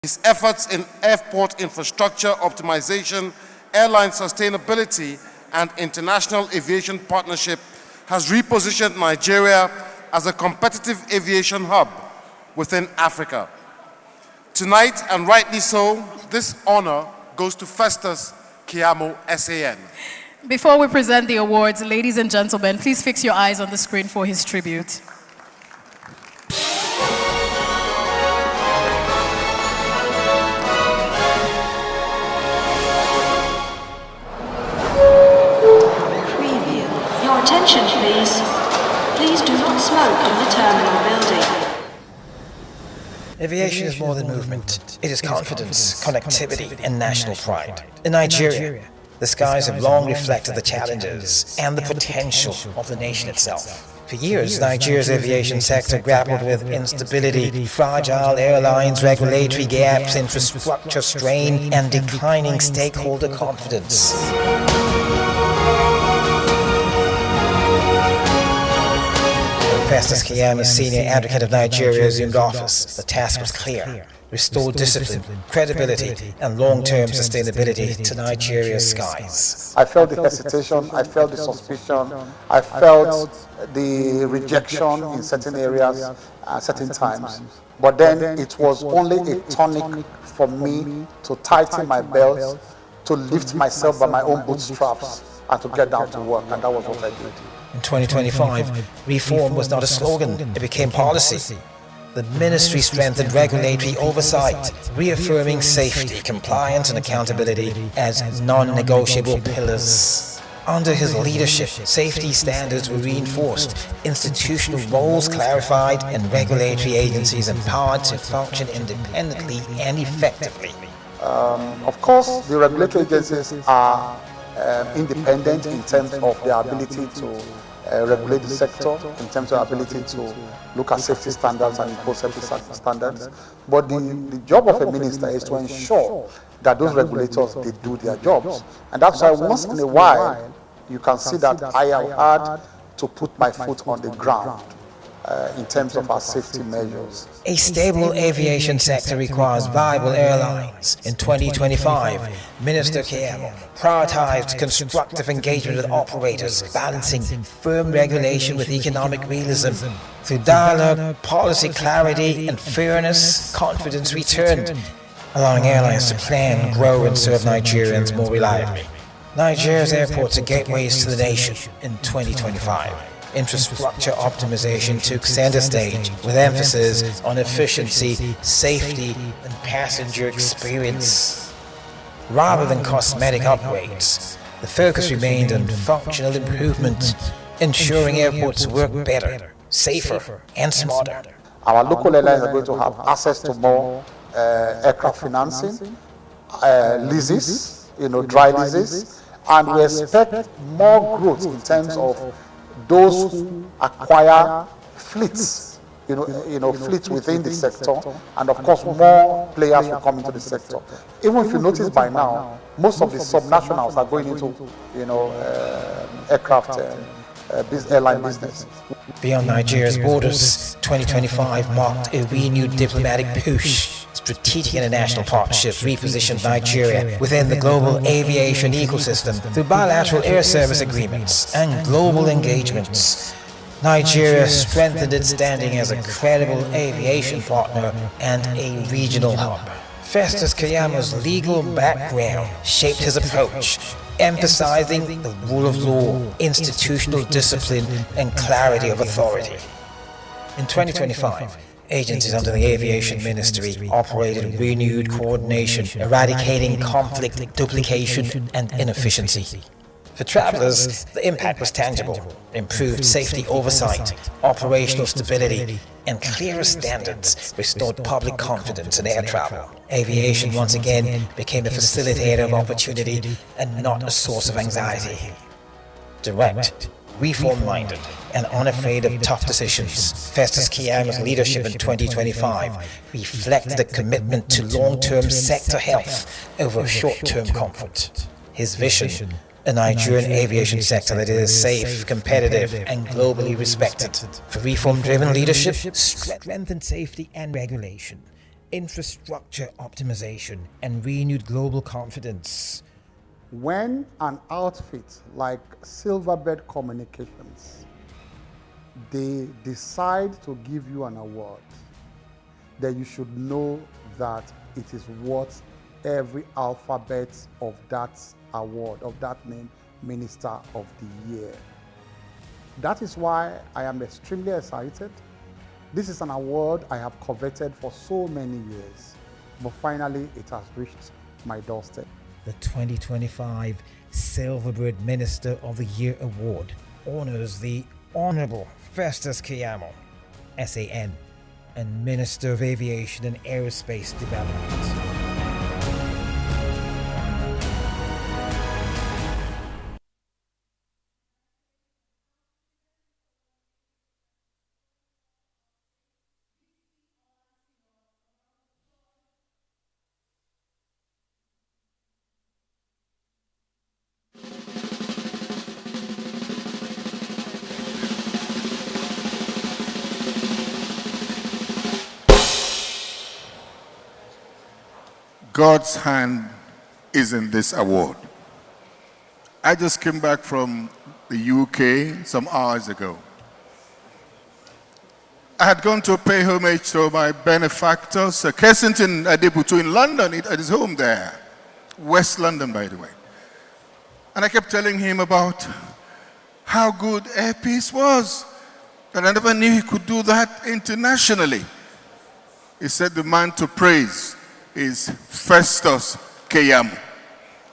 His efforts in airport infrastructure optimization, airline sustainability, and international aviation partnership has repositioned Nigeria as a competitive aviation hub within Africa. Tonight, and rightly so, this honor goes to Festus Keyamo, SAN. Before we present the awards, ladies and gentlemen, please fix your eyes on the screen for his tribute. Your attention, please. Please do not smoke in the terminal building. Aviation is more than movement. It is confidence, connectivity, and national pride. In Nigeria, the skies have long reflected the challenges and the potential of the nation itself. For years, Nigeria's aviation sector grappled with instability, fragile airlines, regulatory gaps, infrastructure strain, and declining stakeholder confidence. Festus Keyamo, senior advocate of Nigeria, assumed office. The task was clear: restore discipline, credibility, and long-term sustainability to Nigeria's skies. I felt the hesitation, I felt the suspicion, I felt the rejection in certain areas at certain times. But then it was only a tonic for me to tighten my belt, to lift myself by my own bootstraps, and to get down to work, and that was what I did. In 2025, reform was not a slogan, it became policy. The ministry strengthened regulatory oversight, reaffirming safety, compliance, and accountability as non-negotiable pillars. Under his leadership, safety standards were reinforced, institutional roles clarified, and regulatory agencies empowered to function independently and effectively. Of course, the regulatory agencies are independent in terms of their ability to regulate the sector, in terms of ability to look at safety standards and impose safety standards. But the job of a minister is to ensure that those regulators, they do their jobs. And that's why once in a while, you can see that I have had to put my foot on the ground in terms of our safety measures. A stable aviation sector requires viable airlines. In 2025, Minister Keyamo prioritized constructive engagement with operators, balancing firm regulation with economic realism. Through dialogue, policy clarity, and fairness, confidence returned, allowing airlines to plan, grow, and serve Nigerians more reliably. Nigeria's airports are gateways to the nation in 2025. Infrastructure optimization took center stage with emphasis on efficiency, safety, and passenger experience. Rather than cosmetic upgrades, the focus remained on functional improvement, ensuring airports work better, safer, and smarter. Our local airlines are going to have access to more aircraft financing, leases, dry leases, and we expect more growth in terms of those who acquire fleets, fleets within the sector, and of course more players will come into the sector. Even if you notice by now, most of the subnationals are going into, aircraft airline business. Beyond Nigeria's borders, 2025 marked a renewed diplomatic push. Strategic international partnerships repositioned Nigeria within the global aviation ecosystem through bilateral air service agreements and global engagements. Nigeria strengthened its standing as a credible aviation partner and a regional hub. Festus Keyamo's legal background shaped his approach, emphasizing the rule of law, institutional discipline, and clarity of authority. In 2025, agencies under the Aviation Ministry operated with renewed coordination, eradicating conflict, duplication, and inefficiency. For travelers, the impact was tangible: improved safety oversight, operational stability, and clearer standards restored public confidence in air travel. Aviation once again became a facilitator of opportunity and not a source of anxiety. Direct, reform-minded, and unafraid of tough decisions, Festus Keyamo's leadership in 2025 reflected a commitment to long-term sector health over short-term comfort. His vision: a Nigerian aviation sector that is safe, competitive, and globally respected. For reform-driven leadership, strengthened safety and regulation, infrastructure optimization, and renewed global confidence. When an outfit like Silverbird Communications, they decide to give you an award, then you should know that it is worth every alphabet of that award, of that name, Minister of the Year. That is why I am extremely excited. This is an award I have coveted for so many years, but finally it has reached my doorstep. The 2025 Silverbird Minister of the Year Award honors the Honorable Festus Keyamo, SAN, and Minister of Aviation and Aerospace Development. God's hand is in this award. I just came back from the UK some hours ago. I had gone to pay homage to my benefactor, Sir Kensington Adebutu in London, at his home there, West London, by the way. And I kept telling him about how good Air Peace was, that I never knew he could do that internationally. He said the man to praise is Festus Keyamo.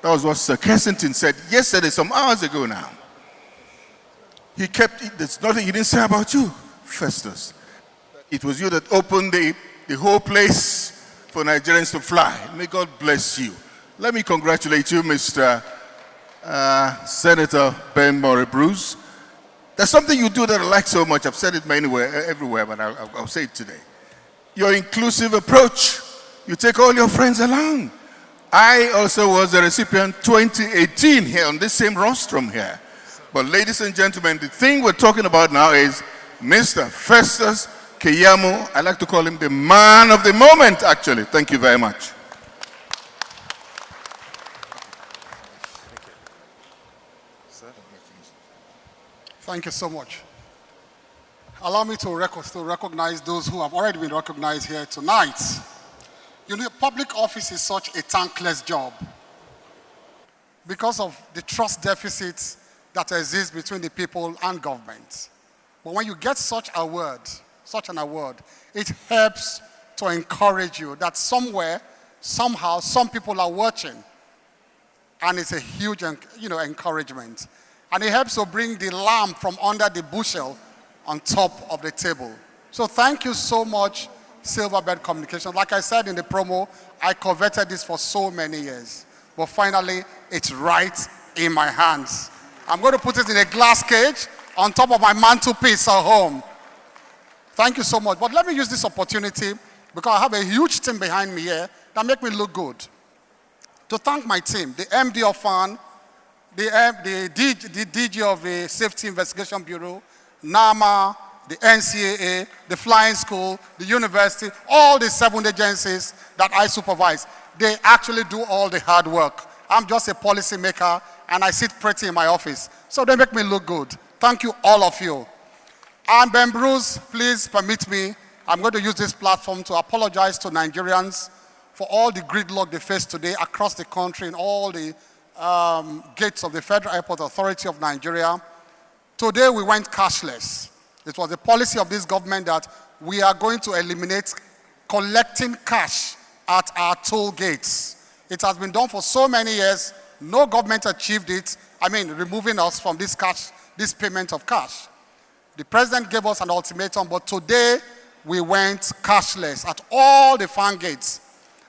That was what Sir Kensington said yesterday, some hours ago now. He kept it, there's nothing he didn't say about you, Festus. It was you that opened the whole place for Nigerians to fly. May God bless you. Let me congratulate you, Mr. Senator Ben Murray Bruce. There's something you do that I like so much. I've said it everywhere, but I'll say it today. Your inclusive approach. You take all your friends along. I also was a recipient 2018 here on this same rostrum here. But ladies and gentlemen, the thing we're talking about now is Mr. Festus Keyamo. I like to call him the man of the moment, actually. Thank you very much. Thank you so much. Allow me to recognize those who have already been recognized here tonight. You know, public office is such a thankless job because of the trust deficit that exists between the people and government. But when you get such an award, it helps to encourage you that somewhere, somehow, some people are watching. And it's a huge, encouragement. And it helps to bring the lamb from under the bushel on top of the table. So thank you so much, Silverbird Communications. Like I said in the promo, I coveted this for so many years. But finally, it's right in my hands. I'm going to put it in a glass cage on top of my mantelpiece at home. Thank you so much. But let me use this opportunity, because I have a huge team behind me here that make me look good, to thank my team, the MD of FAN, the DG of the Safety Investigation Bureau, NAMA, the NCAA, the Flying School, the university, all the 7 agencies that I supervise. They actually do all the hard work. I'm just a policy maker, and I sit pretty in my office. So they make me look good. Thank you, all of you. And Ben Bruce, please permit me, I'm going to use this platform to apologize to Nigerians for all the gridlock they face today across the country in all the gates of the Federal Airport Authority of Nigeria. Today we went cashless. It was the policy of this government that we are going to eliminate collecting cash at our toll gates. It has been done for so many years. No government achieved it. Removing us from this cash, this payment of cash. The president gave us an ultimatum, but today we went cashless at all the fan gates.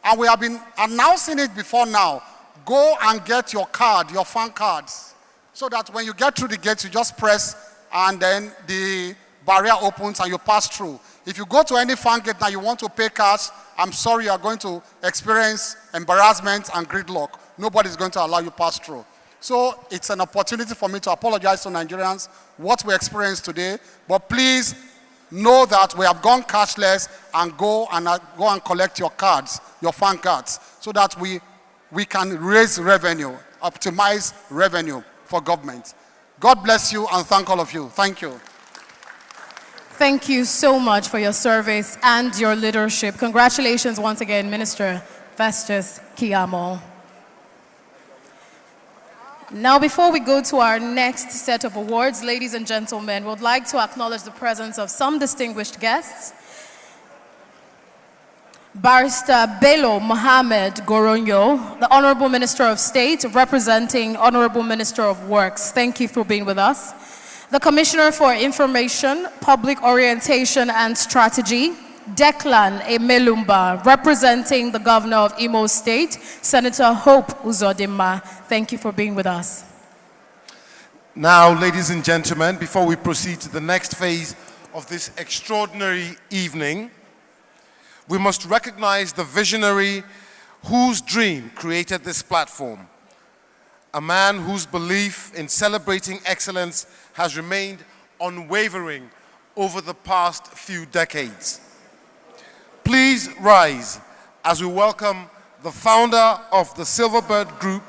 And we have been announcing it before now. Go and get your card, your fan cards, so that when you get through the gates, you just press and then the barrier opens and you pass through. If you go to any fan gate now, you want to pay cash, I'm sorry, you are going to experience embarrassment and gridlock. Nobody's going to allow you pass through. So it's an opportunity for me to apologize to Nigerians what we experienced today. But please, know that we have gone cashless, and go and collect your cards, your fan cards, so that we can raise revenue, optimize revenue for government. God bless you, and thank all of you. Thank you. Thank you so much for your service and your leadership. Congratulations once again, Minister Festus Keyamo. Now, before we go to our next set of awards, ladies and gentlemen, we would like to acknowledge the presence of some distinguished guests. Barrister Bello Mohammed Goronyo, the Honorable Minister of State, representing Honorable Minister of Works. Thank you for being with us. The Commissioner for Information, Public Orientation and Strategy, Declan Emelumba, representing the Governor of Imo State, Senator Hope Uzodimma. Thank you for being with us. Now, ladies and gentlemen, before we proceed to the next phase of this extraordinary evening, we must recognize the visionary whose dream created this platform. A man whose belief in celebrating excellence has remained unwavering over the past few decades. Please rise as we welcome the founder of the Silverbird Group,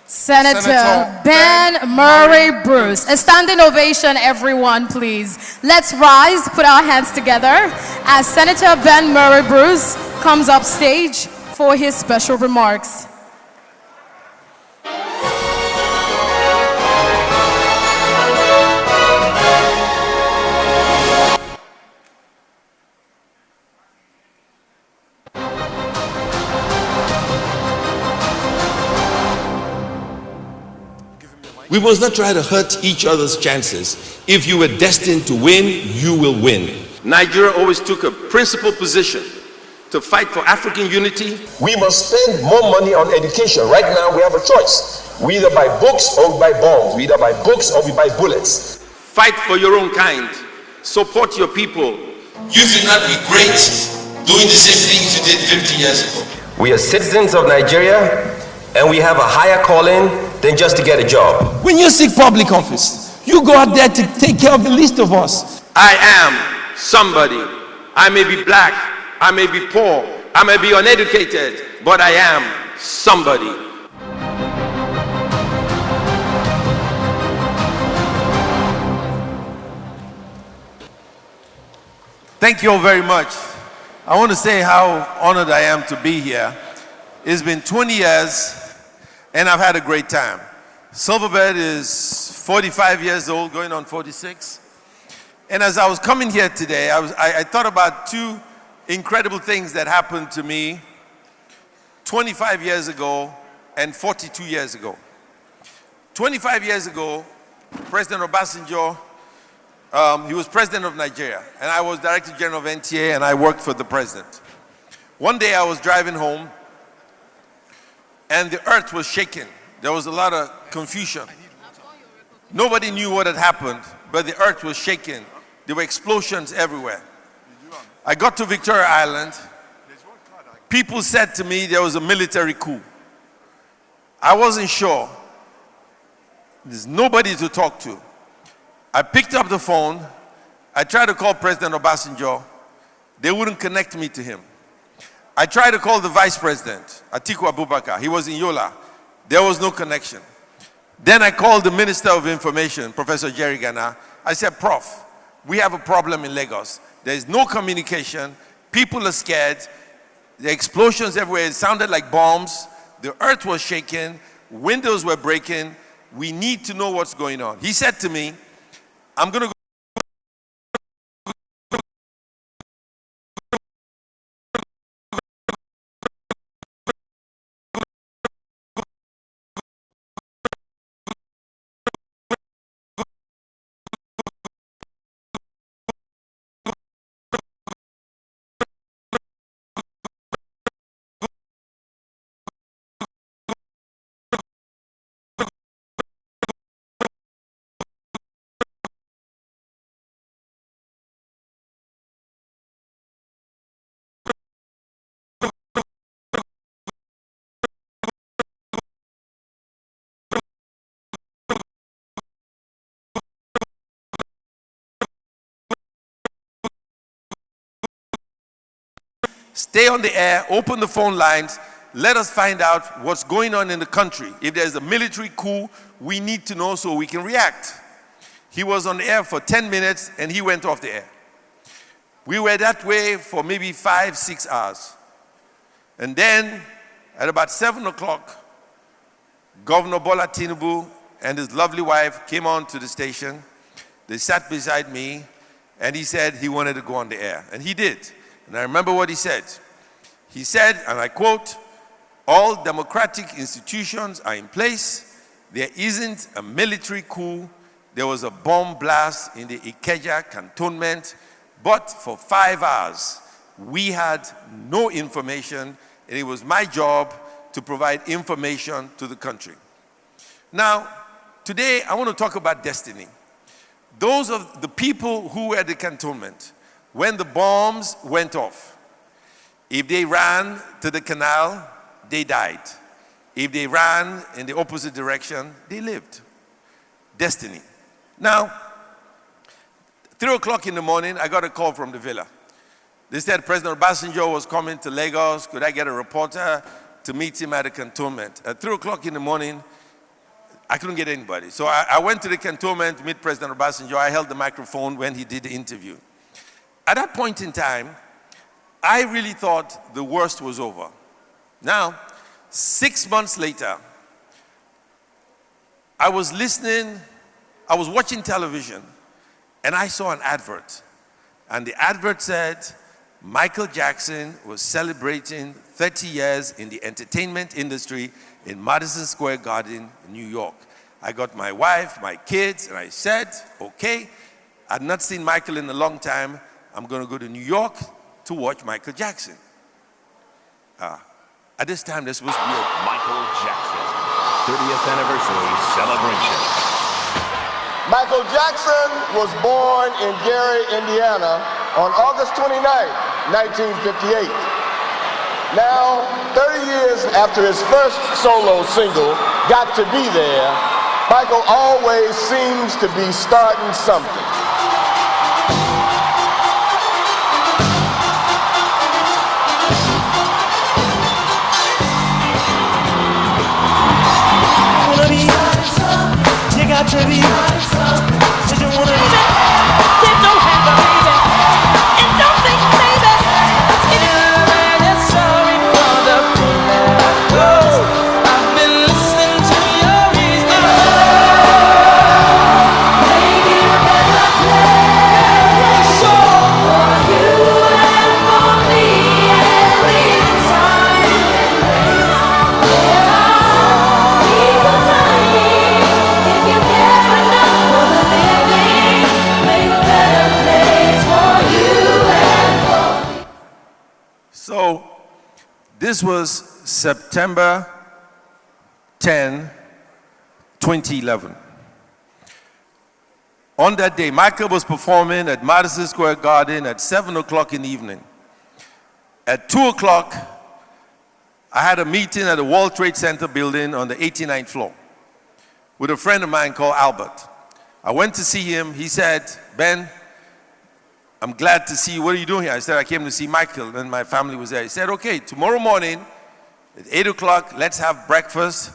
Senator Ben Murray Bruce. A standing ovation, everyone, please. Let's rise, put our hands together as Senator Ben Murray Bruce comes up stage for his special remarks. We must not try to hurt each other's chances. If you were destined to win, you will win. Nigeria always took a principled position to fight for African unity. We must spend more money on education. Right now, we have a choice. We either buy books or we buy bombs. We either buy books or we buy bullets. Fight for your own kind. Support your people. You should not be great doing the same things you did 50 years ago. We are citizens of Nigeria, and we have a higher calling than just to get a job. When you seek public office, you go out there to take care of the least of us. I am somebody. I may be black, I may be poor, I may be uneducated, but I am somebody. Thank you all very much. I want to say how honored I am to be here. It's been 20 years and I've had a great time. Silverbird is 45 years old, going on 46. And as I was coming here today, I thought about two incredible things that happened to me 25 years ago and 42 years ago. 25 years ago, President Obasanjo, he was president of Nigeria, and I was Director General of NTA, and I worked for the president. One day I was driving home, and the earth was shaking. There was a lot of confusion. Nobody knew what had happened, but the earth was shaking. There were explosions everywhere. I got to Victoria Island. People said to me there was a military coup. I wasn't sure. There's nobody to talk to. I picked up the phone. I tried to call President Obasanjo. They wouldn't connect me to him. I tried to call the Vice President, Atiku Abubakar. He was in Yola. There was no connection. Then I called the Minister of Information, Professor Jerry Gana. I said, Prof, we have a problem in Lagos. There is no communication. People are scared. The explosions everywhere. It sounded like bombs. The earth was shaking. Windows were breaking. We need to know what's going on. He said to me, I'm going to go stay on the air, open the phone lines, let us find out what's going on in the country. If there's a military coup, we need to know so we can react. He was on the air for 10 minutes and he went off the air. We were that way for maybe 5-6 hours. And then at about 7 o'clock, Governor Bola Tinubu and his lovely wife came on to the station. They sat beside me and he said he wanted to go on the air. And he did. And I remember what he said. He said, and I quote, "All democratic institutions are in place. There isn't a military coup. There was a bomb blast in the Ikeja cantonment, but for 5 hours, we had no information, and it was my job to provide information to the country." Now, today, I want to talk about destiny. Those of the people who were at the cantonment, when the bombs went off, if they ran to the canal, they died. If they ran in the opposite direction, they lived. Destiny. Now, 3 o'clock in the morning, I got a call from the villa. They said President Obasanjo was coming to Lagos. Could I get a reporter to meet him at the cantonment? At 3 o'clock in the morning, I couldn't get anybody. So I went to the cantonment to meet President Obasanjo. I held the microphone when he did the interview. At that point in time, I really thought the worst was over. Now, 6 months later, I was watching television, and I saw an advert. And the advert said, Michael Jackson was celebrating 30 years in the entertainment industry in Madison Square Garden, New York. I got my wife, my kids, and I said, okay, I'd not seen Michael in a long time. I'm going to go to New York to watch Michael Jackson. At this time, there's supposed to be a Michael Jackson 30th anniversary celebration. Michael Jackson was born in Gary, Indiana on August 29, 1958. Now, 30 years after his first solo single, Got to Be There, Michael always seems to be starting something. You got to be did you wanna be did no have a baby and don't think baby it's sorry for the bullet I've been listening to your reason maybe a better place for you and for me every time people time if you care enough for the living, make a better place for you and for me. So, this was September 10, 2011. On that day, Michael was performing at Madison Square Garden at 7 o'clock in the evening. At 2 o'clock, I had a meeting at the World Trade Center building on the 89th floor with a friend of mine called Albert. I went to see him. He said, Ben, I'm glad to see you. What are you doing here? I said, I came to see Michael, and my family was there. He said, okay, tomorrow morning at 8 o'clock, let's have breakfast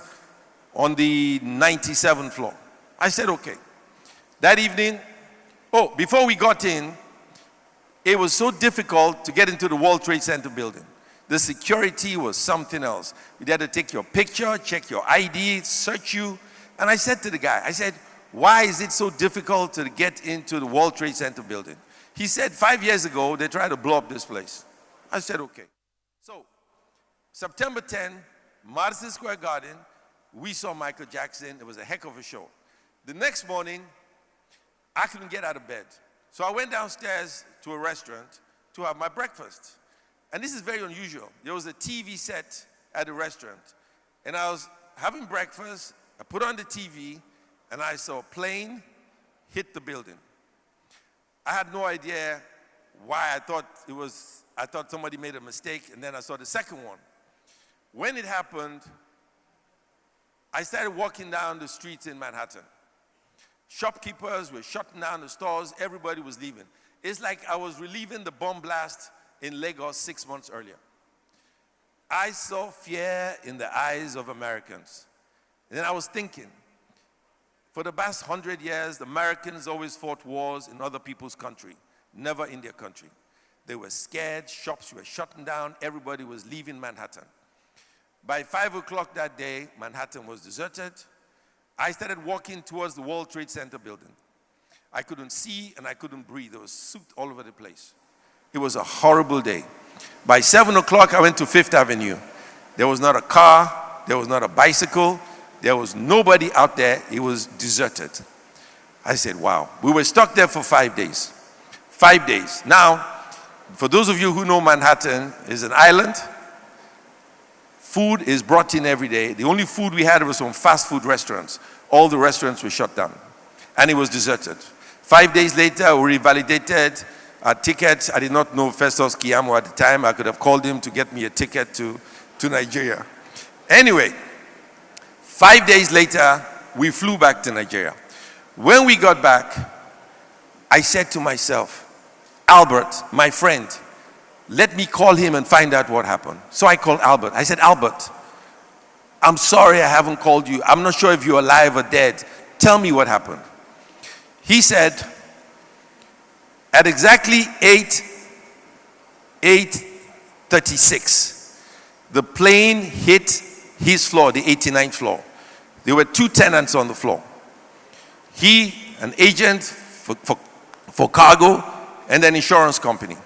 on the 97th floor. I said, okay. That evening, before we got in, it was so difficult to get into the World Trade Center building. The security was something else. We had to take your picture, check your ID, search you. And I said to the guy, I said, why is it so difficult to get into the World Trade Center building? He said, 5 years ago, they tried to blow up this place. I said, okay. So, September 10, Madison Square Garden, we saw Michael Jackson. It was a heck of a show. The next morning, I couldn't get out of bed. So I went downstairs to a restaurant to have my breakfast. And this is very unusual. There was a TV set at the restaurant. And I was having breakfast. I put on the TV, and I saw a plane hit the building. I had no idea why. I thought somebody made a mistake, and then I saw the second one. When it happened, I started walking down the streets in Manhattan. Shopkeepers were shutting down the stores. Everybody was leaving. It's like I was relieving the bomb blast in Lagos 6 months earlier. I saw fear in the eyes of Americans. And then I was thinking, for the past 100 years, the Americans always fought wars in other people's country, never in their country. They were scared, shops were shutting down, everybody was leaving Manhattan. By 5 o'clock that day, Manhattan was deserted. I started walking towards the World Trade Center building. I couldn't see and I couldn't breathe. There was soot all over the place. It was a horrible day. By 7 o'clock, I went to Fifth Avenue. There was not a car, there was not a bicycle, there was nobody out there. It was deserted. I said, wow. We were stuck there for 5 days. 5 days. Now, for those of you who know Manhattan, is an island. Food is brought in every day. The only food we had was from fast food restaurants. All the restaurants were shut down. And it was deserted. 5 days later, we revalidated our tickets. I did not know Festus Keyamo at the time. I could have called him to get me a ticket to Nigeria. Anyway, 5 days later, we flew back to Nigeria. When we got back, I said to myself, Albert, my friend, let me call him and find out what happened. So I called Albert. I said, Albert, I'm sorry I haven't called you. I'm not sure if you're alive or dead. Tell me what happened. He said, at exactly 8:36, the plane hit his floor, the 89th floor. There were 2 tenants on the floor. He, an agent for cargo, and an insurance company.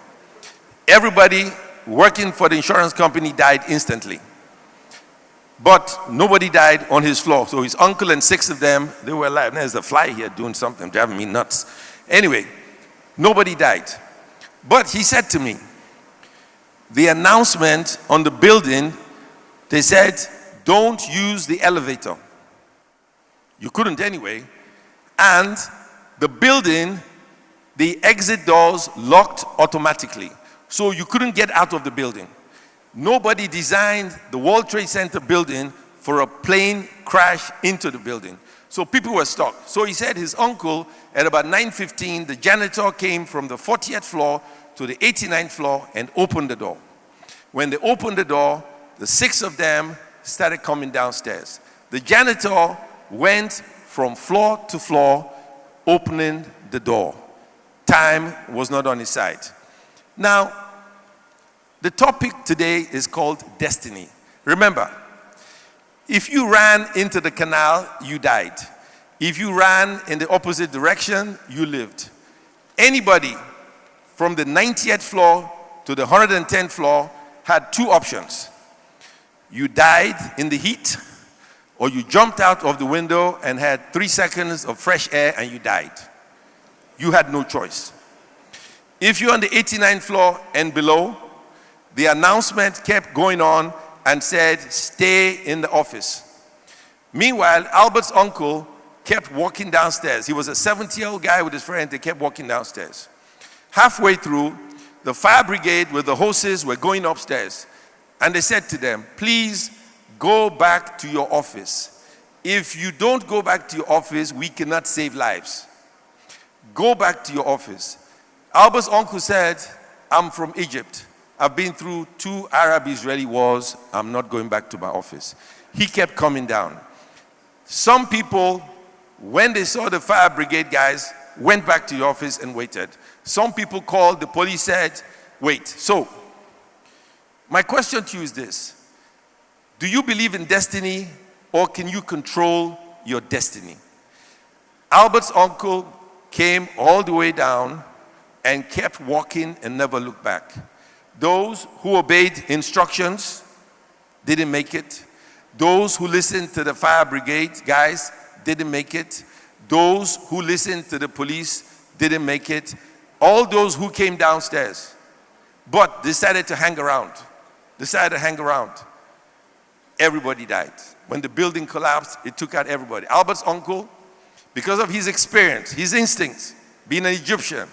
Everybody working for the insurance company died instantly. But nobody died on his floor. So his uncle and 6 of them, they were alive. There's a fly here doing something, driving me nuts. Anyway, nobody died. But he said to me, the announcement on the building, they said, don't use the elevator. You couldn't anyway. And the building, the exit doors locked automatically. So you couldn't get out of the building. Nobody designed the World Trade Center building for a plane crash into the building. So people were stuck. So he said his uncle, at about 9:15, the janitor came from the 40th floor to the 89th floor and opened the door. When they opened the door, the 6 of them started coming downstairs. The janitor went from floor to floor, opening the door. Time was not on his side. Now, the topic today is called destiny. Remember, if you ran into the canal, you died. If you ran in the opposite direction, you lived. Anybody from the 90th floor to the 110th floor had 2 options. You died in the heat, or you jumped out of the window and had 3 seconds of fresh air and you died. You had no choice. If you're on the 89th floor and below, the announcement kept going on and said, stay in the office. Meanwhile, Albert's uncle kept walking downstairs. He was a 70-year-old guy with his friend. They kept walking downstairs. Halfway through, the fire brigade with the hoses were going upstairs. And they said to them, please go back to your office. If you don't go back to your office, we cannot save lives. Go back to your office. Albert's uncle said, I'm from Egypt. I've been through 2 Arab-Israeli wars. I'm not going back to my office. He kept coming down. Some people, when they saw the fire brigade guys, went back to the office and waited. Some people called, the police said, wait. So, my question to you is this. Do you believe in destiny, or can you control your destiny? Albert's uncle came all the way down and kept walking and never looked back. Those who obeyed instructions didn't make it. Those who listened to the fire brigade guys didn't make it. Those who listened to the police didn't make it. All those who came downstairs but decided to hang around. Everybody died. When the building collapsed, it took out everybody. Albert's uncle, because of his experience, his instincts, being an Egyptian,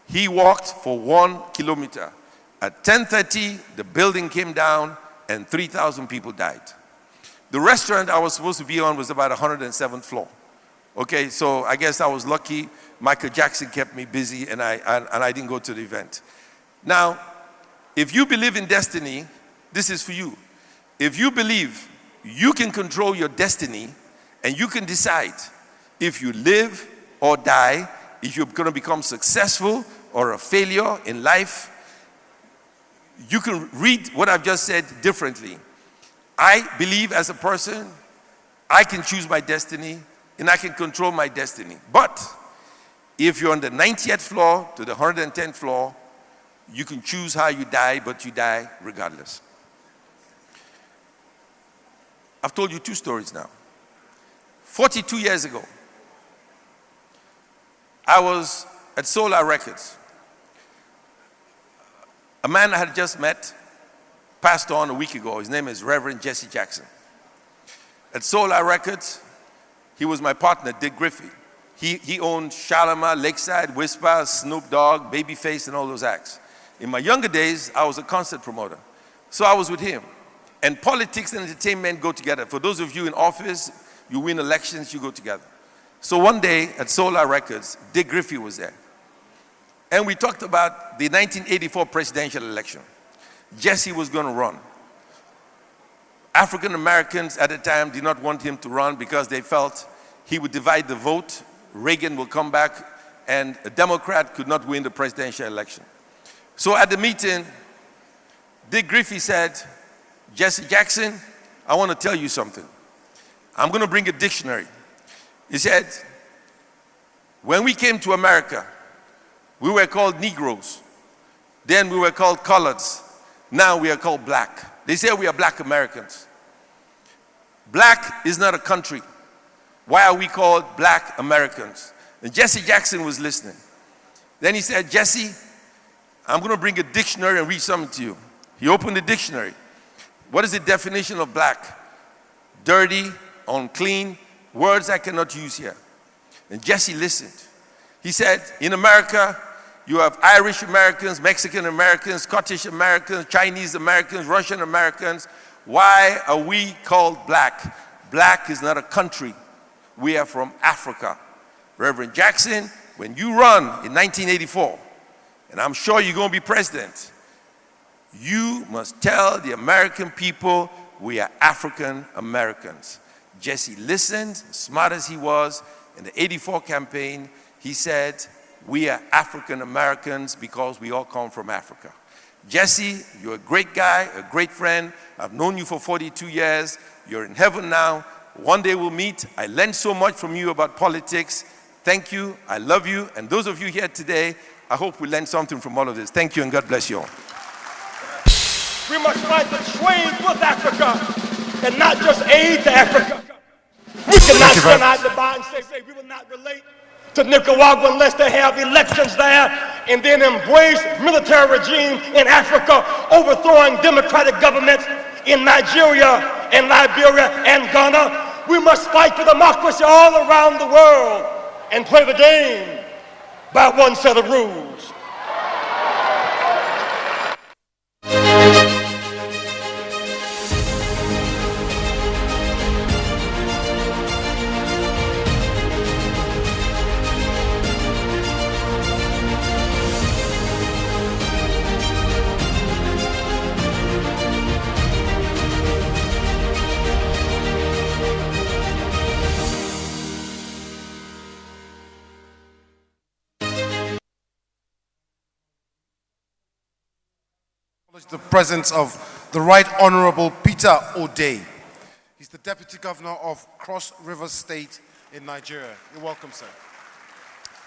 he walked for 1 kilometer. At 10:30, the building came down and 3,000 people died. The restaurant I was supposed to be on was about 107th floor. Okay, so I guess I was lucky. Michael Jackson kept me busy and I didn't go to the event. Now, If you believe in destiny, this is for you. If you believe you can control your destiny and you can decide if you live or die, if you're going to become successful or a failure in life, you can read what I've just said differently. I believe as a person, I can choose my destiny and I can control my destiny. But if you're on the 90th floor to the 110th floor, you can choose how you die, but you die regardless. I've told you 2 stories now. 42 years ago, I was at Solar Records. A man I had just met passed on a week ago. His name is Reverend Jesse Jackson. At Solar Records, he was my partner, Dick Griffey. He owned Shalimar, Lakeside, Whisper, Snoop Dogg, Babyface, and all those acts. In my younger days, I was a concert promoter. So I was with him. And politics and entertainment go together. For those of you in office, you win elections, you go together. So one day at Solar Records, Dick Griffey was there. And we talked about the 1984 presidential election. Jesse was going to run. African Americans at the time did not want him to run because they felt he would divide the vote, Reagan will come back, and a Democrat could not win the presidential election. So at the meeting, Dick Griffey said, Jesse Jackson, I want to tell you something. I'm going to bring a dictionary. He said, when we came to America, we were called Negroes. Then we were called coloreds. Now we are called black. They say we are black Americans. Black is not a country. Why are we called black Americans? And Jesse Jackson was listening. Then he said, Jesse, I'm going to bring a dictionary and read something to you. He opened the dictionary. What is the definition of black? Dirty, unclean, words I cannot use here. And Jesse listened. He said, in America, you have Irish Americans, Mexican Americans, Scottish Americans, Chinese Americans, Russian Americans. Why are we called black? Black is not a country. We are from Africa. Reverend Jackson, when you run in 1984, and I'm sure you're going to be president, you must tell the American people we are African Americans. Jesse listened, smart as he was, in the 84 campaign, he said, we are African Americans because we all come from Africa. Jesse, you're a great guy, a great friend. I've known you for 42 years. You're in heaven now. One day we'll meet. I learned so much from you about politics. Thank you. I love you. And those of you here today, I hope we learned something from all of this. Thank you and God bless you all. We must fight the trade with Africa and not just aid to Africa. We cannot turn out the bar and say we will not relate to Nicaragua unless they have elections there and then embrace military regime in Africa, overthrowing democratic governments in Nigeria and Liberia and Ghana. We must fight for democracy all around the world and play the game by one set of rules. The presence of the Right Honorable Peter O'Day. He's the Deputy Governor of Cross River State in Nigeria. You're welcome, sir.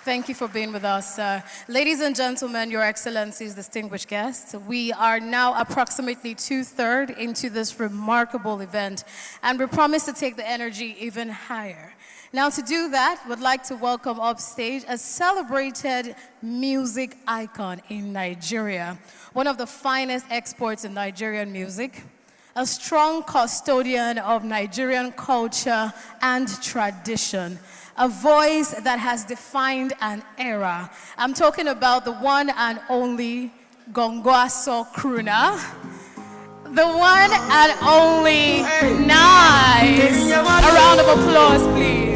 Thank you for being with us. Ladies and gentlemen, Your Excellencies, distinguished guests, we are now approximately 2/3 into this remarkable event, and we promise to take the energy even higher. Now, to do that, we'd like to welcome upstage a celebrated music icon in Nigeria, one of the finest exports in Nigerian music, a strong custodian of Nigerian culture and tradition, a voice that has defined an era. I'm talking about the one and only Gongwaso crooner, the one and only Nice. A round of applause, please.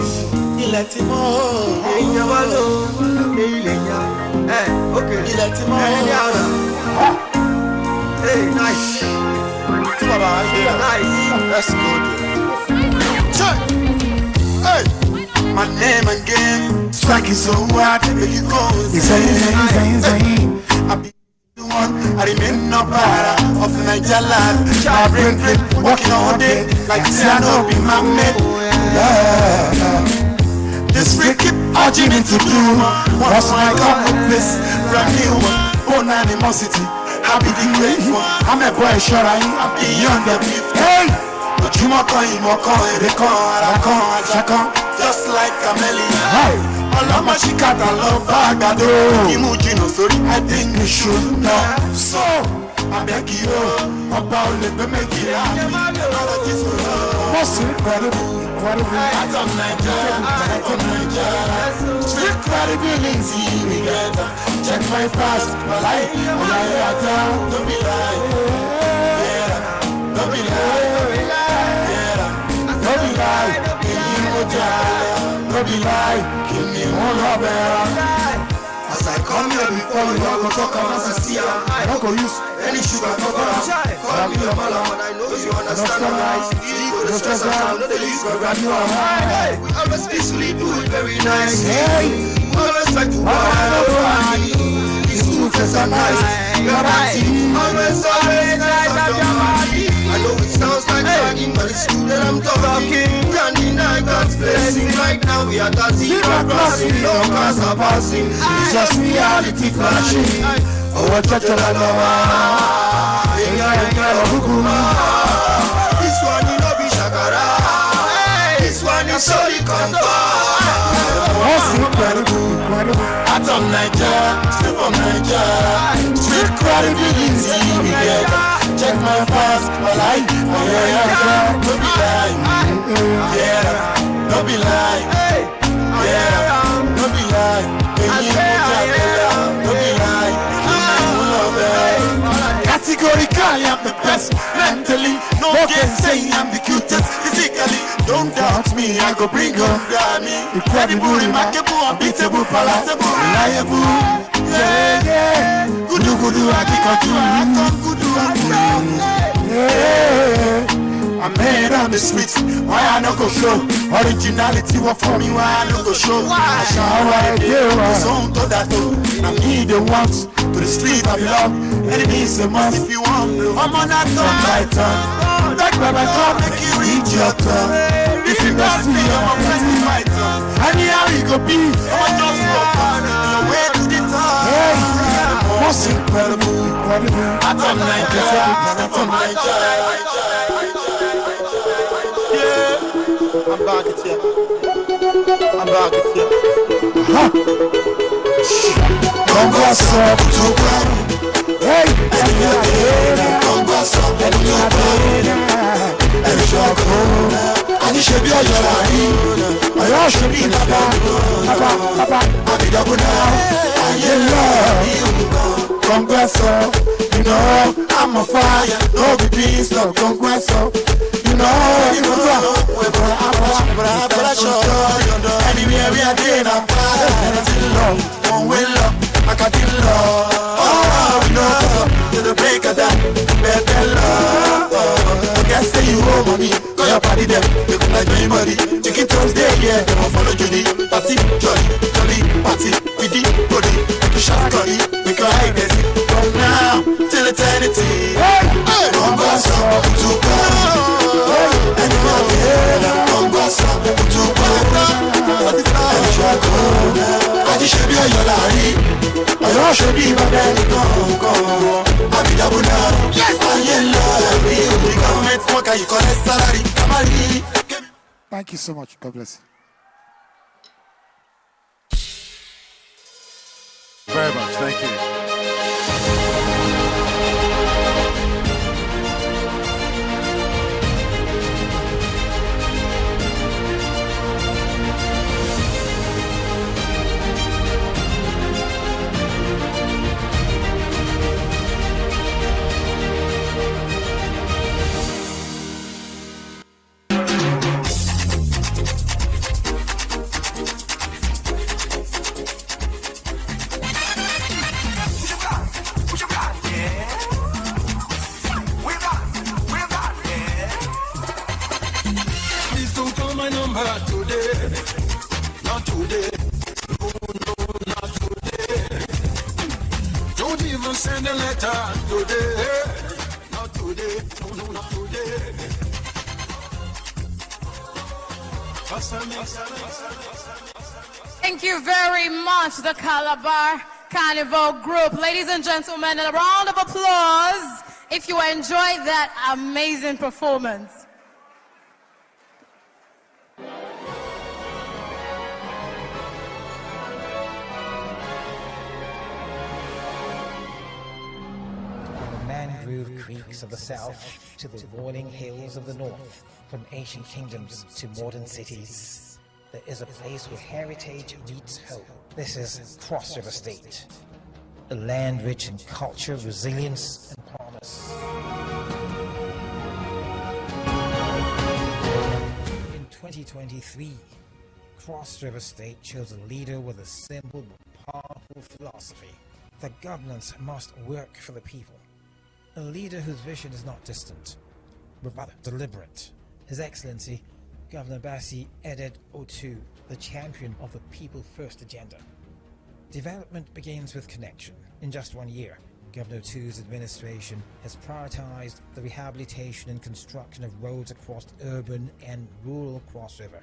Hey, nice. Nice. That's good. Check. Hey. My name again. Striking so hard, make you go. I be the one. I remain no para of Niger land. My brain working all day like Siano be my mate. This freak keep urging me to do. Once I come with this brand new one, born animosity. I be the great one. I'm a boy, sure I'm beyond the beef. Hey, but you more coin, just like Camellia. Hey, all of my chicat and love bagado. Imujino, sorry, I think you should know. So, I beg you, about the Bemekia. Most incredible. Atom Nigeria, strict credibility together. Check my past, my life, don't be lying, don't be lying, don't be lying, don't be lying, give me one love. As I come here before you, I go talk about Sasia. I don't go use any sugar cover. Call me your mother, I know you understand right. You go to stress out, not the least, but grab you on high. We always peacefully do it very nice. We always try to work. These two friends are nice. You're right. Always nice. I know it sounds like bragging, but it's true that I'm talking. Can't deny God's blessing. Right now we are dancing, crossing, no cars are passing. It's just reality flashing. Oh, what you this one you know be shakara. This one is solely confirmed. Atom Nigeria, strip from Nigeria, street credibility together. Check my past, my life, don't be lying, don't be lying, don't be lying, don't be lying, categorically I'm the best, mentally, no can say I'm the cutest, physically, don't doubt me, I go bring home Grammy, incredible, remarkable, unbeatable, palatable, reliable, yeah, good, I I'm made on the streets, why I no go show? Originality what for me, why I no go show? I shall I do, so to that too. I need the ones to the street I belong. Enemies a must if you want. I'm on that turn by turn. Like my God, make you reach your turn. If you must be, I'm pressing my turn. And how you go be, I'm just walk on your way to the top. Hey, most incredible. Atom Nigeria, Atom Nigeria. I'm back at you. I'm back at you. Congo stop to ground. Hey, Congo stop to ground. And Shoko, and you should be a Yorani. I should be Papa. I'll be double now. I love you. Congo stop. You know, I'm a fire. No be peace, no Congo stop. You know, anywhere we are doing, I'm love, one will love, I can't love. Oh, we know, to the break of that, better love. I can't say you owe money, call your party them, they could like anybody. Chicken toast day, yeah, they won't follow Judy. Party, jolly, party, with the body, make a shot, curry, make a high desk. From now till eternity, don't go so to go. And you know, don't go so to go. And Shoko, I just should be a Yolari. I should be my belly, go. I'll be double now. Yes, I love you. The government worker, you collect salary. Come on, thank you so much. God bless you. Very much. Thank you. not today. Not today. No, no, not today. Don't even send a letter today. Not today. No, no, not today. Thank you very much, the Calabar Carnival Group. Ladies and gentlemen, a round of applause if you enjoyed that amazing performance. From the mangrove creeks of the south to the rolling hills of the north, from ancient kingdoms to modern cities, there is a place where heritage meets hope. This is Cross River State, a land rich in culture, resilience, and promise. In 2023, Cross River State chose a leader with a simple but powerful philosophy. The governance must work for the people. A leader whose vision is not distant, but rather deliberate. His Excellency, Governor Bassey Otu, the champion of the People First agenda. Development begins with connection. In just 1 year, Governor Otu's administration has prioritized the rehabilitation and construction of roads across urban and rural Cross River.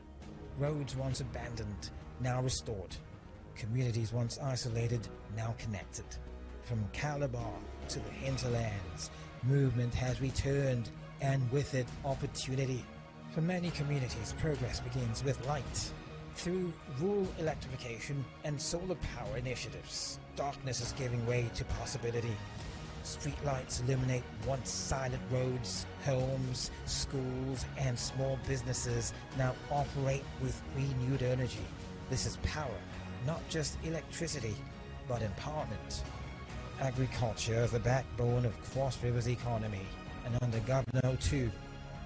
Roads once abandoned, now restored. Communities once isolated, now connected. From Calabar to the hinterlands, movement has returned, and with it, opportunity. For many communities, progress begins with light. Through rural electrification and solar power initiatives, darkness is giving way to possibility. Streetlights illuminate once silent roads. Homes, schools, and small businesses now operate with renewed energy. This is power, not just electricity, but empowerment. Agriculture is the backbone of Cross River's economy, and under Governor Otu,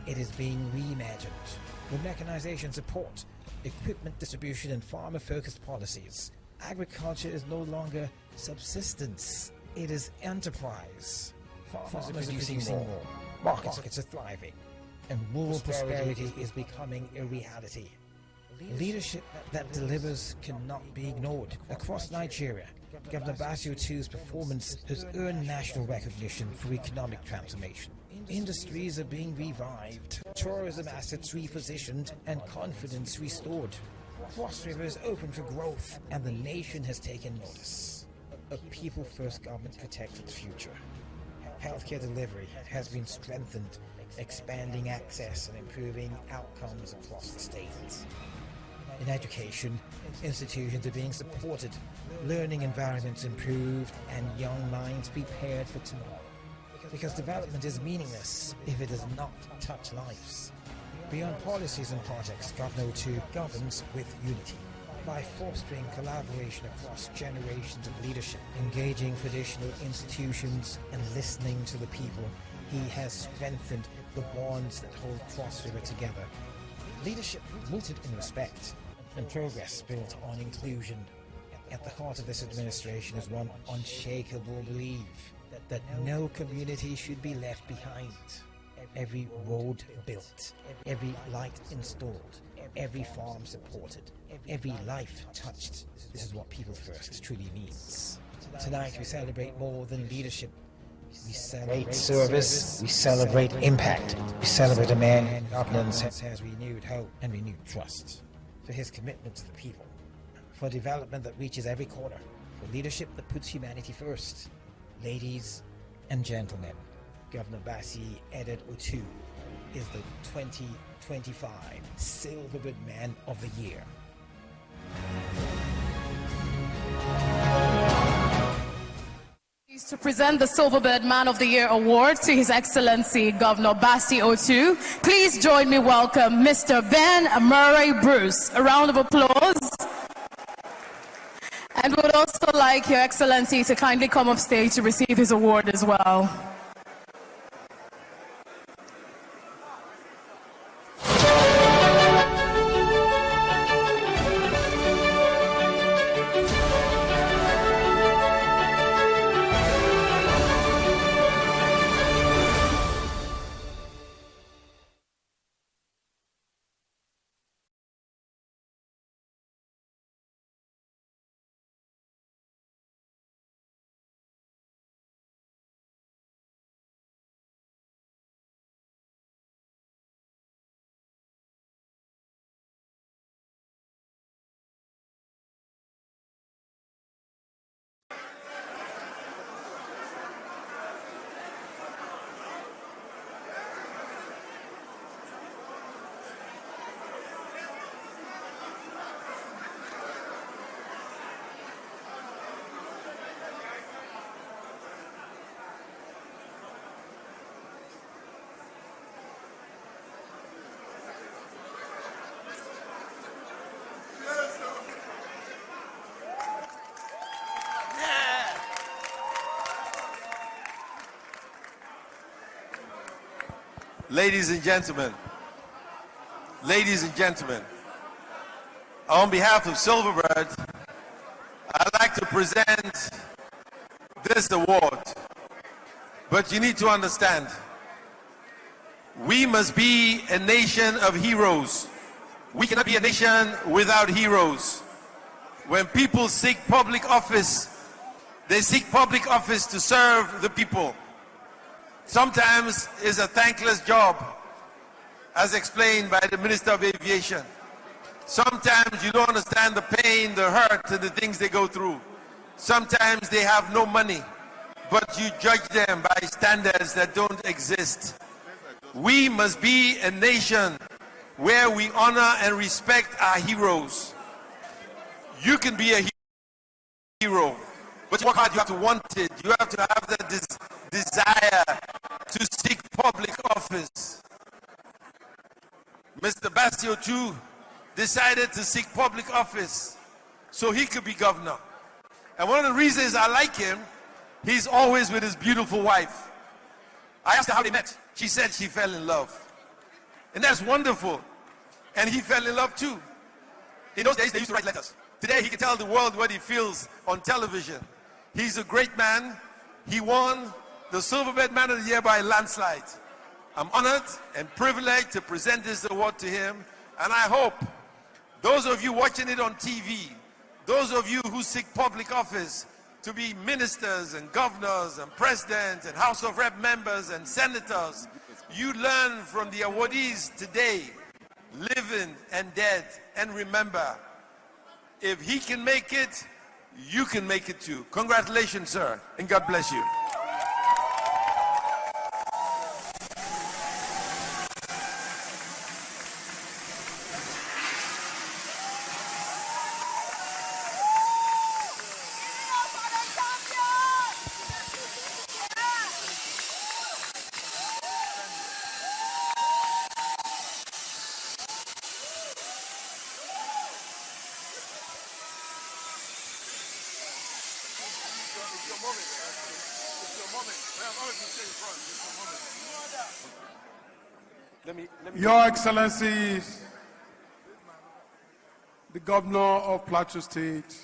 it is being reimagined. With mechanization support, equipment distribution, and farmer-focused policies, agriculture is no longer subsistence, it is enterprise. Farmers are producing more, markets are thriving, and rural prosperity is becoming a reality. Leadership that delivers cannot be ignored. Across Nigeria, Governor Bassey Otu's performance has earned national recognition for economic transformation. Industries are being revived, tourism assets repositioned, and confidence restored. Cross River is open for growth, and the nation has taken notice. A people-first government protects its future. Healthcare delivery has been strengthened, expanding access and improving outcomes across the state. In education, institutions are being supported, learning environments improved, and young minds prepared for tomorrow. Because development is meaningless if it does not touch lives. Beyond policies and projects, Governor Otu governs with unity. By fostering collaboration across generations of leadership, engaging traditional institutions, and listening to the people, he has strengthened the bonds that hold Cross River together. Leadership rooted in respect, and progress built on inclusion. At the heart of this administration is one unshakable belief that no community should be left behind. Every road built, every light installed, every farm supported, every life touched. This is what People First truly means. Tonight we celebrate more than leadership. We celebrate service, we celebrate impact, we celebrate a man whose governance has renewed hope and renewed trust. For his commitment to the people, for development that reaches every corner, for leadership that puts humanity first. Ladies and gentlemen, Governor Bassey Otu is the 2025 Silverbird Man of the Year. To present the Silverbird Man of the Year Award to His Excellency Governor Bassey Otu, please join me welcome Mr. Ben Murray Bruce. A round of applause. And we would also like Your Excellency to kindly come up stage to receive his award as well. ladies and gentlemen, on behalf of Silverbird, I'd like to present this award. But you need to understand, we must be a nation of heroes. We cannot be a nation without heroes. When people seek public office, they seek public office to serve the people. Sometimes it's a thankless job, as explained by the Minister of Aviation. Sometimes you don't understand the pain, the hurt, and the things they go through. Sometimes they have no money, but you judge them by standards that don't exist. We must be a nation where we honor and respect our heroes. You can be a hero, but you work hard, you have to want it. You have to have the desire to seek public office. Mr. Bassey Otu decided to seek public office so he could be governor. And one of the reasons I like him, he's always with his beautiful wife. I asked her how they met. She said she fell in love. And that's wonderful. And he fell in love too. In those days, they used to write letters. Today, he can tell the world what he feels on television. He's a great man. He won the Silverbird Man of the Year by a landslide. I'm honored and privileged to present this award to him. And I hope those of you watching it on TV, those of you who seek public office to be ministers and governors and presidents and House of Rep members and senators, you learn from the awardees today, living and dead. And remember, if he can make it, you can make it too. Congratulations, sir, and God bless you. Your Excellencies, the Governor of Plateau State,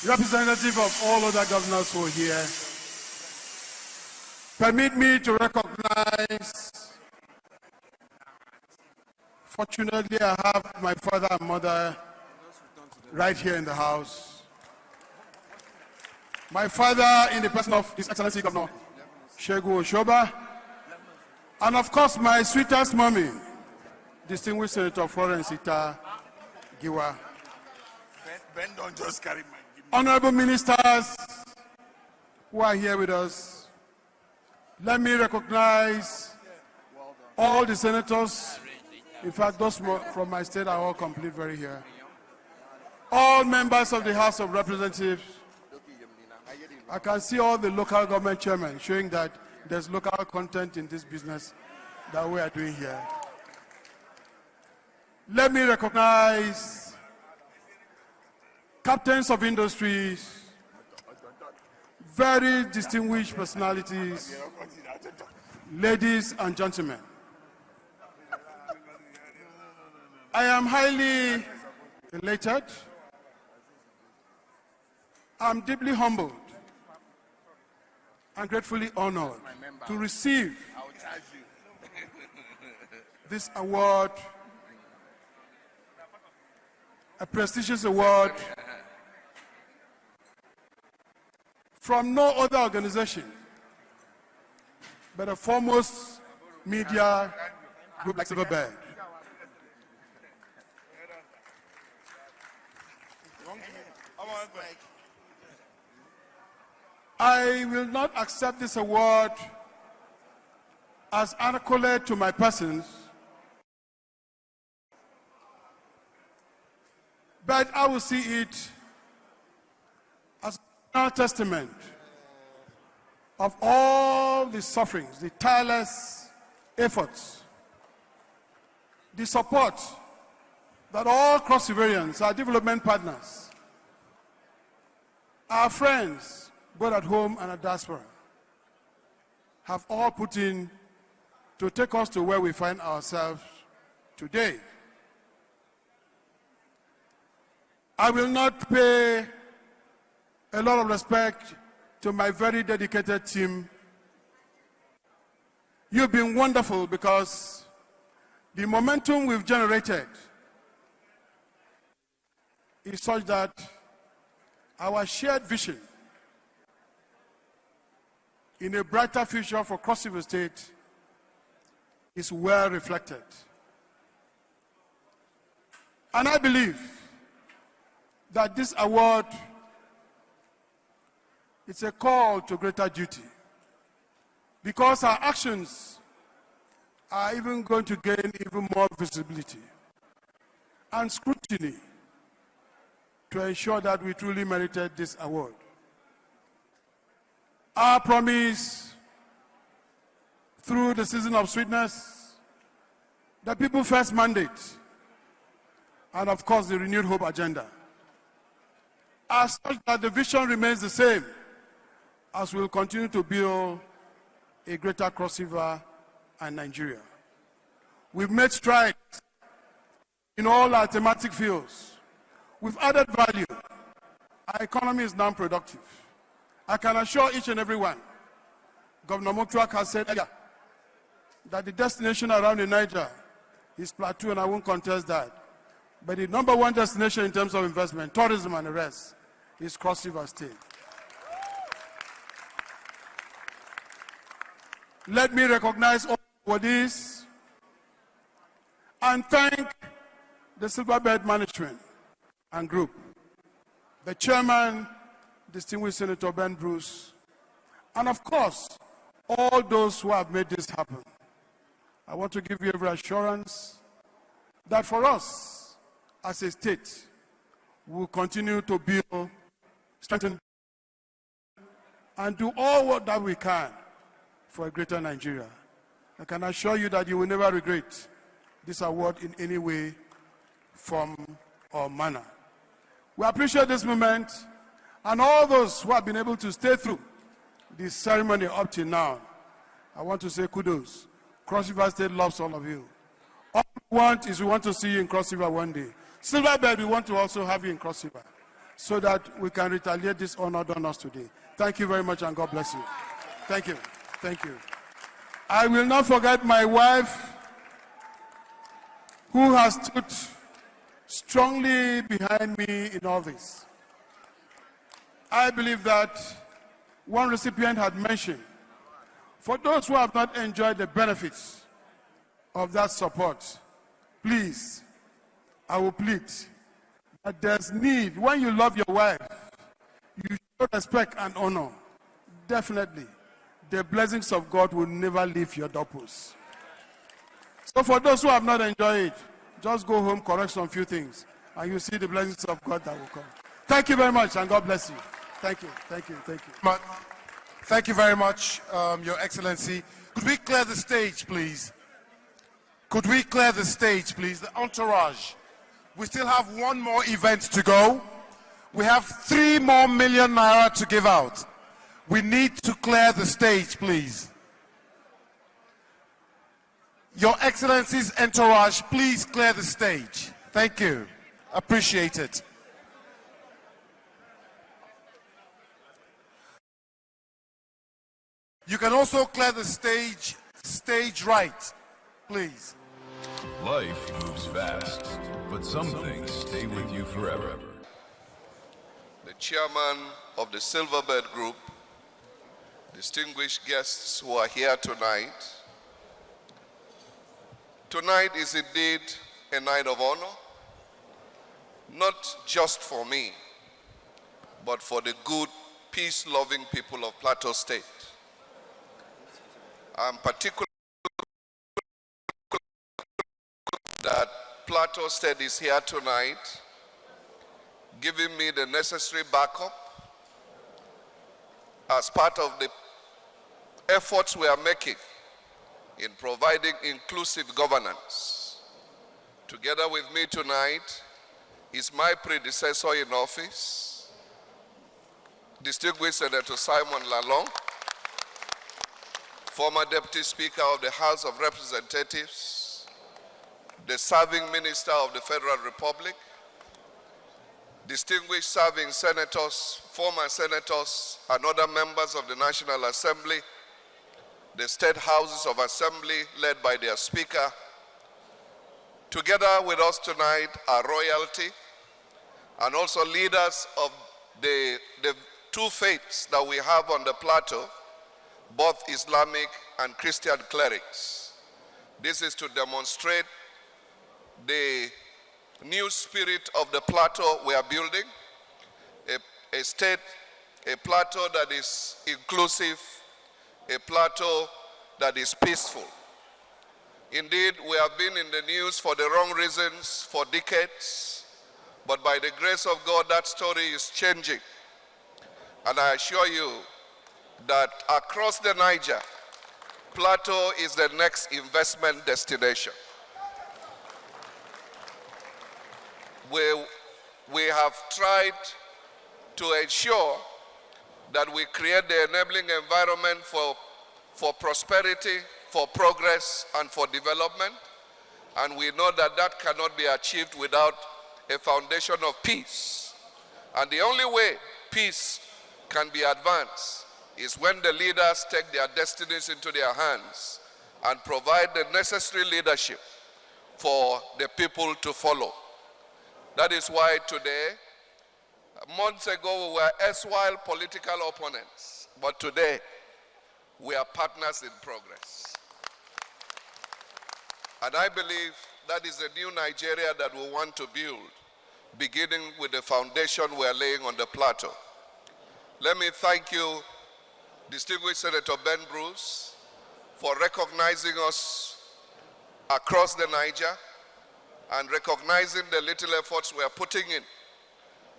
representative of all other governors who are here, permit me to recognize, fortunately I have my father and mother right here in the house. My father in the person of His Excellency Governor Shegu Oshoba, and of course my sweetest mommy, distinguished Senator Florence Ita Giwa. Ben, don't just carry my... Honorable ministers who are here with us, let me recognize all the senators. In fact, those from my state are all complete very here. All members of the House of Representatives. I can see all the local government chairmen showing that there's local content in this business that we are doing here. Let me recognize captains of industries, very distinguished personalities, ladies and gentlemen. I am highly elated. I'm deeply humbled and gratefully honored to receive this award, a prestigious award from no other organization but a foremost media group like Silverbird. I will not accept this award as an accolade to my persons, but I will see it as a testament of all the sufferings, the tireless efforts, the support that all cross-Silverians, our development partners, our friends, both at home and at diaspora, have all put in to take us to where we find ourselves today. I will not pay a lot of respect to my very dedicated team. You've been wonderful because the momentum we've generated is such that our shared vision in a brighter future for Cross River State is well reflected. And I believe that this award is a call to greater duty, because our actions are even going to gain even more visibility and scrutiny to ensure that we truly merited this award. Our promise through the season of sweetness, the People First mandate, and of course the renewed hope agenda, are such that the vision remains the same as we'll continue to build a greater Cross River and Nigeria. We've made strides in all our thematic fields. We've added value. Our economy is now productive. I can assure each and every one, Governor Mutfwang has said earlier that the destination around the Niger is plateau, and I won't contest that. But the number one destination in terms of investment, tourism and the rest, is Cross River State. Let me recognize all awardees and thank the Silverbird management and group, the chairman, distinguished Senator Ben Bruce, and of course, all those who have made this happen. I want to give you every assurance that for us as a state, we will continue to build, strengthen, and do all that we can for a greater Nigeria. I can assure you that you will never regret this award in any way, form, or manner. We appreciate this moment, and all those who have been able to stay through this ceremony up till now. I want to say kudos. Cross River State loves all of you. All we want is we want to see you in Cross River one day. Silverbird, we want to also have you in Cross River so that we can retaliate this honor done us today. Thank you very much, and God bless you. Thank you. Thank you. I will not forget my wife, who has stood strongly behind me in all this. I believe that one recipient had mentioned, for those who have not enjoyed the benefits of that support, please, I will plead that there's need, when you love your wife, you show respect and honor. Definitely, the blessings of God will never leave your doorpost. So for those who have not enjoyed it, just go home, correct some few things, and you see the blessings of God that will come. Thank you very much, and God bless you. Thank you, thank you, thank you. Thank you very much, Your Excellency. Could we clear the stage, please? Could we clear the stage, please? The entourage. We still have one more event to go. We have 3 more million naira to give out. We need to clear the stage, please. Your Excellency's entourage, please clear the stage. Thank you. Appreciate it. You can also clear the stage right, please. Life moves fast, but some things stay with you forever. The chairman of the Silverbird Group, distinguished guests who are here tonight. Tonight is indeed a night of honor, not just for me, but for the good, peace-loving people of Plateau State. I'm particularly that Plateau State is here tonight, giving me the necessary backup as part of the efforts we are making in providing inclusive governance. Together with me tonight is my predecessor in office, distinguished Senator Solomon Lar, former Deputy Speaker of the House of Representatives, the Serving Minister of the Federal Republic, distinguished serving senators, former senators, and other members of the National Assembly, the state houses of assembly led by their speaker. Together with us tonight are royalty and also leaders of the two faiths that we have on the plateau, both Islamic and Christian clerics. This is to demonstrate the new spirit of the plateau we are building, a state, a plateau that is inclusive, a plateau that is peaceful. Indeed, we have been in the news for the wrong reasons for decades, but by the grace of God, that story is changing. And I assure you that across the Niger, Plateau is the next investment destination. We have tried to ensure that we create the enabling environment for prosperity, for progress, and for development. And we know that that cannot be achieved without a foundation of peace. And the only way peace can be advanced is when the leaders take their destinies into their hands and provide the necessary leadership for the people to follow. That is why today, months ago, we were erstwhile political opponents, but today, we are partners in progress. And I believe that is the new Nigeria that we want to build, beginning with the foundation we are laying on the plateau. Let me thank you, distinguished Senator Ben Bruce, for recognizing us across the Niger and recognizing the little efforts we are putting in.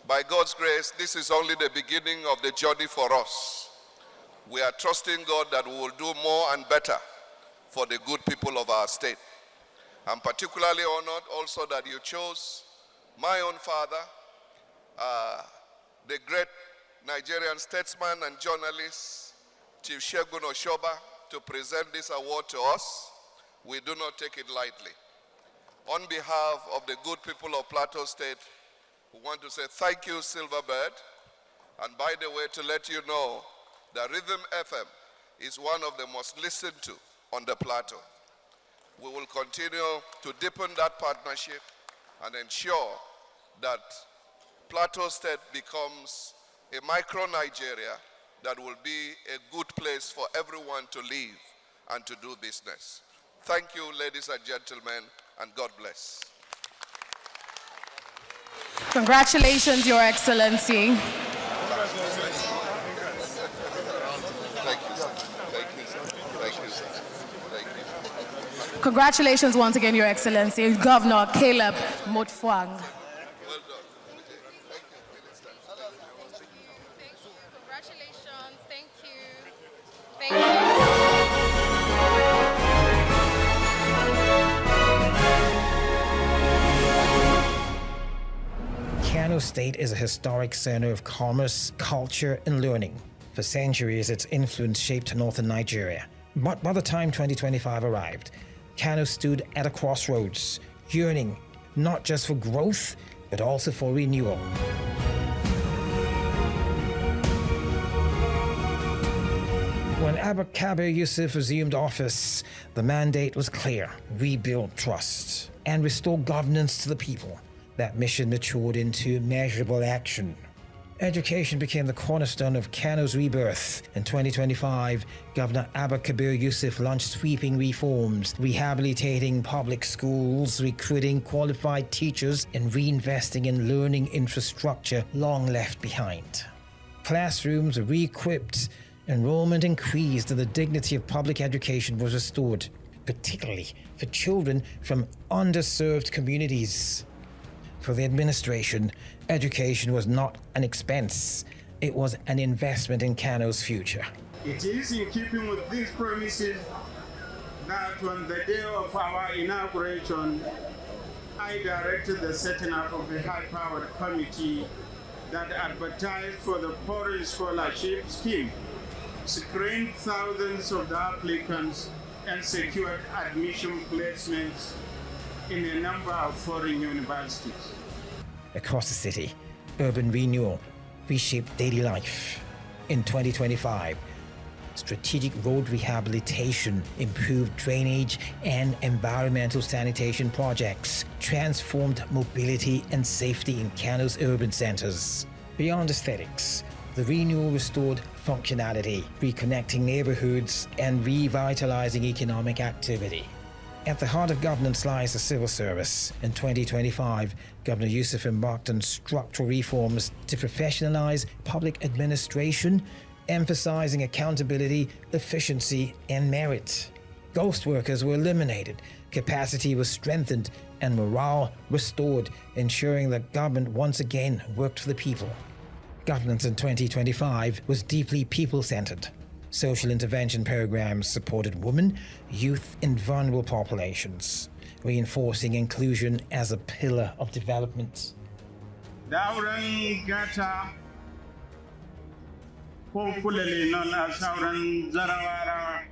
By God's grace, this is only the beginning of the journey for us. We are trusting God that we will do more and better for the good people of our state. I'm particularly honored also that you chose my own father, the great Nigerian statesman and journalist, Chief Segun Oshoba, to present this award to us. We do not take it lightly. On behalf of the good people of Plateau State, we want to say thank you, Silverbird. And by the way, to let you know that Rhythm FM is one of the most listened to on the plateau. We will continue to deepen that partnership and ensure that Plateau State becomes a micro-Nigeria that will be a good place for everyone to live and to do business. Thank you, ladies and gentlemen, and God bless. Congratulations, Your Excellency. Thank you, sir. Thank you, sir. Thank you, sir. Thank you. Congratulations once again, Your Excellency, Governor Caleb Mutfwang. Well done. Congratulations. Thank you. Thank you. Kano State is a historic center of commerce, culture, and learning. For centuries, its influence shaped northern Nigeria. But by the time 2025 arrived, Kano stood at a crossroads, yearning not just for growth, but also for renewal. When Abba Kabir Yusuf assumed office, the mandate was clear: rebuild trust and restore governance to the people. That mission matured into measurable action. Education became the cornerstone of Kano's rebirth. In 2025, Governor Abba Kabir Yusuf launched sweeping reforms, rehabilitating public schools, recruiting qualified teachers, and reinvesting in learning infrastructure long left behind. Classrooms were re-equipped, enrollment increased, and the dignity of public education was restored, particularly for children from underserved communities. For the administration, education was not an expense, it was an investment in Kano's future. It is in keeping with these promises that on the day of our inauguration, I directed the setting up of a high-powered committee that advertised for the foreign scholarship scheme screened thousands of the applicants and secured admission placements in a number of foreign universities. Across the city, urban renewal reshaped daily life. In 2025, strategic road rehabilitation, improved drainage, and environmental sanitation projects transformed mobility and safety in Kano's urban centers. Beyond aesthetics, the renewal restored functionality, reconnecting neighborhoods and revitalizing economic activity. At the heart of governance lies the civil service. In 2025, Governor Yusuf embarked on structural reforms to professionalize public administration, emphasizing accountability, efficiency, and merit. Ghost workers were eliminated, capacity was strengthened, and morale restored, ensuring that government once again worked for the people. Governance in 2025 was deeply people-centered. Social intervention programs supported women, youth, and vulnerable populations, reinforcing inclusion as a pillar of development. Dauran Gata, popularly known as Sauran Zarawara,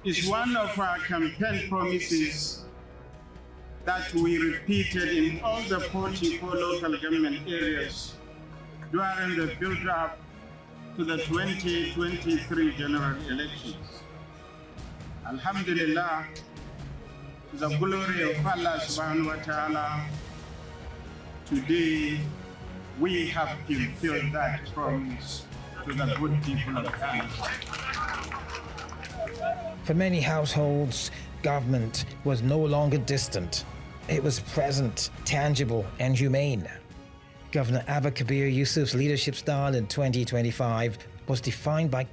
is one of our campaign promises that we repeated in all the 44 local government areas during the build-up to the 2023 general elections. Alhamdulillah, the glory of Allah subhanahu wa ta'ala, today we have fulfilled that promise to the good people of Kano. For many households, government was no longer distant. It was present, tangible, and humane. Governor Abba Kabir Yusuf's leadership style in 2025 was defined by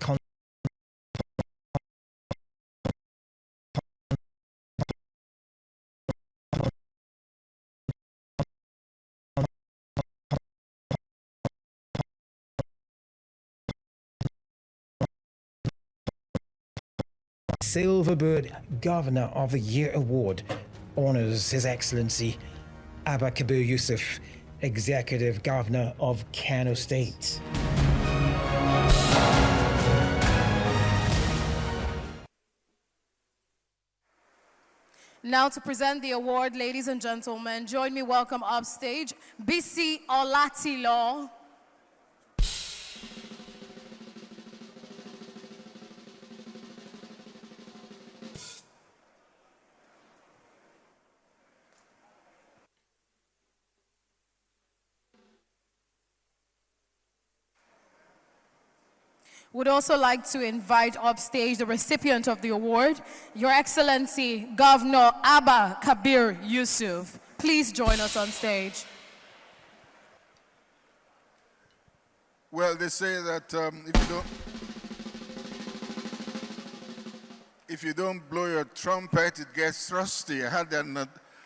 Silverbird Governor of the Year Award honors His Excellency Abba Kabir Yusuf, Executive Governor of Kano State. Now to present the award, ladies and gentlemen, join me welcome upstage Bassey Otu. Would also like to invite upstage the recipient of the award, Your Excellency Governor Abba Kabir Yusuf. Please join us on stage. Well, they say that if you don't blow your trumpet, it gets rusty. I had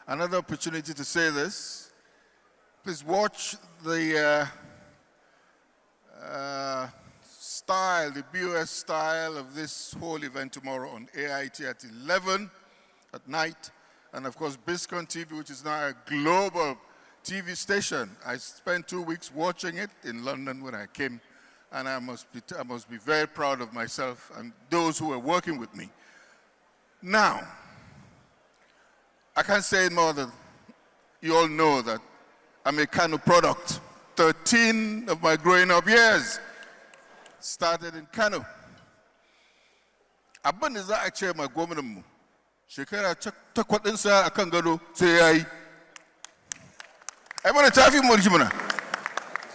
another opportunity to say this. Please watch the style, the BOS style of this whole event tomorrow on AIT at 11 at night. And of course, Biscon TV, which is now a global TV station. I spent 2 weeks watching it in London when I came, and I must be very proud of myself and those who were working with me. Now, I can't say more than you all know that I'm a Kano product. 13 of my growing up years started in Kano. Abban da za a ce ma gwamnatinmu shekara takwas ɗinsa a kan gado sai ya yi. Ai mana tafi mulki muna.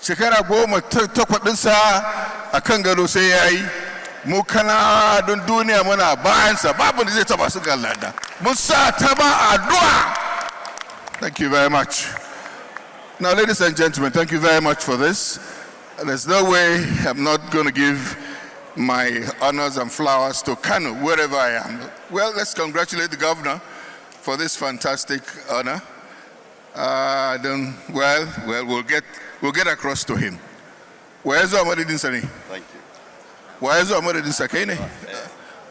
Shekara takwas ɗinsa a kan gado sai ya yi. Mu kana don duniya muna bayansa babu da zai taba su ga lada. Mun sa ta ba addu'a. Thank you very much. Now, ladies and gentlemen, thank you very much for this. There's no way I'm not going to give my honors and flowers to Kano, wherever I am. Well, let's congratulate the governor for this fantastic honor. We'll get across to him. Where's Omoni Oboli? Thank you. Where's Omoni Oboli?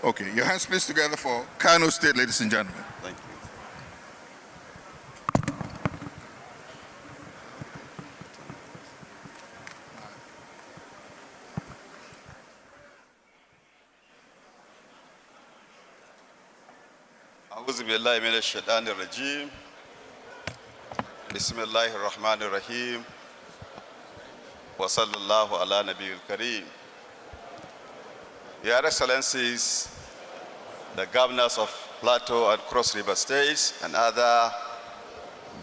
Okay, your hands please together for Kano State, ladies and gentlemen. Thank you. أعوذ بالله من الشيطان الرجيم بسم الله الرحمن الرحيم وصلى الله على نبي الكريم. Your Excellencies, the governors of Plateau and Cross River States and other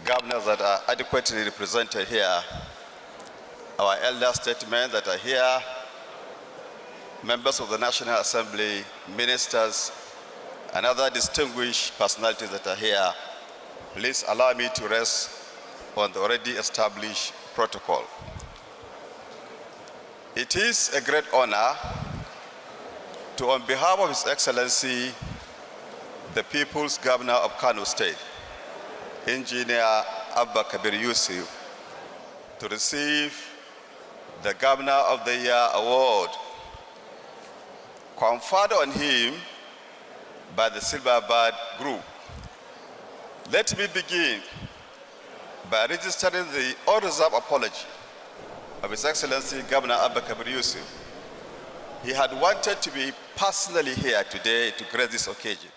governors that are adequately represented here, our elder statesmen that are here, members of the National Assembly, ministers, and other distinguished personalities that are here, please allow me to rest on the already established protocol. It is a great honor to, on behalf of His Excellency, the People's Governor of Kano State, Engineer Abba Kabir Yusuf, to receive the Governor of the Year award conferred on him by the Silverbird Group. Let me begin by registering the unreserved apology of His Excellency Governor Abba Kabir Yusuf. He had wanted to be personally here today to grace this occasion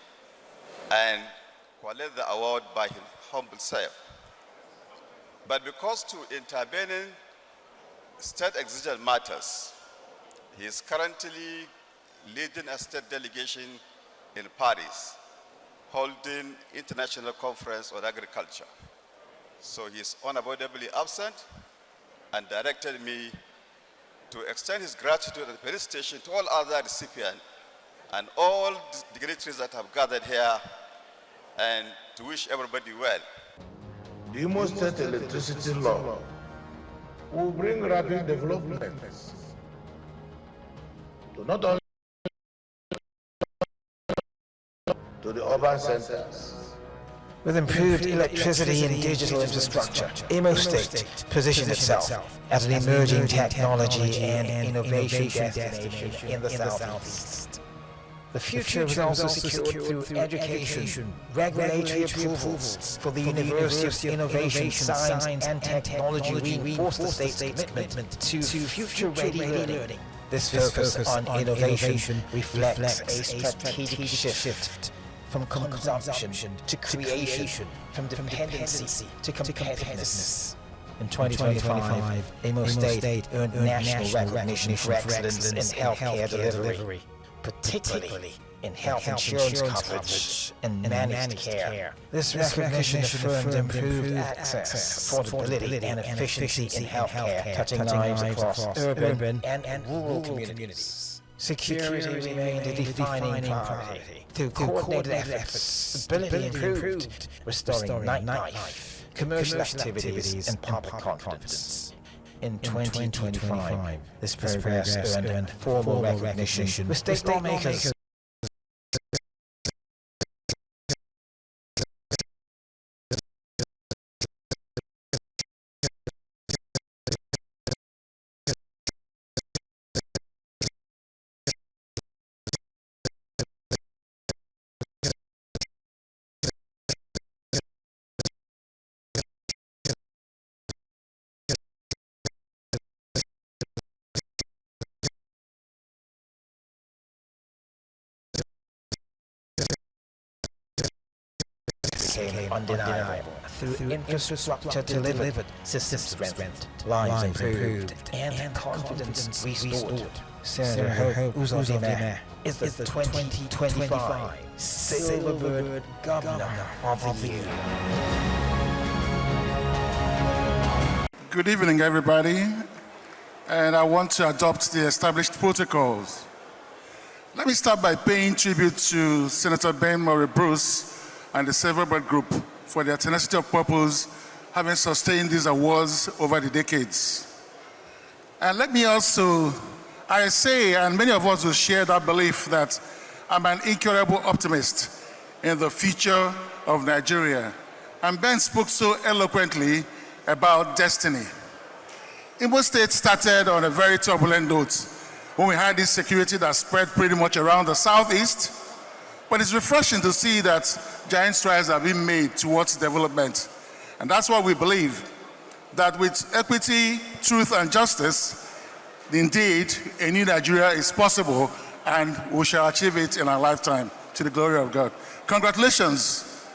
and collect the award by his humble self. But because to intervening state exigent matters, he is currently leading a state delegation in Paris, holding international conference on agriculture. So he is unavoidably absent and directed me to extend his gratitude and felicitation to all other recipients and all dignitaries that have gathered here, and to wish everybody well. The Imo State electricity law will bring rapid developments to not only to the urban centers. With improved electricity and digital infrastructure, Imo State positioned itself as an emerging technology and innovation destination in the Southeast. The future was also secured through education, regulatory approvals for the University of Innovation, Science and Technology reinforced the state's commitment to future-ready learning. This focus on innovation reflects a strategic shift from consumption to creation, from dependency to competitiveness. In 2025, Imo State earned national recognition for excellence in healthcare delivery, particularly in health insurance coverage and managed care. This recognition affirmed improved access, affordability, and efficiency in healthcare, cutting lives across urban and rural communities. Security remained a defining priority. Through coordinated efforts, stability improved, restoring nightlife, commercial activities, and public confidence. In 2025, this progress earned formal recognition with state lawmakers. Undeniable. Through infrastructure delivered, systems strengthened, lives improved, and confidence restored. Senator Hope Uzodimma is the 2025 Silverbird Governor of the Year. Good evening, everybody. And I want to adopt the established protocols. Let me start by paying tribute to Senator Ben Murray Bruce and the Silverbird Group for their tenacity of purpose, having sustained these awards over the decades. And let me also, I say, and many of us will share that belief, that I'm an incurable optimist in the future of Nigeria. And Ben spoke so eloquently about destiny. Imo State started on a very turbulent note when we had this security that spread pretty much around the southeast. But it's refreshing to see that giant strides are being made towards development. And that's why we believe that with equity, truth, and justice, indeed, a new Nigeria is possible, and we shall achieve it in our lifetime. to the glory of God. Congratulations.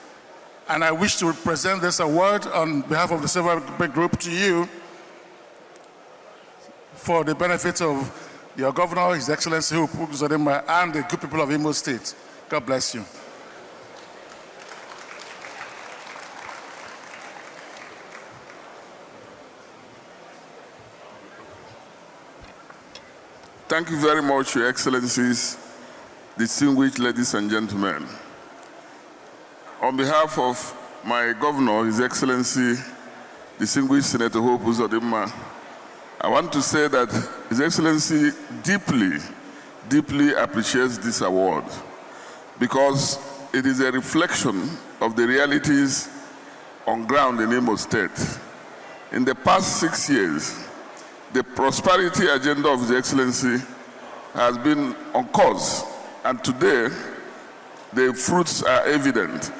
And I wish to present this award on behalf of the Silverbird Group to you for the benefit of your governor, His Excellency Hope Uzodimma, and the good people of Imo State. God bless you. Thank you very much, Your Excellencies, distinguished ladies and gentlemen. On behalf of my governor, His Excellency, distinguished Senator Hope Uzodimma, I want to say that His Excellency deeply appreciates this award because it is a reflection of the realities on ground in Imo State. In the past 6 years, the prosperity agenda of His Excellency has been on course, and today the fruits are evident.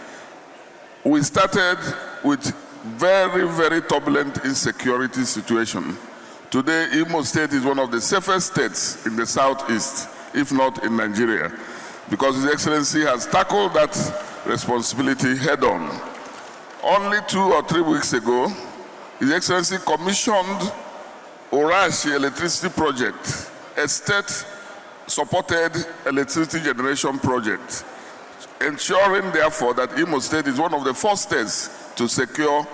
We started with very turbulent insecurity situation. Today, Imo State is one of the safest states in the southeast, if not in Nigeria, because His Excellency has tackled that responsibility head-on. Only 2 or 3 weeks ago, His Excellency commissioned Orashi Electricity Project, a state-supported electricity generation project, ensuring, therefore, that Imo State is one of the first states to secure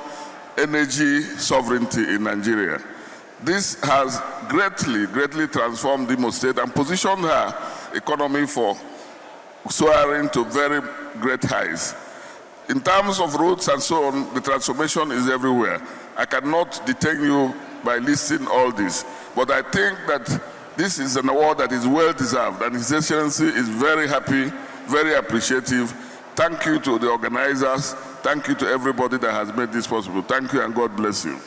energy sovereignty in Nigeria. This has greatly transformed Imo State and positioned her economy for soaring to very great highs. In terms of roads and so on, the transformation is everywhere. I cannot detain you by listing all this, but I think that this is an award that is well deserved, and His Excellency is very happy, very appreciative. Thank you to the organizers. Thank you to everybody that has made this possible. Thank you, and God bless you.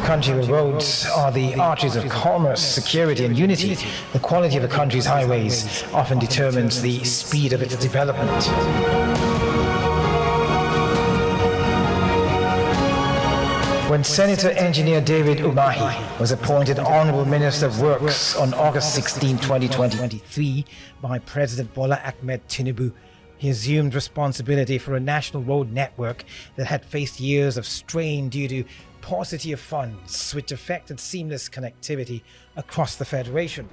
Country where roads are the arteries of commerce, security, and unity, the quality of a country's highways often determines the speed of its development. When Senator Engineer David Umahi was appointed Honorable Minister of Works on August 16, 2023 by President Bola Ahmed Tinubu, he assumed responsibility for a national road network that had faced years of strain due to paucity of funds, which affected seamless connectivity across the Federation.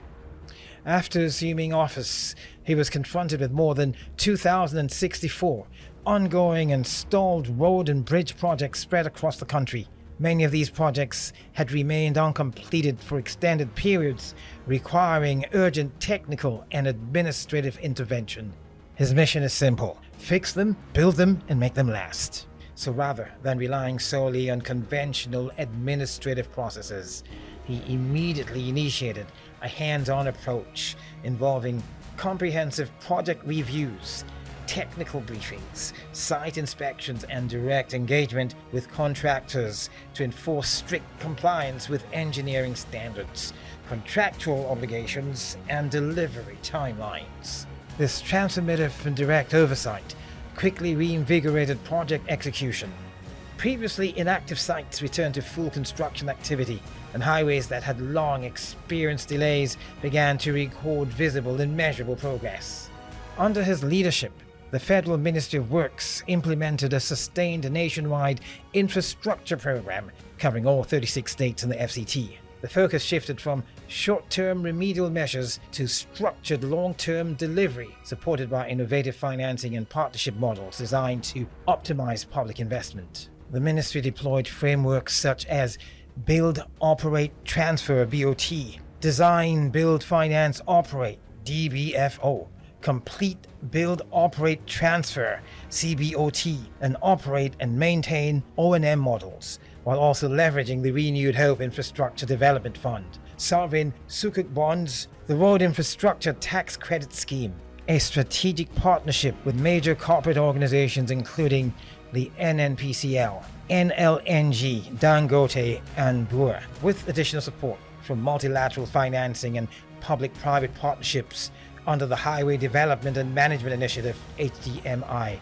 After assuming office, he was confronted with more than 2,064 ongoing and stalled road and bridge projects spread across the country. Many of these projects had remained uncompleted for extended periods, requiring urgent technical and administrative intervention. His mission is simple: fix them, build them, and make them last. So rather than relying solely on conventional administrative processes, he immediately initiated a hands-on approach involving comprehensive project reviews, technical briefings, site inspections, and direct engagement with contractors to enforce strict compliance with engineering standards, contractual obligations, and delivery timelines. This transformative and direct oversight quickly reinvigorated project execution. Previously inactive sites returned to full construction activity, and highways that had long experienced delays began to record visible and measurable progress. Under his leadership, the Federal Ministry of Works implemented a sustained nationwide infrastructure program covering all 36 states in the FCT. The focus shifted from short-term remedial measures to structured long-term delivery, supported by innovative financing and partnership models designed to optimize public investment. The ministry deployed frameworks such as Build, Operate, Transfer (BOT), Design, Build, Finance, Operate (DBFO), Complete, Build, Operate, Transfer (CBOT), and Operate and Maintain (O&M) models, while also leveraging the renewed Hope Infrastructure Development Fund, Sovereign Sukuk bonds, the Road Infrastructure Tax Credit Scheme, a strategic partnership with major corporate organizations including the NNPCL, NLNG, Dangote, and Brewer, with additional support from multilateral financing and public-private partnerships under the Highway Development and Management Initiative, HDMI.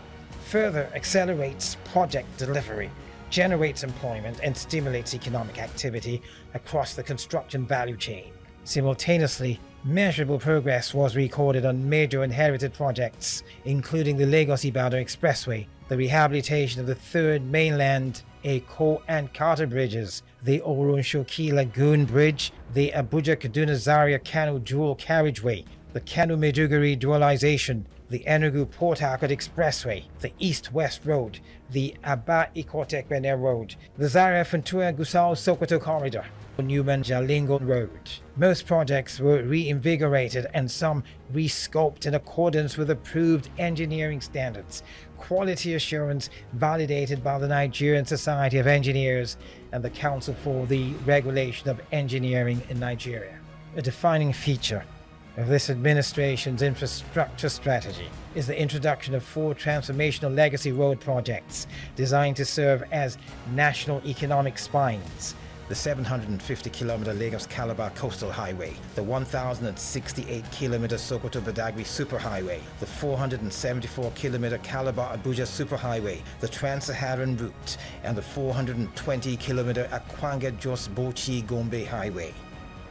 further accelerates project delivery, generates employment, and stimulates economic activity across the construction value chain. Simultaneously, measurable progress was recorded on major inherited projects, including the Lagos-Ibadan Expressway, the rehabilitation of the Third Mainland Eko and Carter bridges, the Oronshoki Lagoon Bridge, the Abuja-Kaduna-Zaria Kano Dual Carriageway, the Kano-Maiduguri Dualization, the Enugu-Port Harcourt Expressway, the East-West Road, the Aba-Ikotek-Benin Road, the Zaria-Funtua-Gusau-Sokoto Corridor, Newman-Jalingo Road. Most projects were reinvigorated and some rescoped in accordance with approved engineering standards, quality assurance validated by the Nigerian Society of Engineers and the Council for the Regulation of Engineering in Nigeria. A defining feature of this administration's infrastructure strategy is the introduction of 4 transformational legacy road projects designed to serve as national economic spines: the 750-kilometer Lagos-Calabar Coastal Highway, the 1,068-kilometer Sokoto-Badagry Superhighway, the 474-kilometer Calabar-Abuja Superhighway, the Trans-Saharan Route, and the 420-kilometer Akwanga-Jos-Bauchi-Gombe Highway.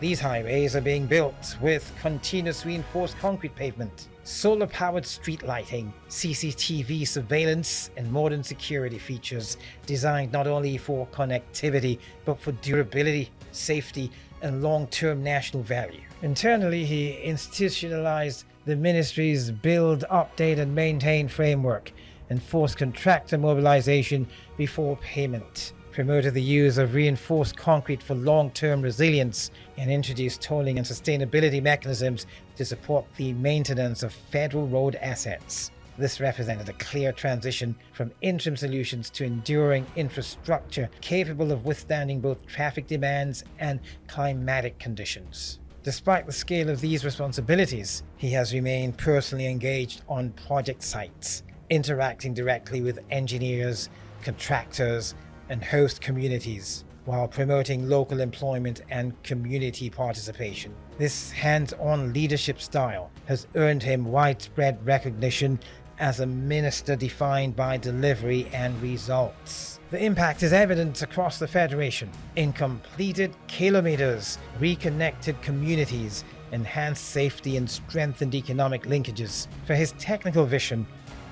These highways are being built with continuous reinforced concrete pavement, solar-powered street lighting, CCTV surveillance, and modern security features designed not only for connectivity, but for durability, safety, and long-term national value. Internally, he institutionalized the ministry's build, update, and maintain framework, enforced contractor mobilization before payment, promoted the use of reinforced concrete for long-term resilience, and introduced tolling and sustainability mechanisms to support the maintenance of federal road assets. This represented a clear transition from interim solutions to enduring infrastructure capable of withstanding both traffic demands and climatic conditions. Despite the scale of these responsibilities, he has remained personally engaged on project sites, interacting directly with engineers, contractors, and host communities, while promoting local employment and community participation. This hands-on leadership style has earned him widespread recognition as a minister defined by delivery and results. The impact is evident across the Federation in completed kilometers, reconnected communities, enhanced safety, and strengthened economic linkages. For his technical vision,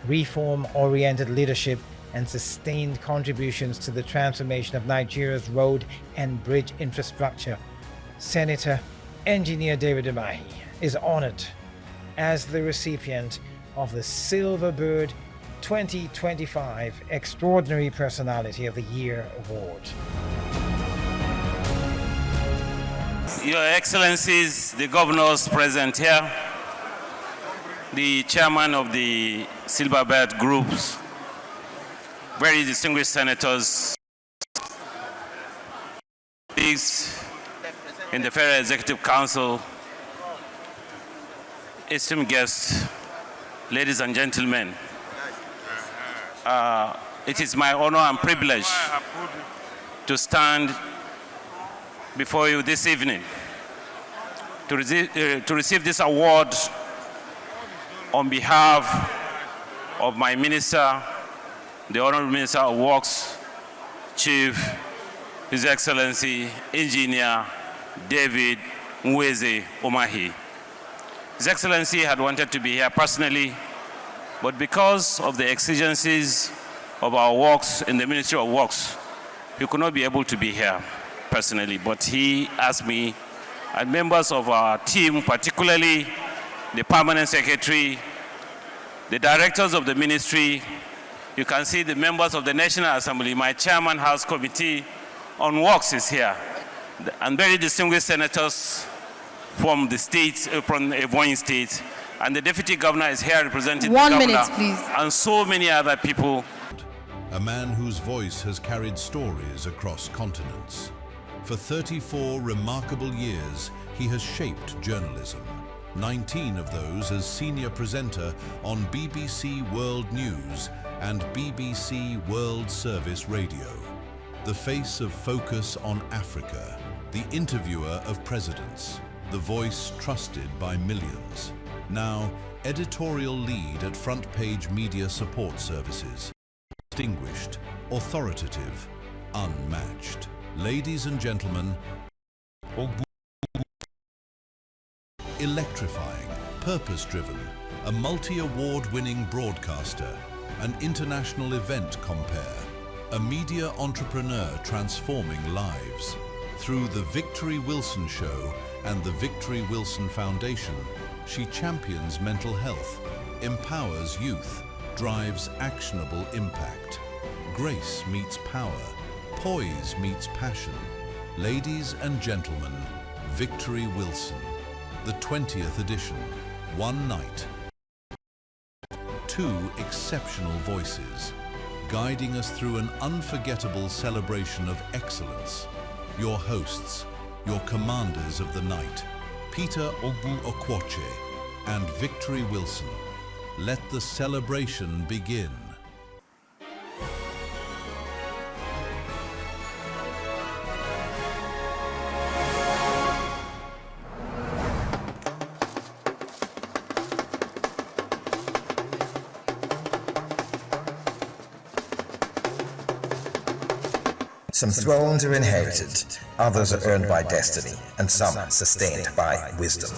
reform-oriented leadership, and sustained contributions to the transformation of Nigeria's road and bridge infrastructure, Senator Engineer David Umahi is honored as the recipient of the Silverbird 2025 Extraordinary Personality of the Year Award. Your Excellencies, the governors present here, the chairman of the Silverbird groups, very distinguished senators, colleagues in the Federal Executive Council, esteemed guests, ladies and gentlemen, it is my honor and privilege to stand before you this evening to receive this award on behalf of my minister, the Honorable Minister of Works, Chief, His Excellency, Engineer David Umahi. His Excellency had wanted to be here personally, but because of the exigencies of our works in the Ministry of Works, he could not be able to be here personally. But he asked me and members of our team, particularly the Permanent Secretary, the directors of the ministry, you can see the members of the National Assembly, my Chairman House Committee on Works is here, and very distinguished senators from the states, from Ebonyi State, and the Deputy Governor is here representing the Governor. 1 minute, please. And so many other people. A man whose voice has carried stories across continents. For 34 remarkable years, he has shaped journalism. 19 of those as senior presenter on BBC World News and BBC World Service Radio. The face of focus on Africa, the interviewer of presidents, the voice trusted by millions. now editorial lead at Front Page Media Support Services. Distinguished, authoritative, unmatched. Ladies and gentlemen, electrifying, purpose-driven, a multi-award-winning broadcaster, an international event compere, a media entrepreneur transforming lives. Through the Victory Wilson Show and the Victory Wilson Foundation, she champions mental health, empowers youth, drives actionable impact. Grace meets power, poise meets passion. Ladies and gentlemen, Victory Wilson, the 20th edition, one night. Two exceptional voices, guiding us through an unforgettable celebration of excellence. Your hosts, your commanders of the night, Peter Okwoche and Victory Wilson. Let the celebration begin. Some thrones are inherited, others are earned by destiny, and some sustained by wisdom.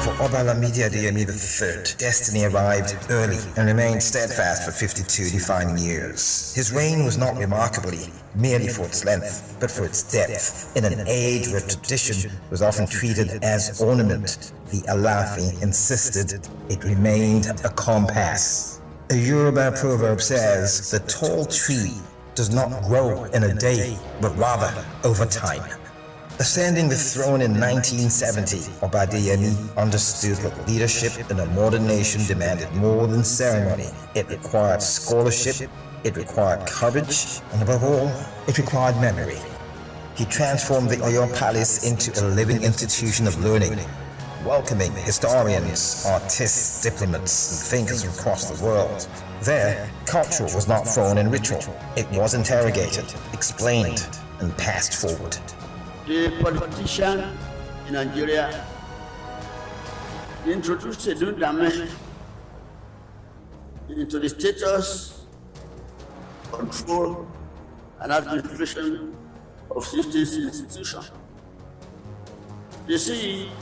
For Oba Lamidi Adeyemi III, destiny arrived early and remained steadfast for 52 defining years. His reign was not remarkably merely for its length, but for its depth. In an age where tradition was often treated as ornament, the Alafin insisted it remained a compass. A Yoruba proverb says, the tall tree does not grow in a day, but rather over time. Ascending the throne in 1970, Oba Adeyemi understood that leadership in a modern nation demanded more than ceremony. It required scholarship, it required courage, and above all, it required memory. He transformed the Oyo Palace into a living institution of learning, welcoming historians, artists, diplomats, and thinkers from across the world. There, culture was not thrown in ritual. It was interrogated, explained, and passed forward. The politician in Nigeria introduced Edwin Clark into the status, control, and administration of 60 institutions. They see it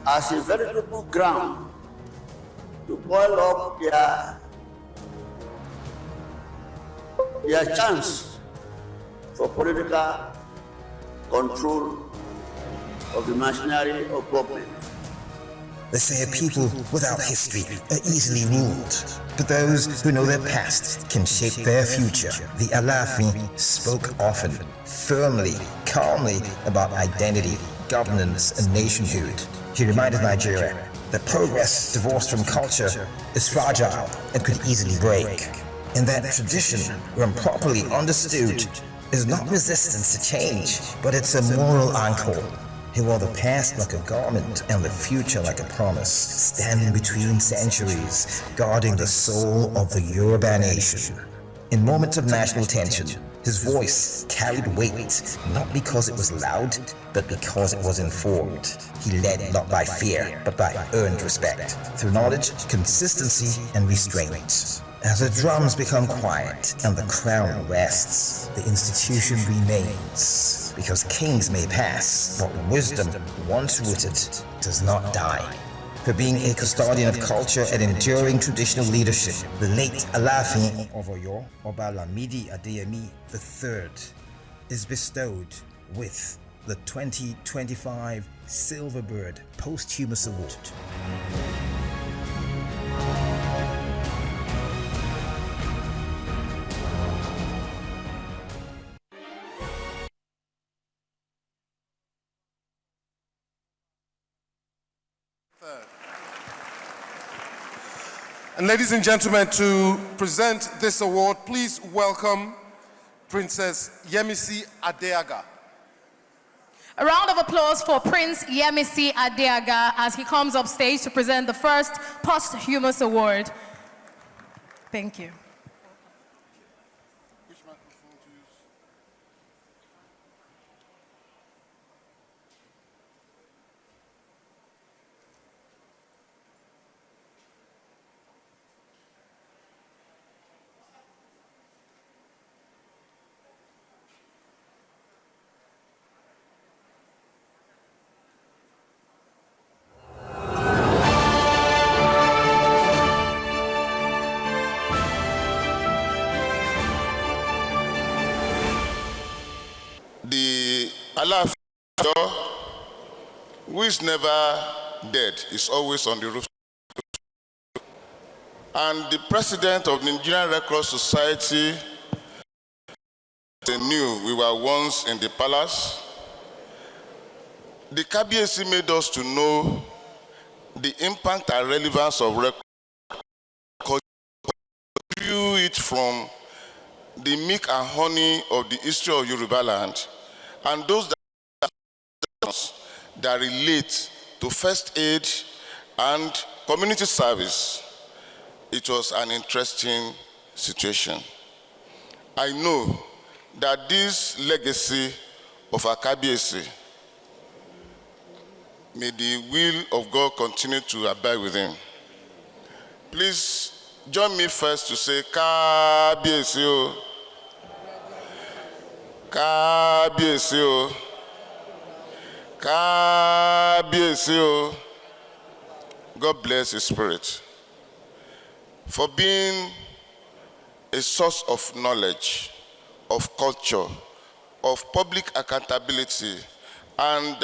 as a veritable ground to boil up their chance for political control of the machinery of government. They say a people without history are easily ruled, but those who know their past can shape their future. The Alafin spoke often, firmly, calmly about identity, governance, and nationhood. He reminded Nigeria that progress divorced from culture is fragile and could easily break, and that tradition, when properly understood, is not resistance to change, but it's a moral anchor. He wore the past like a garment and the future like a promise, standing between centuries, guarding the soul of the Yoruba nation. In moments of national tension, his voice carried weight, not because it was loud, but because it was informed. He led not by fear, but by earned respect, through knowledge, consistency, and restraint. As the drums become quiet and the crown rests, the institution remains, because kings may pass, but wisdom, once rooted, does not die. For being a custodian of culture and enduring traditional leadership, the late Alafin of Oyo, Oba Lamidi Adeyemi III, is bestowed with the 2025 Silverbird Posthumous Award. And ladies and gentlemen, to present this award, please welcome Princess Yemisi Adeaga. A round of applause for Prince Yemisi Adeaga as he comes up stage to present the first posthumous award. Thank you. Alafin of Oyo, who is never dead, is always on the roof. And the president of the Nigerian Red Cross Society, they knew we were once in the palace. The Kabir made us to know the impact and relevance of Red Cross. View it from the milk and honey of the history of Yoruba land, and those that relate to first aid and community service. It was an interesting situation. I know that this legacy of our Kabir, may the will of God continue to abide with him. Please join me first to say, Kabir, Kabir, Kabir. God bless his spirit for being a source of knowledge, of culture, of public accountability, and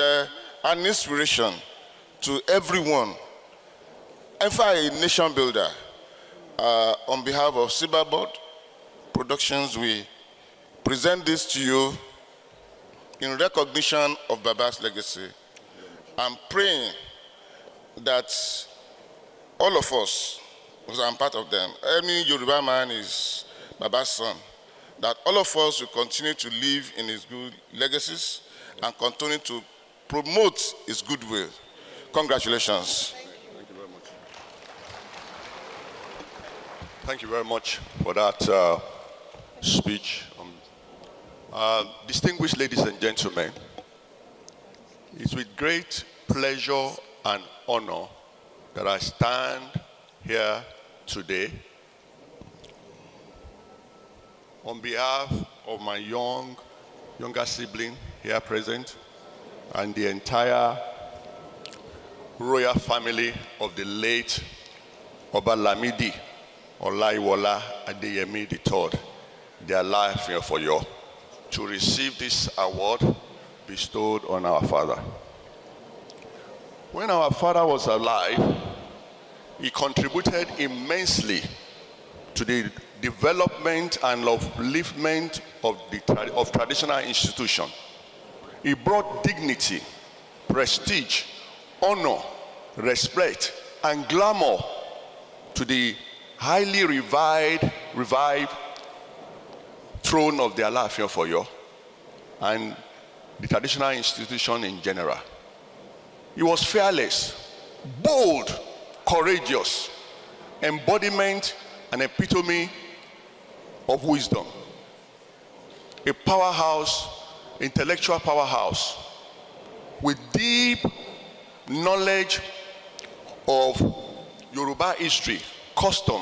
an inspiration to everyone. In fact, a nation builder. On behalf of Silverbird Productions, we present this to you in recognition of Baba's legacy. I'm praying that all of us, because I'm part of them, any Yoruba man is Baba's son, that all of us will continue to live in his good legacies and continue to promote his goodwill. Congratulations. Thank you very much for that speech. Distinguished ladies and gentlemen, it's with great pleasure and honor that I stand here today on behalf of my younger sibling here present and the entire royal family of the late Oba Lamidi Olaiwola Adeyemi III, the Alafin of Oyo, to receive this award bestowed on our father. When our father was alive, he contributed immensely to the development and upliftment of traditional institutions. He brought dignity, prestige, honor, respect, and glamour to the highly revived throne of the Alafin of Oyo and the traditional institution in general. He was fearless, bold, courageous, embodiment and epitome of wisdom. A powerhouse, intellectual powerhouse with deep knowledge of Yoruba history, custom,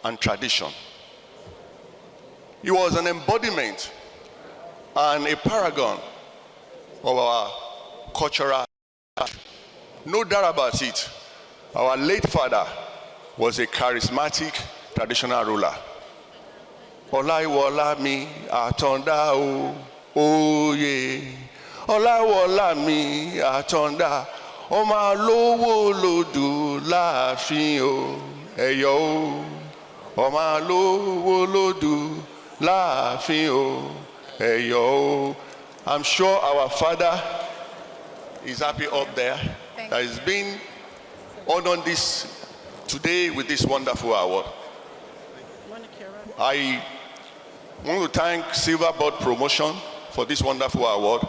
and tradition. He was an embodiment and a paragon of our cultural. No doubt about it, our late father was a charismatic traditional ruler. Olaiwola mi atonda oye. Olaiwola mi atonda oma lowo lodu láàfin o Eyo. Oma lowo lodu láàfin o Eyo. I'm sure our father is happy up there that he's been honored this today with this wonderful award. I want to thank Silverbird Promotion for this wonderful award,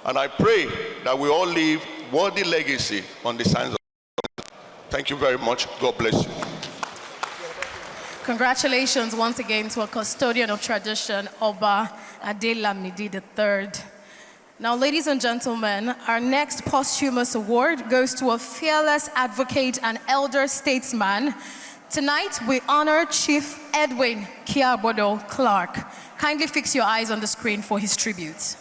and I pray that we all leave worthy legacy on the signs of. Thank you very much. God bless you. Congratulations once again to a custodian of tradition, Oba Adelamidi III. Now, ladies and gentlemen, our next posthumous award goes to a fearless advocate and elder statesman. Tonight, we honor Chief Edwin Clark. Kindly fix your eyes on the screen for his tribute.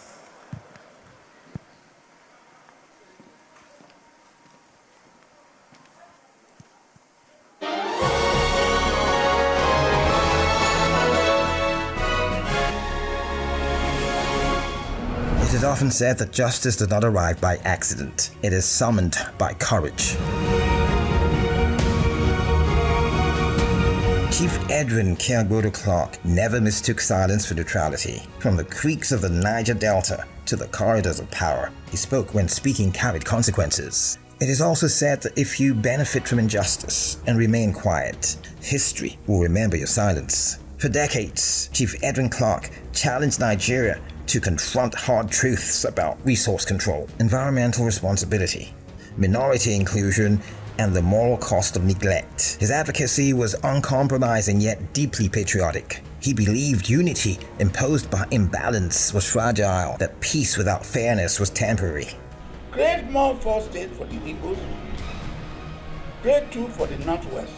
It is often said that justice does not arrive by accident. It is summoned by courage. Chief Edwin Clark never mistook silence for neutrality. From the creeks of the Niger Delta to the corridors of power, he spoke when speaking carried consequences. It is also said that if you benefit from injustice and remain quiet, history will remember your silence. For decades, Chief Edwin Clark challenged Nigeria to confront hard truths about resource control, environmental responsibility, minority inclusion, and the moral cost of neglect. His advocacy was uncompromising yet deeply patriotic. He believed unity imposed by imbalance was fragile, that peace without fairness was temporary. Create more 4 states for the Igbos, create 2 for the Northwest,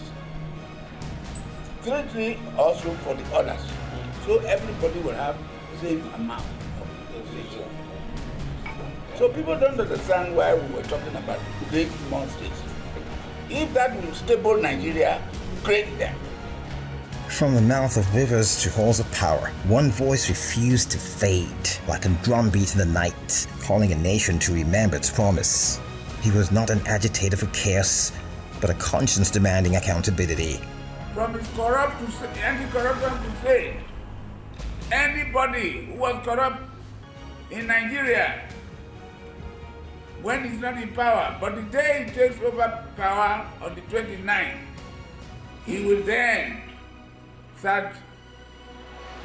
3 also for the others, so everybody will have the same amount of taxation. So people don't understand why we were talking about create more states. If that will stable Nigeria, create them. From the mouth of rivers to halls of power, one voice refused to fade, like a drumbeat in the night, calling a nation to remember its promise. He was not an agitator for chaos, but a conscience demanding accountability. From his corrupt to anti-corruption crusade, anybody who was corrupt in Nigeria, when he's not in power, but the day he takes over power on the 29th, he will then start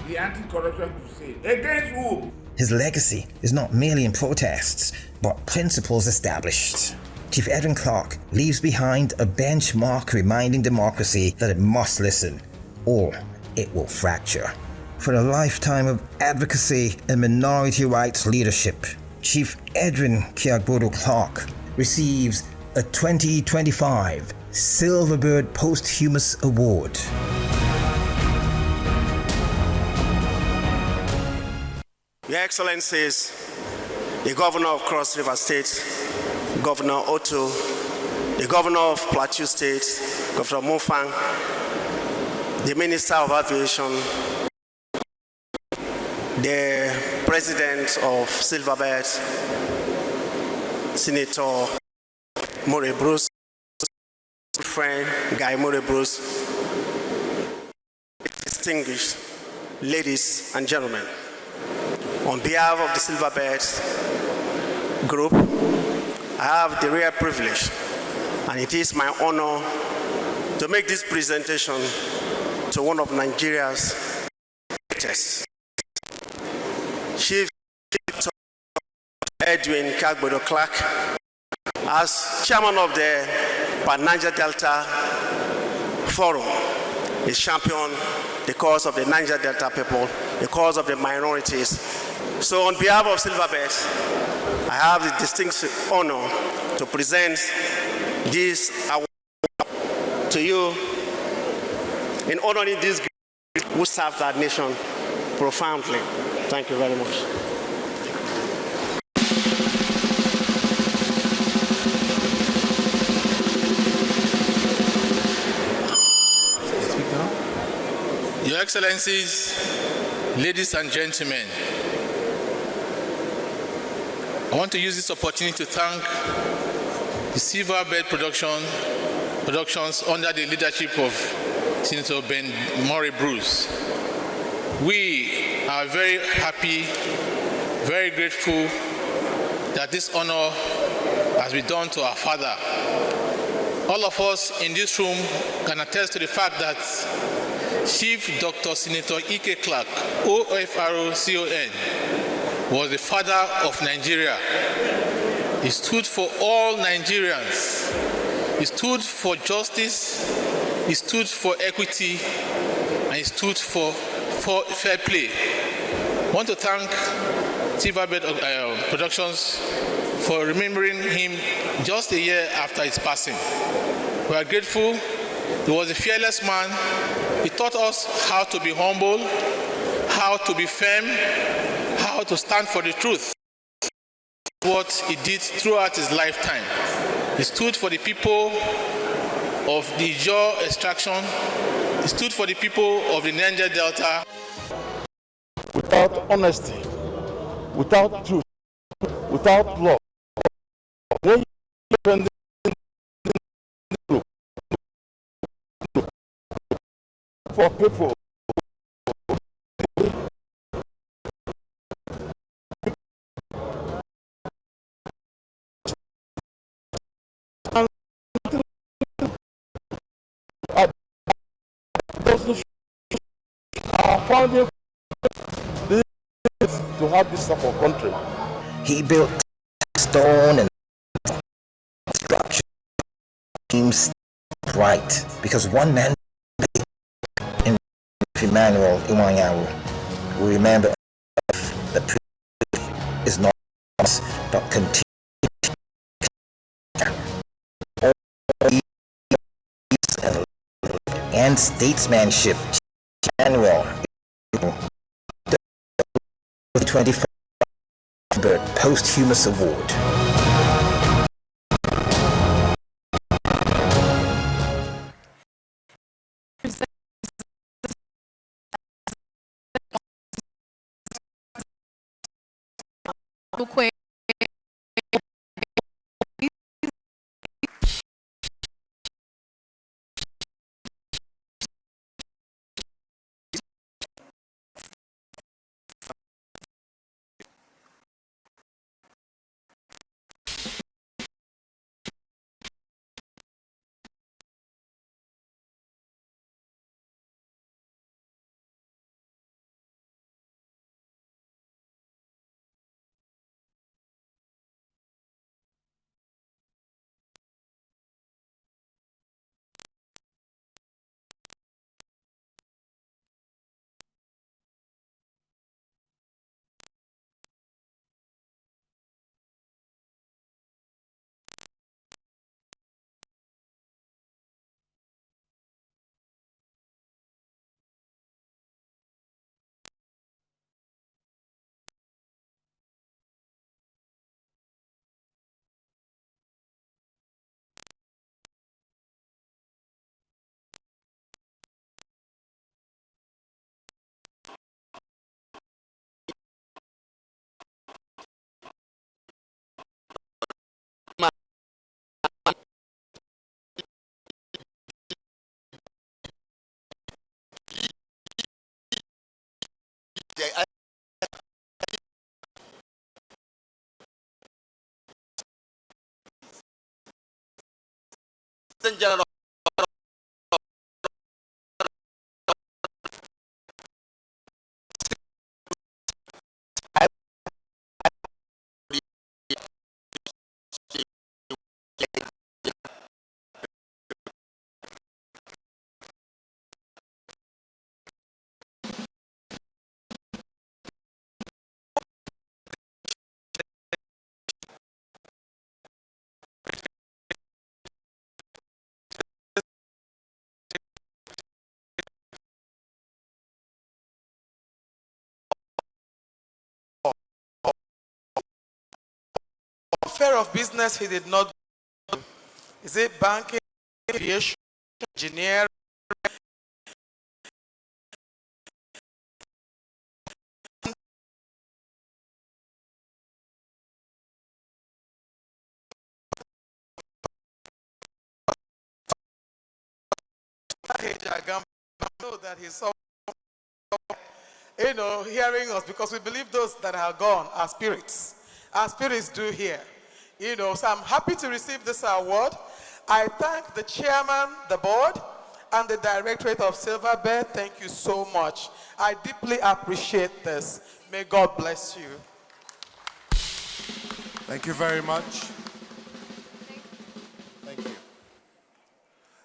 the anti-corruption crusade. Against who? His legacy is not merely in protests, but principles established. Chief Edwin Clark leaves behind a benchmark reminding democracy that it must listen, or it will fracture. For a lifetime of advocacy and minority rights leadership, Chief Edwin Clark receives a 2025 Silverbird Posthumous Award. Your Excellencies, the Governor of Cross River State, Governor Otu, the Governor of Plateau State, Governor Mutfwang, the Minister of Aviation, the President of Silverbird, Senator More Bruce, friend Guy More Bruce, distinguished ladies and gentlemen, on behalf of the Silverbird group, I have the rare privilege, and it is my honor to make this presentation to one of Nigeria's greatest. Chief Edwin Clark, as chairman of the Niger Delta Forum, is champion the cause of the Niger Delta people, the cause of the minorities. So on behalf of Silverbird, I have the distinct honor to present this award to you in honoring these who served our nation profoundly. Thank you very much. Your Excellencies, ladies and gentlemen, I want to use this opportunity to thank the Silverbird Productions under the leadership of Senator Ben Murray Bruce. We are very happy, very grateful that this honor has been done to our father. All of us in this room can attest to the fact that Chief Dr. Senator Ike Clark, OFROCON, was the father of Nigeria. He stood for all Nigerians. He stood for justice, he stood for equity, and he stood for fair play. I want to thank Silverbird Productions for remembering him just a year after his passing. We are grateful. He was a fearless man. He taught us how to be humble, how to be firm, how to stand for the truth. What he did throughout his lifetime. He stood for the people of the Ijaw extraction. He stood for the people of the Niger Delta. Without honesty, without truth, without law. When you independent group for people are founding to have this type of country. He built stone and structure seems right because one man in Emmanuel Iwanyawu will remember the truth is not us but continue and statesmanship. Emmanuel the 21st Silverbird posthumous award. Affair of business he did not do. Is it banking, aviation, engineering? I know that he's so, hearing us because we believe those that are gone are spirits. Our spirits do hear. So I'm happy to receive this award. I thank the chairman, the board, and the directorate of Silverbird. Thank you so much. I deeply appreciate this. May God bless you. Thank you very much. Thank you.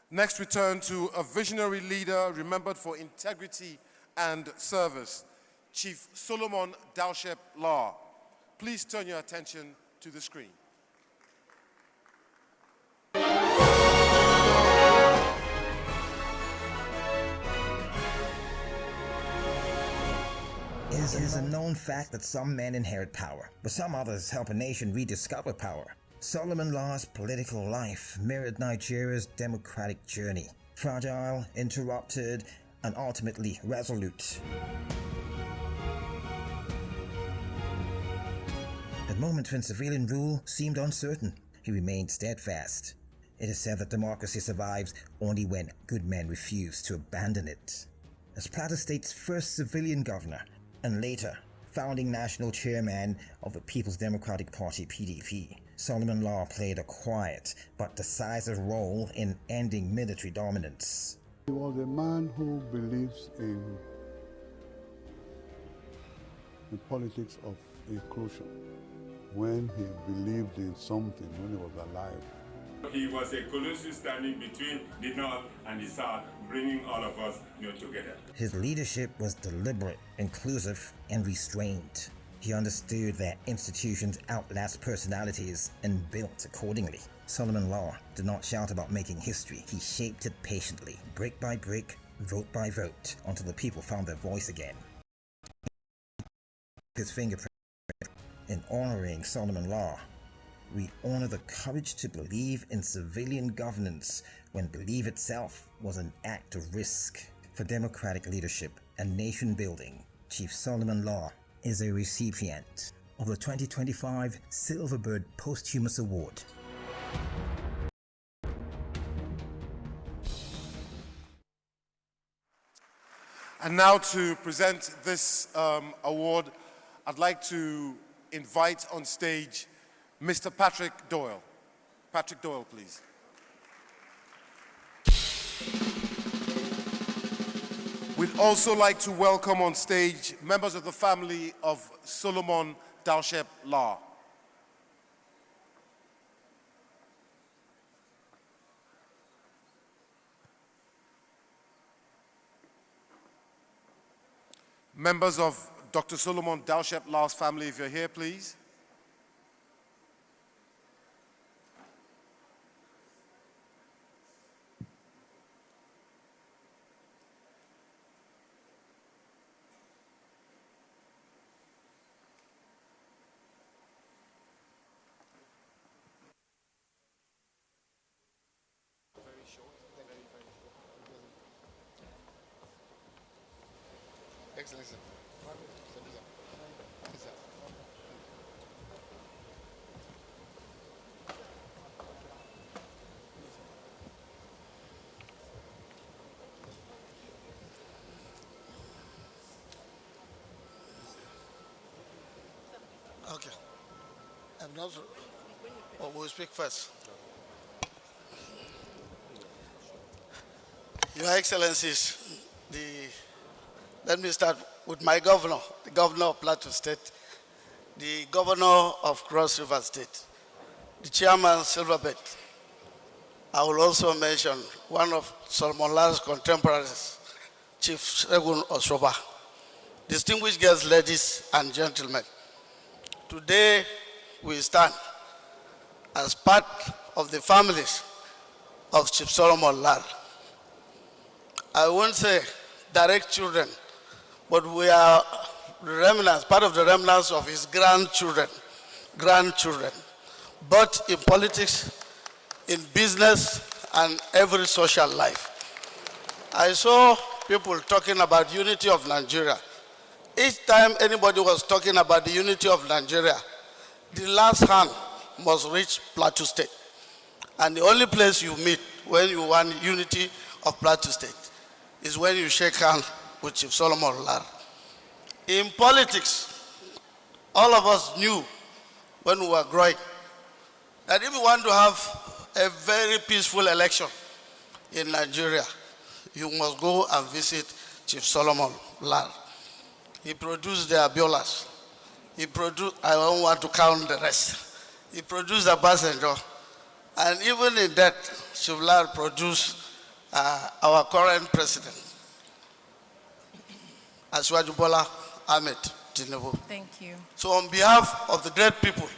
Next, we turn to a visionary leader remembered for integrity and service, Chief Solomon Lar. Please turn your attention to the screen. It is a known fact that some men inherit power, but some others help a nation rediscover power. Solomon Lar's political life mirrored Nigeria's democratic journey, fragile, interrupted, and ultimately resolute. The moment when civilian rule seemed uncertain, he remained steadfast. It is said that democracy survives only when good men refuse to abandon it. As Plateau State's first civilian governor, and later founding national chairman of the People's Democratic Party (PDP), Solomon Lar played a quiet but decisive role in ending military dominance. He was a man who believes in the politics of inclusion. When he believed in something, when he was alive. He was a colossus standing between the North and the South, bringing all of us together. His leadership was deliberate, inclusive, and restrained. He understood that institutions outlast personalities and built accordingly. Solomon Lar did not shout about making history. He shaped it patiently, brick by brick, vote by vote, until the people found their voice again. His fingerprint. In honoring Solomon Lar, we honor the courage to believe in civilian governance when belief itself was an act of risk. For democratic leadership and nation building, Chief Solomon Lar is a recipient of the 2025 Silverbird Posthumous Award. And now to present this award, I'd like to invite on stage Mr. Patrick Doyle. Patrick Doyle, please. We'd also like to welcome on stage members of the family of Solomon Lar. Members of Dr. Solomon Lar's family, if you're here, please. Excellency. Okay. I'm not. Oh, we'll speak first. Your Excellencies, let me start with my governor, the governor of Plateau State, the governor of Cross River State, the chairman Silverbird. I will also mention one of Solomon Lar's contemporaries, Chief Edwin Clark. Distinguished guests, ladies and gentlemen, today we stand as part of the families of Chief Solomon Lar. I won't say direct children, but we are remnants, part of the remnants of his grandchildren, both in politics, in business, and every social life. I saw people talking about unity of Nigeria. Each time anybody was talking about the unity of Nigeria, the last hand must reach Plateau State. And the only place you meet when you want unity of Plateau State is when you shake hands with Chief Solomon Lar. In politics, all of us knew when we were growing that if you want to have a very peaceful election in Nigeria, you must go and visit Chief Solomon Lar. He produced the Abiolas. He produced, I don't want to count the rest. He produced the Passenger. And even in that, Chief Lar produced our current president, Asiwaju Bola Ahmed Tinubu. Thank you. So on behalf of the great people,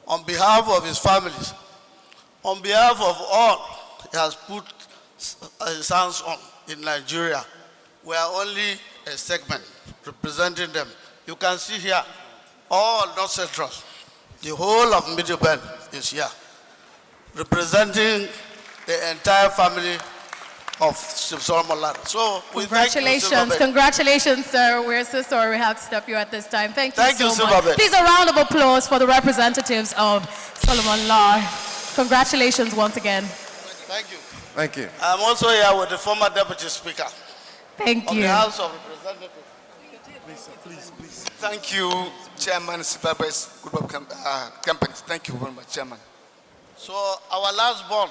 on behalf of his families, on behalf of all he has put his hands on in Nigeria, we are only a segment representing them. You can see here, all North Central, the whole of Middle Belt is here, representing the entire family of Solomon Lar. So we congratulations, thank you, congratulations, sir. We're so sorry we have to stop you at this time. Thank you so much. Silverbird. Please, a round of applause for the representatives of Solomon Lar. Congratulations once again. Thank you. Thank you. I'm also here with the former Deputy Speaker. Thank of you. the House of Representatives. Please. Thank you, Chairman Silverbird Group of Companies. Thank you very much, Chairman. So our last born.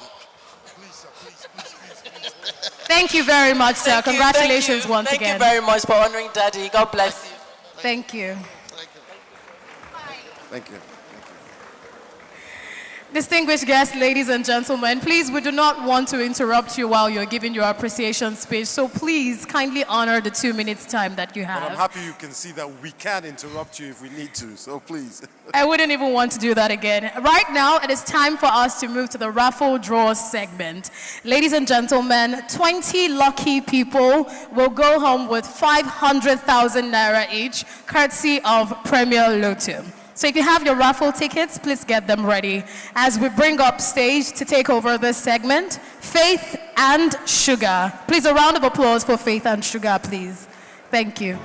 Thank you very much, sir. Congratulations once again. Thank you very much for honoring Daddy. God bless you. Thank you. Thank you. Distinguished guests, ladies and gentlemen, please, we do not want to interrupt you while you're giving your appreciation speech, so please kindly honor the 2 minutes time that you have. But I'm happy you can see that we can interrupt you if we need to, so please. I wouldn't even want to do that again. Right now, it is time for us to move to the raffle draw segment. Ladies and gentlemen, 20 lucky people will go home with 500,000 naira each, courtesy of Premier Lotto. So if you have your raffle tickets, please get them ready. As we bring up stage to take over this segment, Faith and Sugar. Please, a round of applause for Faith and Sugar, please. Thank you.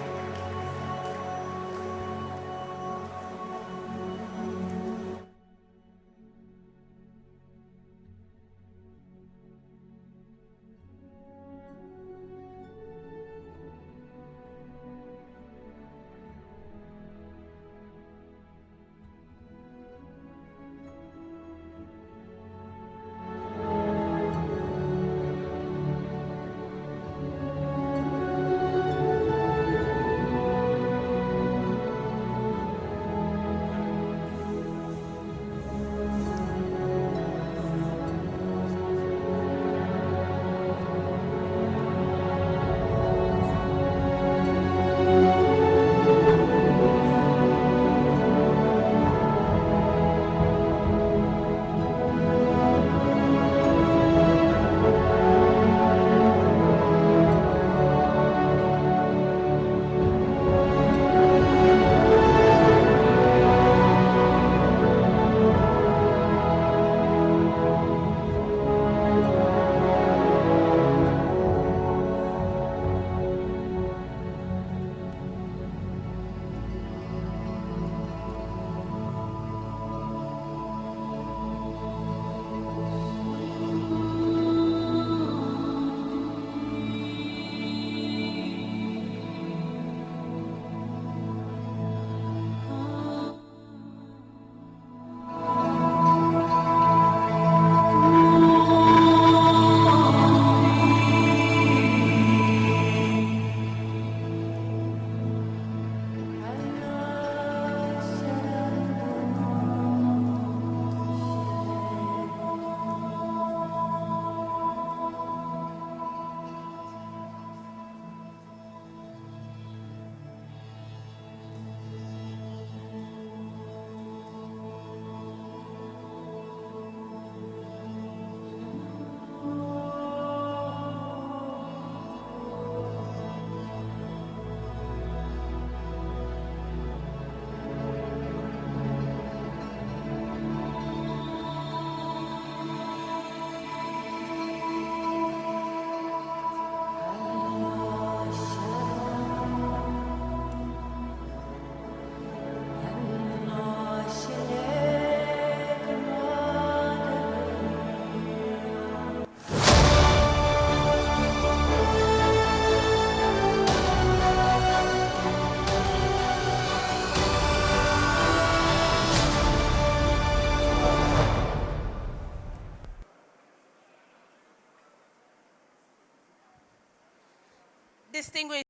Distinguished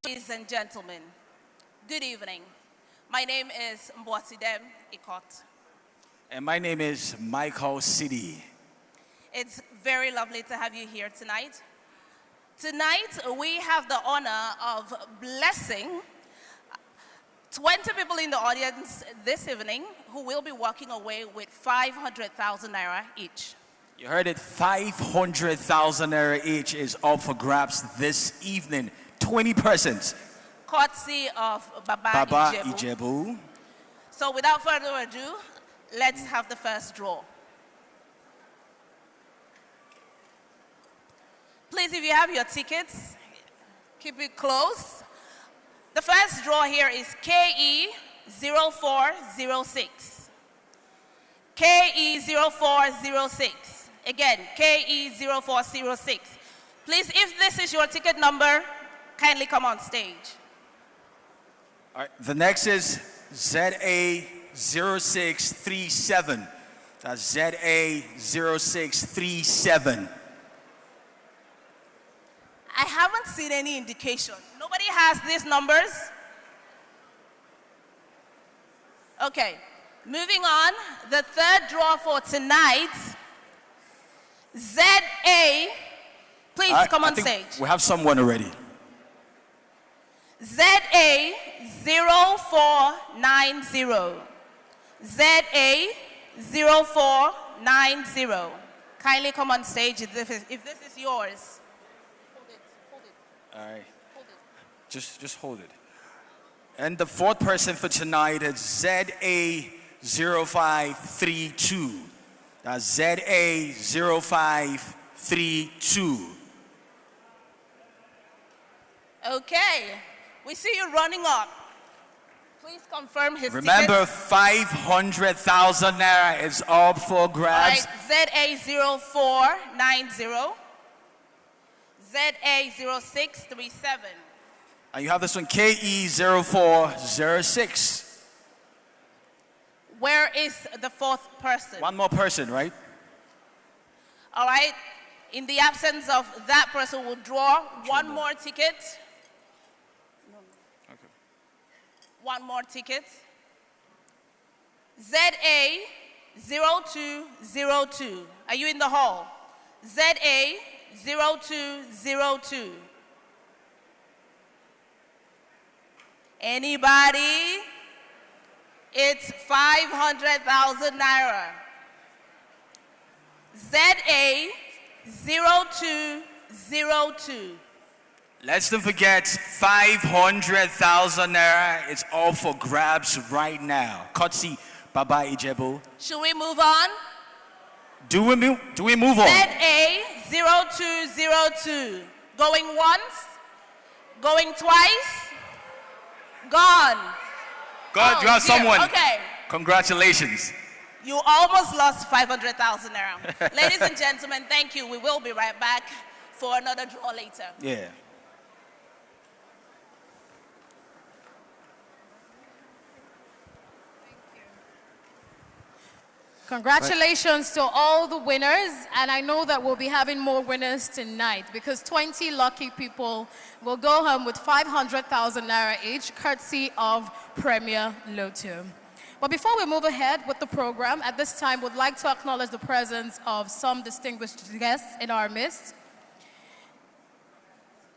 ladies and gentlemen, good evening. My name is Mbwasidem Ikot. And my name is Michael Sidi. It's very lovely to have you here tonight. Tonight, we have the honor of blessing 20 people in the audience this evening who will be walking away with 500,000 naira each. You heard it, 500,000 naira each is up for grabs this evening. 20 persons. Courtesy of Baba Ijebu. So without further ado, let's have the first draw. Please Please, if you have your tickets, keep it close. The first draw here is KE0406. KE0406. Again, KE0406. Please, if this is your ticket number, kindly come on stage. All right, the next is ZA0637. That's ZA0637. I haven't seen any indication. Nobody has these numbers? Okay, moving on. The third draw for tonight, ZA, please come on stage. We have someone already. ZA0490. ZA0490. Kindly come on stage if this is yours. All right. Just hold it. And the fourth person for tonight is ZA0532. That's ZA0532. Okay. We see you running up. Please confirm his Remember, ticket. 500,000 naira is up for grabs. All right, ZA0490. ZA0637. And you have this one, KE0406. Where is the fourth person? One more person, right? All right. In the absence of that person, we'll draw one more ticket. Okay. One more ticket. ZA0202. Are you in the hall? ZA0202. Anybody? It's 500,000 naira. ZA0202. Let's not forget 500,000 naira. It's all for grabs right now. Kotsi Baba Ijebu. Should we move on? Do we move on? ZA0202. Going once? Going twice? Gone. God, you have dear. someone. Okay. Congratulations. You almost lost 500,000 naira. Ladies and gentlemen, thank you. We will be right back for another draw later. Yeah. Congratulations to all the winners, and I know that we'll be having more winners tonight because 20 lucky people will go home with 500,000 naira each, courtesy of Premier Lotto. But before we move ahead with the program, at this time, we'd like to acknowledge the presence of some distinguished guests in our midst.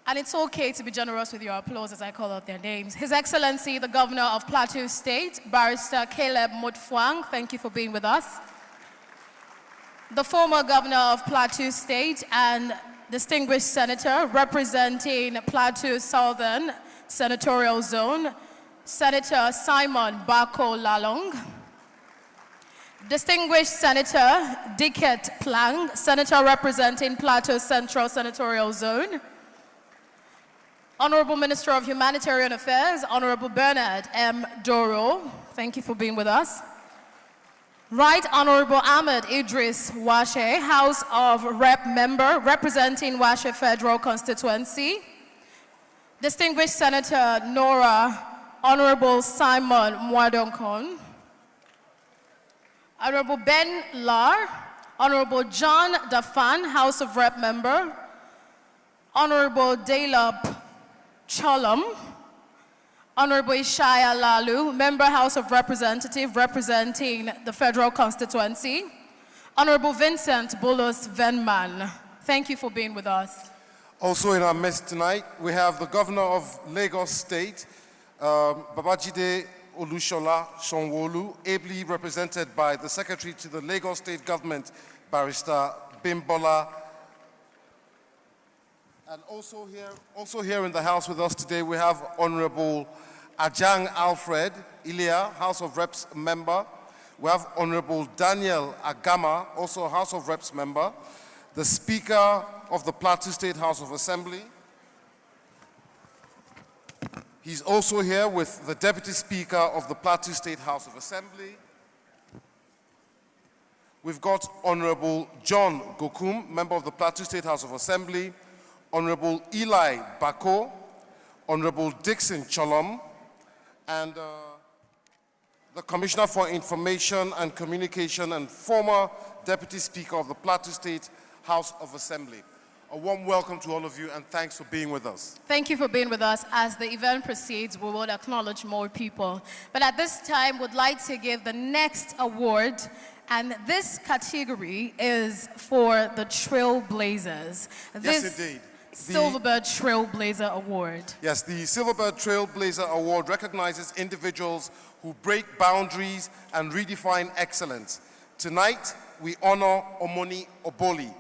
And it's okay to be generous with your applause as I call out their names. His Excellency, the Governor of Plateau State, Barrister Caleb Mutfwang, thank you for being with us. The former Governor of Plateau State and distinguished Senator representing Plateau Southern Senatorial Zone, Senator Simon Bako Lalong. Distinguished Senator Diket Plang, Senator representing Plateau Central Senatorial Zone. Honorable Minister of Humanitarian Affairs, Honorable Bernard M. Doro, thank you for being with us. Right Honorable Ahmed Idris Washe, House of Rep member representing Washe Federal Constituency. Distinguished Senator Nora, Honorable Simon Mwadonkon. Honorable Ben Lar, Honorable John Dafan, House of Rep member. Honorable Dalop Cholum, Honorable Ishaya Lalu, Member House of Representatives representing the Federal Constituency. Honorable Vincent Bolos Venman, thank you for being with us. Also in our midst tonight, we have the Governor of Lagos State, Babajide Olushola Sonwo-Olu, ably represented by the Secretary to the Lagos State Government, Barrister Bimbola. And also here in the House with us today, we have Honorable Ajang Alfred Ilia, House of Reps member. We have Honorable Daniel Agama, also House of Reps member. The Speaker of the Plateau State House of Assembly. He's also here with the Deputy Speaker of the Plateau State House of Assembly. We've got Honorable John Gokum, member of the Plateau State House of Assembly, Honorable Eli Bako, Honorable Dixon Cholom, and the Commissioner for Information and Communication and former Deputy Speaker of the Plateau State House of Assembly. A warm welcome to all of you, and thanks for being with us. Thank you for being with us. As the event proceeds, we will acknowledge more people. But at this time, we'd like to give the next award, and this category is for the trailblazers. Yes, indeed. Silverbird Trailblazer Award. Yes, the Silverbird Trailblazer Award recognizes individuals who break boundaries and redefine excellence. Tonight, we honor Omoni Oboli.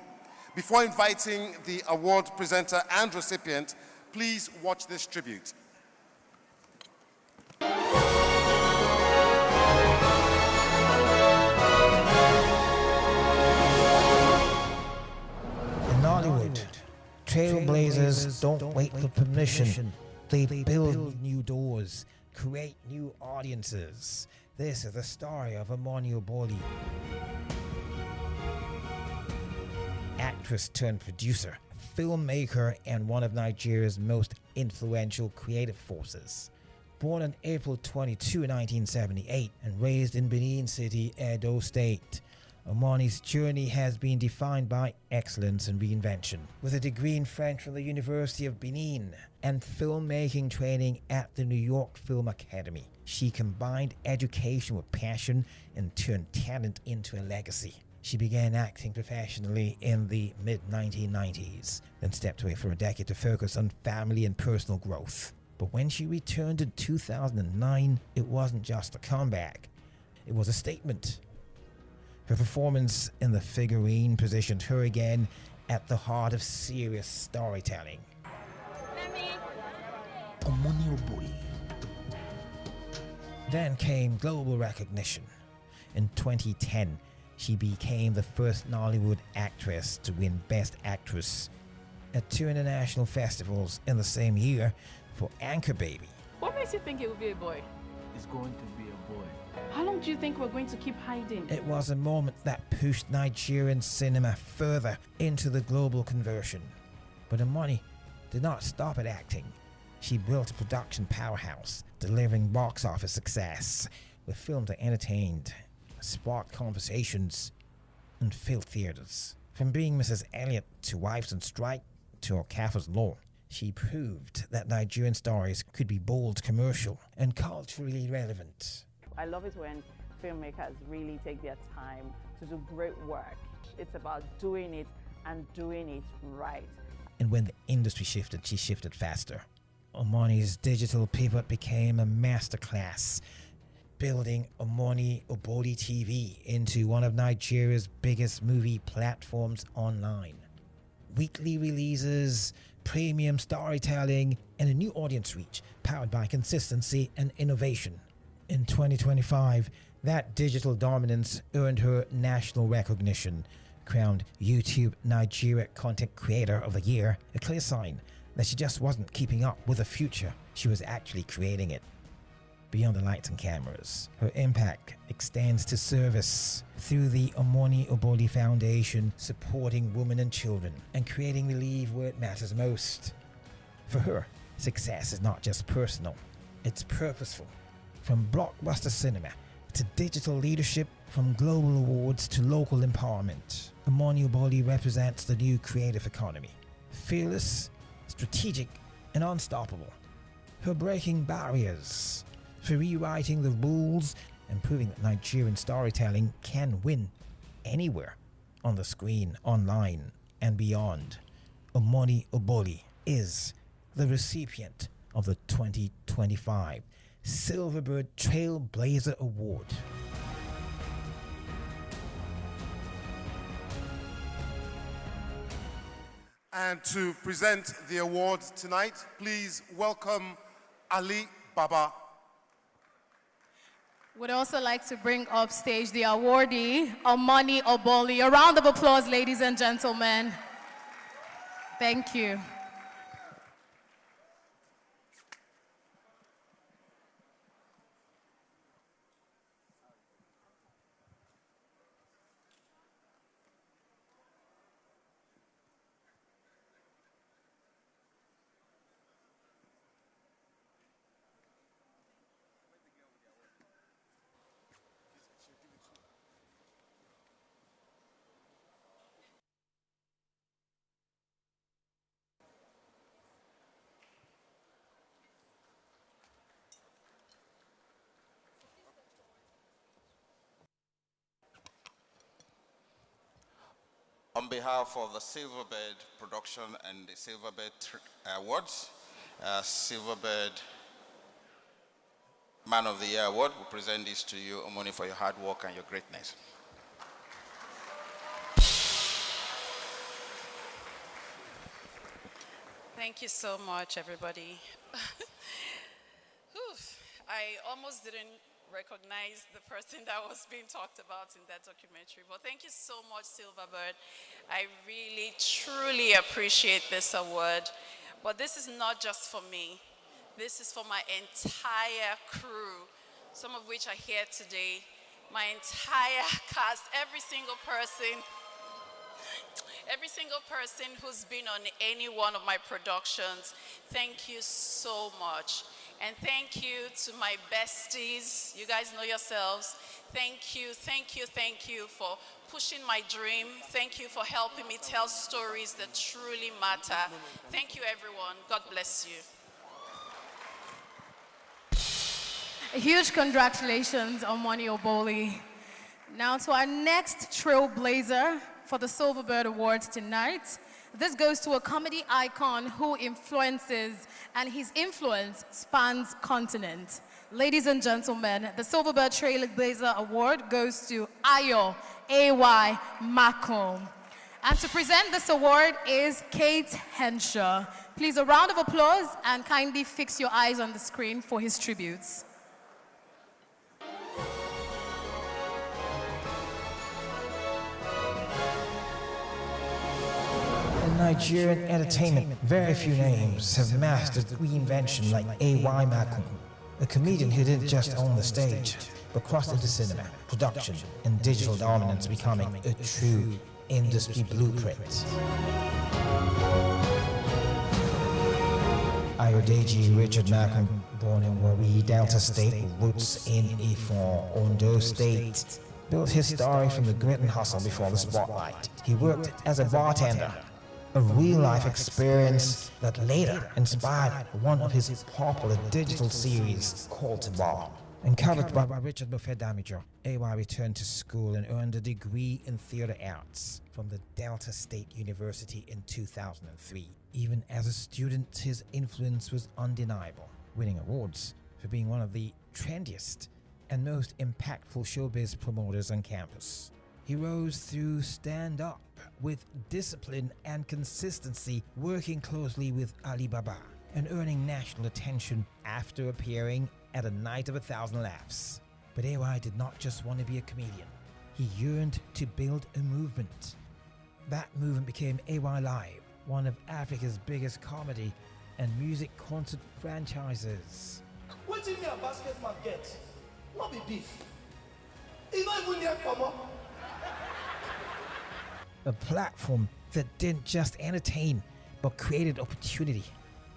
Before inviting the award presenter and recipient, please watch this tribute. In Hollywood, trailblazers don't wait for permission. They build new doors, create new audiences. This is the story of Omoni Oboli. Actress turned producer, filmmaker, and one of Nigeria's most influential creative forces. Born on April 22, 1978, and raised in Benin City, Edo State, Omoni's journey has been defined by excellence and reinvention. With a degree in French from the University of Benin and filmmaking training at the New York Film Academy, she combined education with passion and turned talent into a legacy. She began acting professionally in the mid-1990s, then stepped away for a decade to focus on family and personal growth. But when she returned in 2009, it wasn't just a comeback, it was a statement. Her performance in The Figurine positioned her again at the heart of serious storytelling. Omoni Oboli. Then came global recognition. In 2010, she became the first Nollywood actress to win Best Actress at 2 international festivals in the same year for Anchor Baby. What makes you think it will be a boy? It's going to be a boy. How long do you think we're going to keep hiding? It was a moment that pushed Nigerian cinema further into the global conversion. But Omoni did not stop at acting. She built a production powerhouse, delivering box office success with films that entertained, sparked conversations, and filled theaters. From being Mrs. Elliot to Wives on Strike to Okafor's Law, she proved that Nigerian stories could be bold, commercial, and culturally relevant. I love it when filmmakers really take their time to do great work. It's about doing it and doing it right. And when the industry shifted, she shifted faster. Omoni's digital pivot became a masterclass, building Omoni Oboli TV into one of Nigeria's biggest movie platforms online. Weekly releases, premium storytelling, and a new audience reach powered by consistency and innovation. In 2025, that digital dominance earned her national recognition, crowned YouTube Nigeria Content Creator of the Year, a clear sign that she just wasn't keeping up with the future, she was actually creating it. Beyond the lights and cameras, her impact extends to service through the Omoni Oboli Foundation, supporting women and children and creating relief where it matters most. For her, success is not just personal, it's purposeful. From blockbuster cinema to digital leadership, from global awards to local empowerment, Omoni Oboli represents the new creative economy. Fearless, strategic, and unstoppable. Her breaking barriers, for rewriting the rules and proving that Nigerian storytelling can win anywhere, on the screen, online, and beyond. Omoni Oboli is the recipient of the 2025 Silverbird Trailblazer Award. And to present the award tonight, please welcome Ali Baba. Would also like to bring up stage the awardee, Omoni Oboli. A round of applause, ladies and gentlemen. Thank you. On behalf of the Silverbird production and the Silverbird Awards, Silverbird Man of the Year Award, we present this to you, Omoni, for your hard work and your greatness. Thank you so much, everybody. I almost didn't recognize the person that was being talked about in that documentary. But thank you so much, Silverbird. I really, truly appreciate this award. But this is not just for me. This is for my entire crew, some of which are here today. My entire cast, every single person who's been on any one of my productions. Thank you so much. And thank you to my besties. You guys know yourselves. Thank you for pushing my dream. Thank you for helping me tell stories that truly matter. Thank you, everyone. God bless you. A huge congratulations, Omoni Oboli. Now to our next trailblazer for the Silverbird Awards tonight. This goes to a comedy icon who influences, and his influence spans continents. Ladies and gentlemen, the Silverbird Trailblazer Award goes to Ayo Makun. And to present this award is Kate Henshaw. Please, a round of applause and kindly fix your eyes on the screen for his tributes. In Nigerian entertainment, very few names have mastered reinvention like Ayo Makun, a comedian who didn't just own the stage, but crossed into cinema, production, and digital dominance, becoming a true industry blueprint. Ayodeji Richard Makun, born in Warri, Delta State, with roots in Ifon, Ondo State, built his story from the grit and hustle before the spotlight. He worked as a bartender, a real-life experience that later inspired one of his popular digital series called To Bar. Encouraged by Richard Mufedamijo, AY returned to school and earned a degree in theater arts from the Delta State University in 2003. Even as a student, his influence was undeniable, winning awards for being one of the trendiest and most impactful showbiz promoters on campus. He rose through stand-up with discipline and consistency, working closely with Alibaba and earning national attention after appearing at A Night of 1,000 Laughs. But AY did not just want to be a comedian. He yearned to build a movement. That movement became AY Live, one of Africa's biggest comedy and music concert franchises. What do you mean a basket man get? Not be beef. It's not even near Pama. A platform that didn't just entertain, but created opportunity.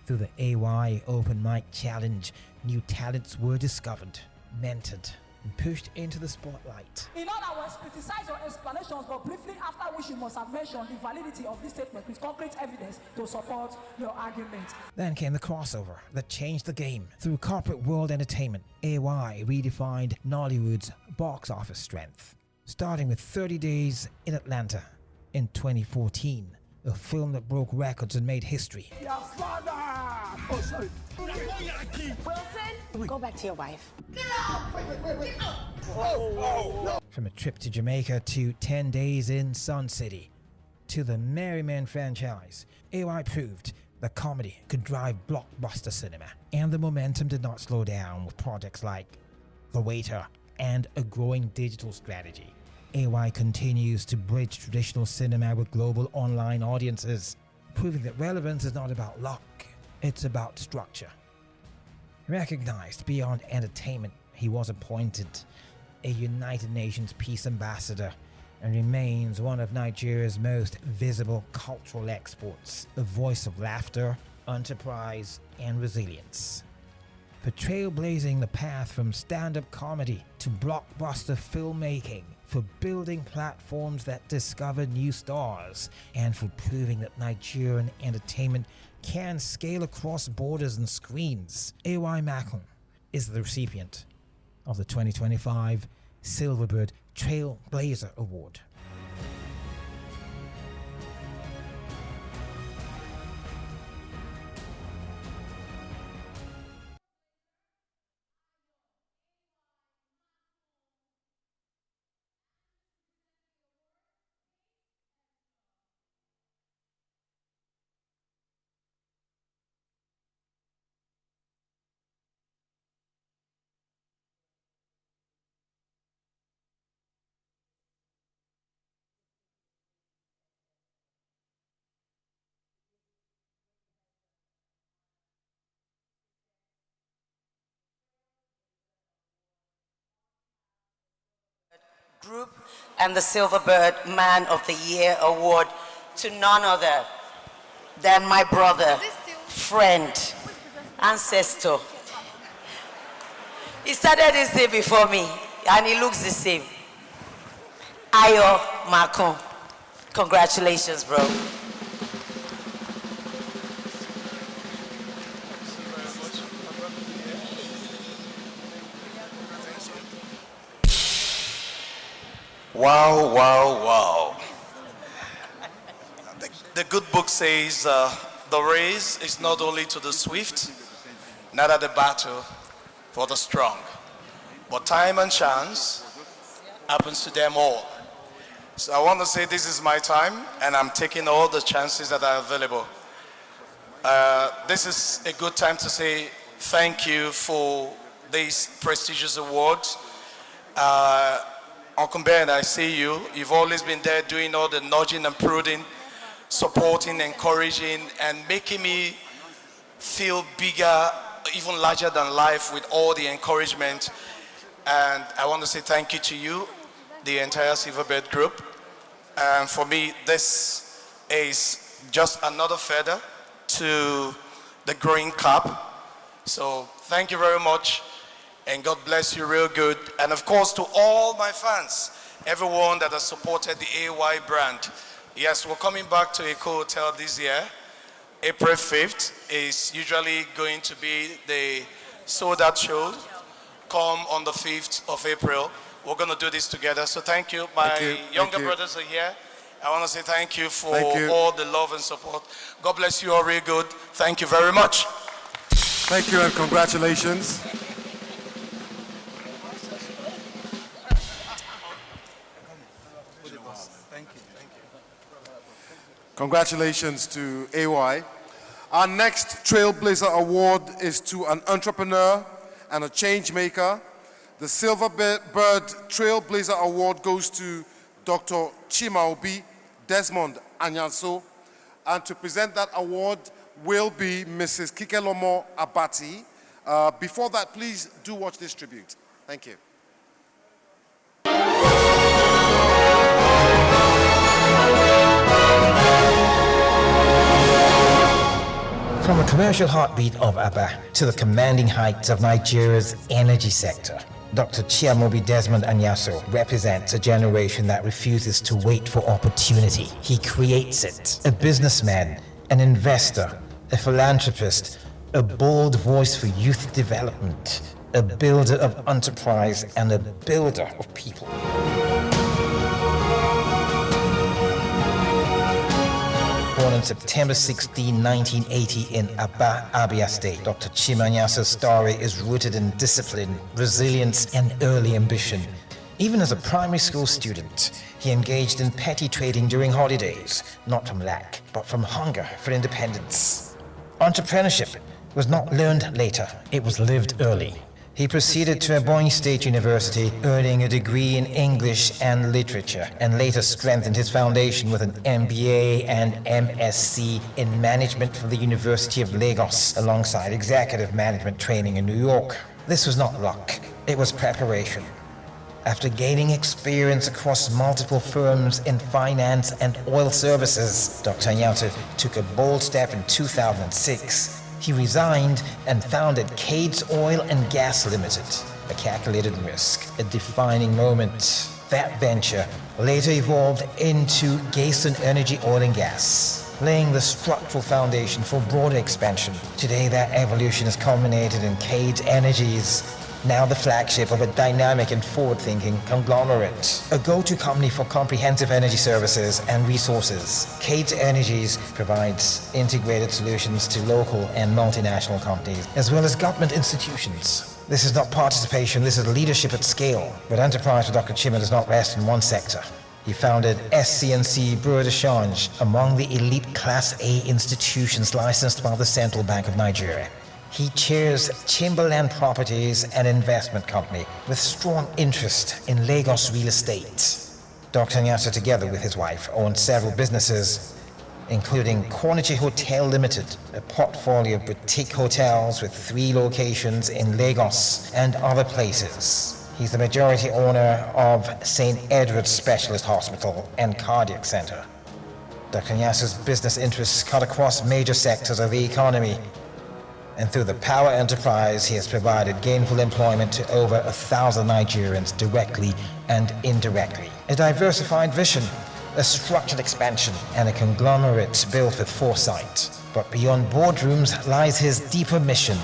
Through the AY Open Mic Challenge, new talents were discovered, mentored, and pushed into the spotlight. In other words, criticize your explanations, but briefly after which you must have mentioned the validity of this statement with concrete evidence to support your argument. Then came the crossover that changed the game. Through corporate world entertainment, AY redefined Nollywood's box office strength. Starting with 30 Days in Atlanta in 2014, a film that broke records and made history. Your father! Oh, sorry. Wilson, go back to your wife. Get out! Wait, get out! From a trip to Jamaica to 10 Days in Sun City to the Merry Men franchise, AY proved that comedy could drive blockbuster cinema. And the momentum did not slow down with projects like The Waiter and a growing digital strategy. AY continues to bridge traditional cinema with global online audiences, proving that relevance is not about luck, it's about structure. Recognized beyond entertainment, he was appointed a United Nations Peace Ambassador and remains one of Nigeria's most visible cultural exports, a voice of laughter, enterprise, and resilience. For trailblazing the path from stand-up comedy to blockbuster filmmaking, for building platforms that discover new stars, and for proving that Nigerian entertainment can scale across borders and screens, Ayo Makun is the recipient of the 2025 Silverbird Trailblazer Award. Group and the Silverbird Man of the Year Award to none other than my brother, friend, ancestor. He started this day before me and he looks the same. Ayo Makun. Congratulations, bro. Wow, wow, wow. The good book says the race is not only to the swift, neither the battle for the strong, but time and chance happens to them all. So I want to say this is my time and I'm taking all the chances that are available. This is a good time to say thank you for these prestigious awards. Uncle Ben, I see you. You've always been there doing all the nudging and prodding, supporting, encouraging, and making me feel bigger, even larger than life with all the encouragement. And I want to say thank you to you, the entire Silverbird group. And for me, this is just another feather to the growing cap. So thank you very much. And God bless you real good. And of course, to all my fans, everyone that has supported the AY brand. Yes, we're coming back to Eco Hotel this year. April 5th is usually going to be the sold out show. Come on the 5th of April. We're going to do this together. So thank you. My younger brothers are here. I want to say thank you for all the love and support. God bless you all real good. Thank you very much. Thank you and congratulations. Congratulations to AY. Our next Trailblazer Award is to an entrepreneur and a change maker. The Silverbird Trailblazer Award goes to Dr. Chimaobi Desmond Anyaso. And to present that award will be Mrs. Kikelomo Abati. Before that, please do watch this tribute. Thank you. From the commercial heartbeat of Abba to the commanding heights of Nigeria's energy sector, Dr. Chimaobi Desmond Anyaso represents a generation that refuses to wait for opportunity. He creates it. A businessman, an investor, a philanthropist, a bold voice for youth development, a builder of enterprise, and a builder of people. Born on September 16, 1980 in Abba, Abia State, Dr. Chimanyaso's story is rooted in discipline, resilience, and early ambition. Even as a primary school student, he engaged in petty trading during holidays, not from lack, but from hunger for independence. Entrepreneurship was not learned later, it was lived early. He proceeded to Ebonyi State University, earning a degree in English and literature, and later strengthened his foundation with an MBA and MSc in management from the University of Lagos, alongside executive management training in New York. This was not luck, it was preparation. After gaining experience across multiple firms in finance and oil services, Dr. Anyaso took a bold step in 2006. He resigned and founded Cades Oil and Gas Limited, a calculated risk, a defining moment. That venture later evolved into Gayson Energy Oil and Gas, laying the structural foundation for broader expansion. Today, that evolution has culminated in Cades Energies, now the flagship of a dynamic and forward-thinking conglomerate, a go-to company for comprehensive energy services and resources. Cades Energies provides integrated solutions to local and multinational companies, as well as government institutions. This is not participation, this is leadership at scale. But enterprise for Dr. Chima does not rest in one sector. He founded SC&C Bureau de Change, among the elite Class A institutions licensed by the Central Bank of Nigeria. He chairs Timberland Properties, an investment company with strong interest in Lagos real estate. Dr. Anyaso, together with his wife, owns several businesses, including Corniche Hotel Limited, a portfolio of boutique hotels with 3 locations in Lagos and other places. He's the majority owner of St. Edward's Specialist Hospital and Cardiac Center. Dr. Anyaso's business interests cut across major sectors of the economy, and through the Power Enterprise, he has provided gainful employment to over 1,000 Nigerians directly and indirectly. A diversified vision, a structured expansion, and a conglomerate built with foresight. But beyond boardrooms lies his deeper mission.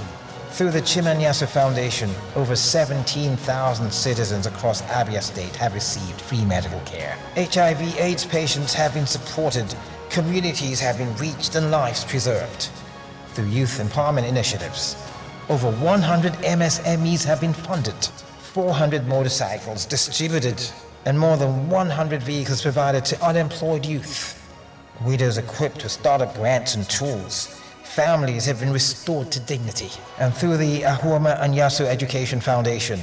Through the Chima Anyaso Foundation, over 17,000 citizens across Abia State have received free medical care. HIV/AIDS patients have been supported, communities have been reached, and lives preserved. Through youth empowerment initiatives, over 100 MSMEs have been funded, 400 motorcycles distributed, and more than 100 vehicles provided to unemployed youth. Widows equipped with startup grants and tools. Families have been restored to dignity. And through the Ahoma Anyaso Education Foundation,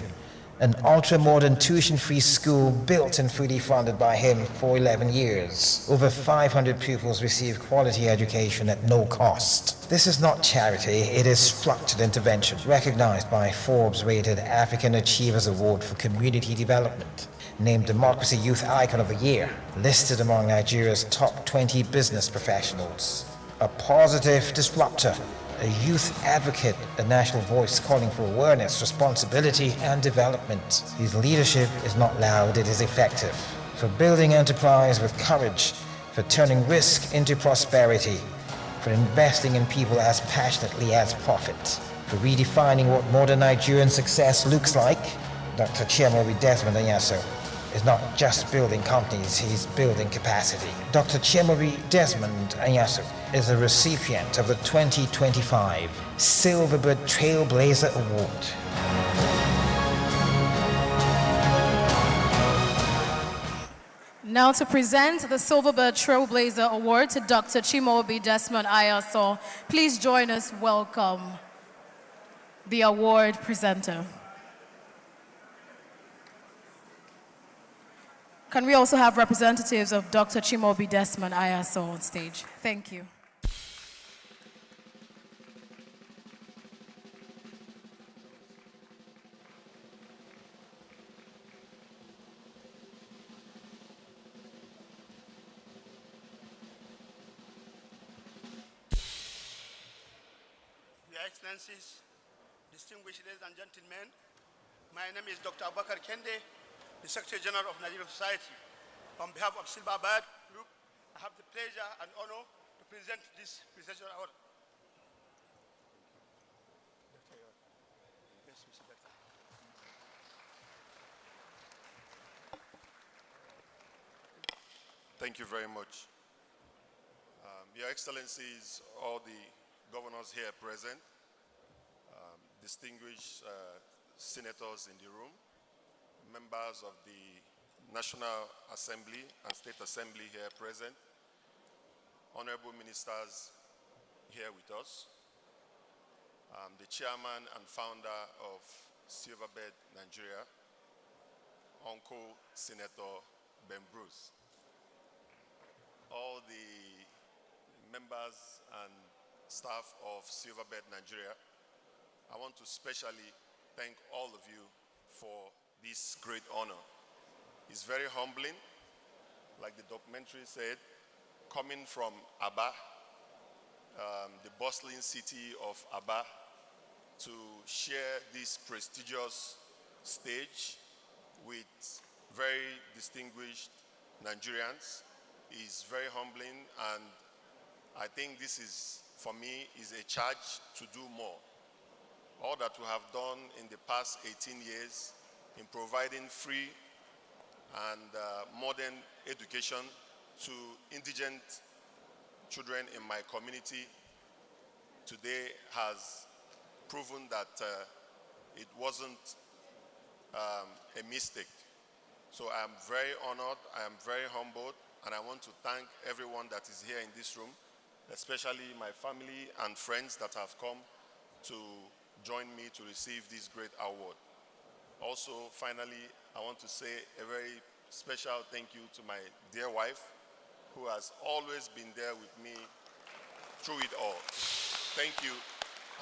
an ultra-modern tuition-free school built and fully funded by him for 11 years. Over 500 pupils receive quality education at no cost. This is not charity, it is structured intervention, recognized by Forbes-rated African Achievers Award for Community Development, named Democracy Youth Icon of the Year, listed among Nigeria's top 20 business professionals. A positive disruptor, a youth advocate, a national voice calling for awareness, responsibility, and development. His leadership is not loud, it is effective. For building enterprise with courage, for turning risk into prosperity, for investing in people as passionately as profit, for redefining what modern Nigerian success looks like, Dr. Chima Desmond Anyaso is not just building companies, he's building capacity. Dr. Chima Desmond Anyaso is a recipient of the 2025 Silverbird Trailblazer Award. Now to present the Silverbird Trailblazer Award to Dr. Chima Desmond Anyaso, please join us welcome the award presenter. Can we also have representatives of Dr. Chima Desmond Anyaso on stage? Thank you. Your Excellencies, distinguished ladies and gentlemen, my name is Dr. Abba Kende, the Secretary General of Nigerian Society. On behalf of Silverbird Group, I have the pleasure and honor to present this presidential award. Yes, Mr. Director. Thank you very much. Your Excellencies, all the governors here present, distinguished senators in the room, members of the National Assembly and State Assembly here present, honorable ministers here with us, the chairman and founder of Silverbird, Nigeria, Uncle Senator Ben Bruce, all the members and staff of Silverbird, Nigeria, I want to specially thank all of you for this great honor. It's very humbling, like the documentary said, coming from Abba, the bustling city of Abba, to share this prestigious stage with very distinguished Nigerians is very humbling, and I think this is, for me, is a charge to do more. All that we have done in the past 18 years in providing free and modern education to indigent children in my community today has proven that it wasn't a mistake. So I am very honored, I am very humbled, and I want to thank everyone that is here in this room, especially my family and friends that have come to join me to receive this great award. Also, finally, I want to say a very special thank you to my dear wife, who has always been there with me through it all. Thank you,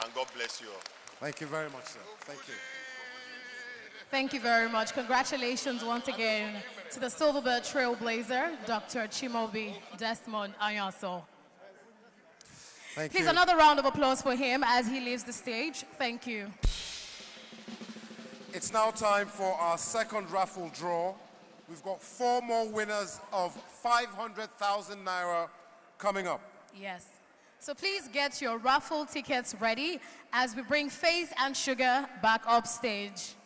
and God bless you all. Thank you very much, sir. Thank you. Thank you very much. Congratulations once again to the Silverbird trailblazer, Dr. Chimobi Desmond Anyaso. Thank Please, you. another round of applause for him as he leaves the stage. Thank you. It's now time for our second raffle draw. We've got 4 more winners of 500,000 Naira coming up. Yes. So please get your raffle tickets ready as we bring Faith and Sugar back up stage.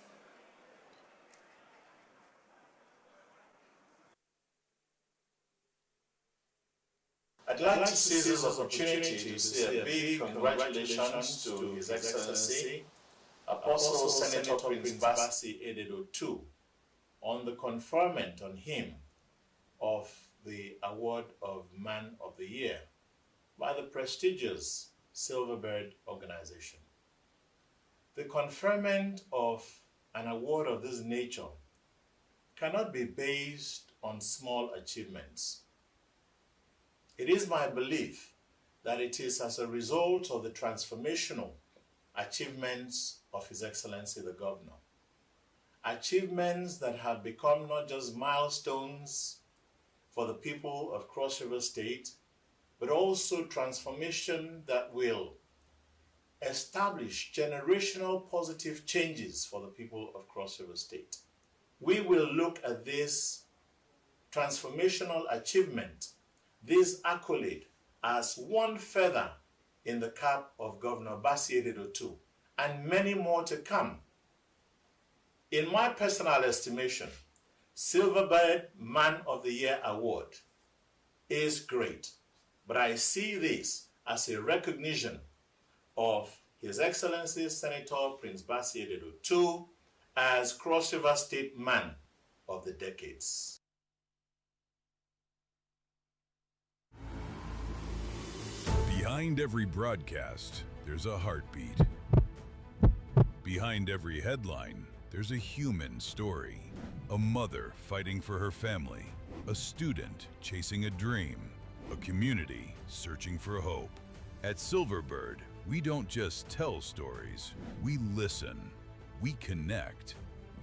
I'd like to seize this opportunity to say a big congratulations to His Excellency, Apostle Senator Prince Bassey Otu, on the conferment on him of the Award of Man of the Year by the prestigious Silverbird organization. The conferment of an award of this nature cannot be based on small achievements. It is my belief that it is as a result of the transformational achievements of His Excellency the Governor. Achievements that have become not just milestones for the people of Cross River State, but also transformation that will establish generational positive changes for the people of Cross River State. We will look at this transformational achievement, this accolade, as one feather in the cap of Governor Bassey Otu, and many more to come. In my personal estimation, Silverbird Man of the Year Award is great, but I see this as a recognition of His Excellency Senator Prince Bassey Otu as Cross River State Man of the Decades. Behind every broadcast, there's a heartbeat. Behind every headline, there's a human story. A mother fighting for her family, a student chasing a dream, a community searching for hope. At Silverbird, we don't just tell stories, we listen, we connect,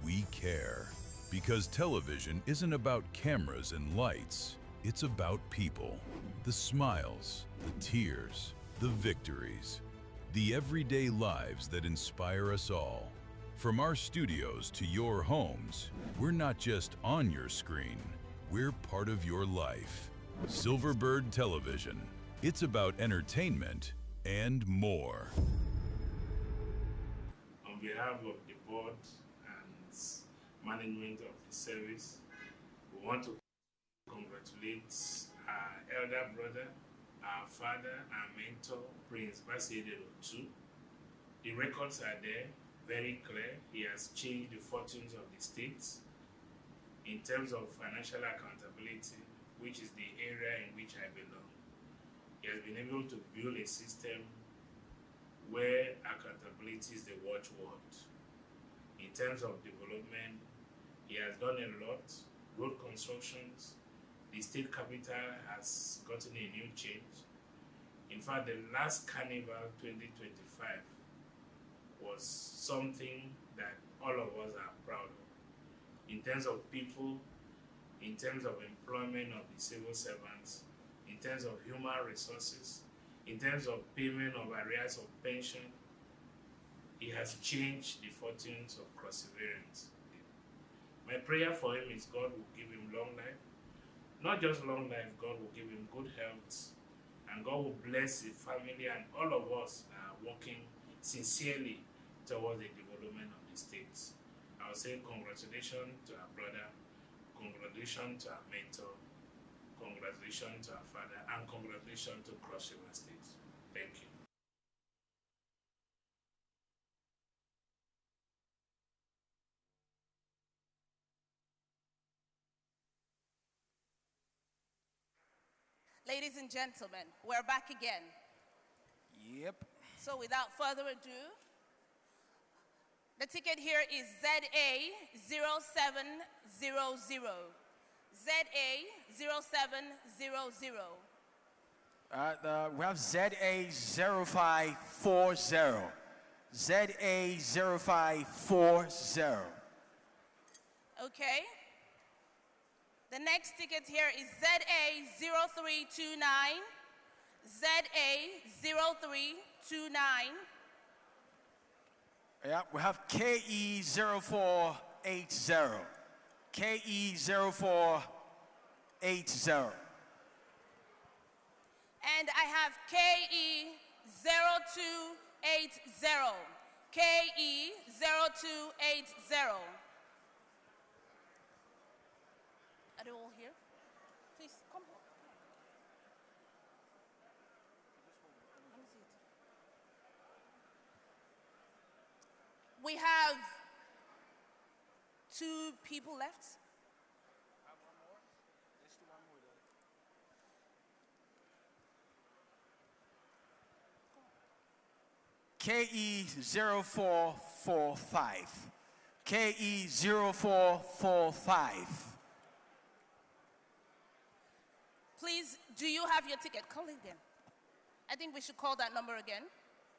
we care. Because television isn't about cameras and lights, it's about people. The smiles, the tears, the victories, the everyday lives that inspire us all. From our studios to your homes, we're not just on your screen, we're part of your life. Silverbird Television, it's about entertainment and more. On behalf of the board and management of the service, we want to congratulate our elder brother, our father, our mentor, Prince Bassey Otu. The records are there, very clear. He has changed the fortunes of the states in terms of financial accountability, which is the area in which I belong. He has been able to build a system where accountability is the watchword. In terms of development, he has done a lot. Road constructions, the state capital has gotten a new change. In fact, the last Carnival 2025 was something that all of us are proud of. In terms of people, in terms of employment of the civil servants, in terms of human resources, in terms of payment of arrears of pension, he has changed the fortunes of Cross-Riverans. My prayer for him is God will give him long life. Not just long life, God will give him good health, and God will bless his family, and all of us are working sincerely towards the development of the states. I will say congratulations to our brother, congratulations to our mentor, congratulations to our father, and congratulations to Cross River State. Thank you. Ladies and gentlemen, we're back again. Yep. So without further ado, the ticket here is ZA0700. ZA0700. We have ZA0540. ZA0540. Okay. The next ticket here is ZA0329. ZA0329. Yeah, we have KE0480. KE0480. And I have KE0280. KE0280. Are they all here? Please come. Let me see it. We have 2 people left. KE0445. KE0445. Please, do you have your ticket? Call it again. I think we should call that number again.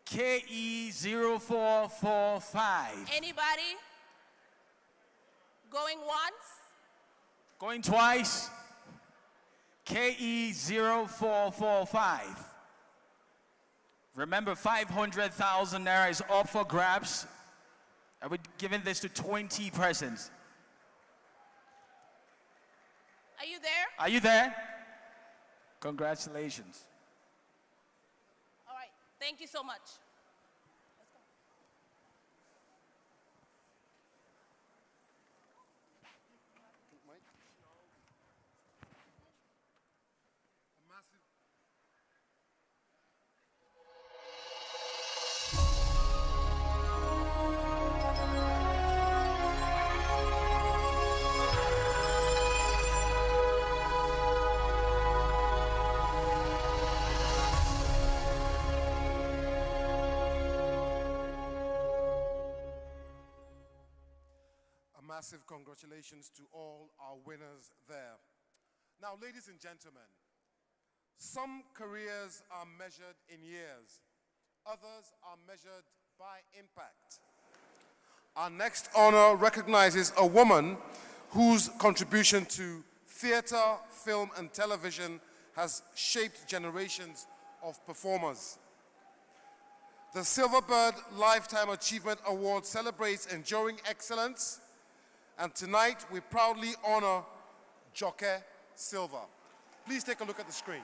KE0445. Anybody? Going once? Going twice. KE0445. Remember, 500,000 naira is up for grabs. And we're giving this to 20 persons. Are you there? Are you there? Congratulations. All right. Thank you so much. Massive congratulations to all our winners there. Now, ladies and gentlemen, some careers are measured in years, others are measured by impact. Our next honor recognizes a woman whose contribution to theater, film, and television has shaped generations of performers. The Silverbird Lifetime Achievement Award celebrates enduring excellence, and tonight we proudly honor Joke Silva. Please take a look at the screen.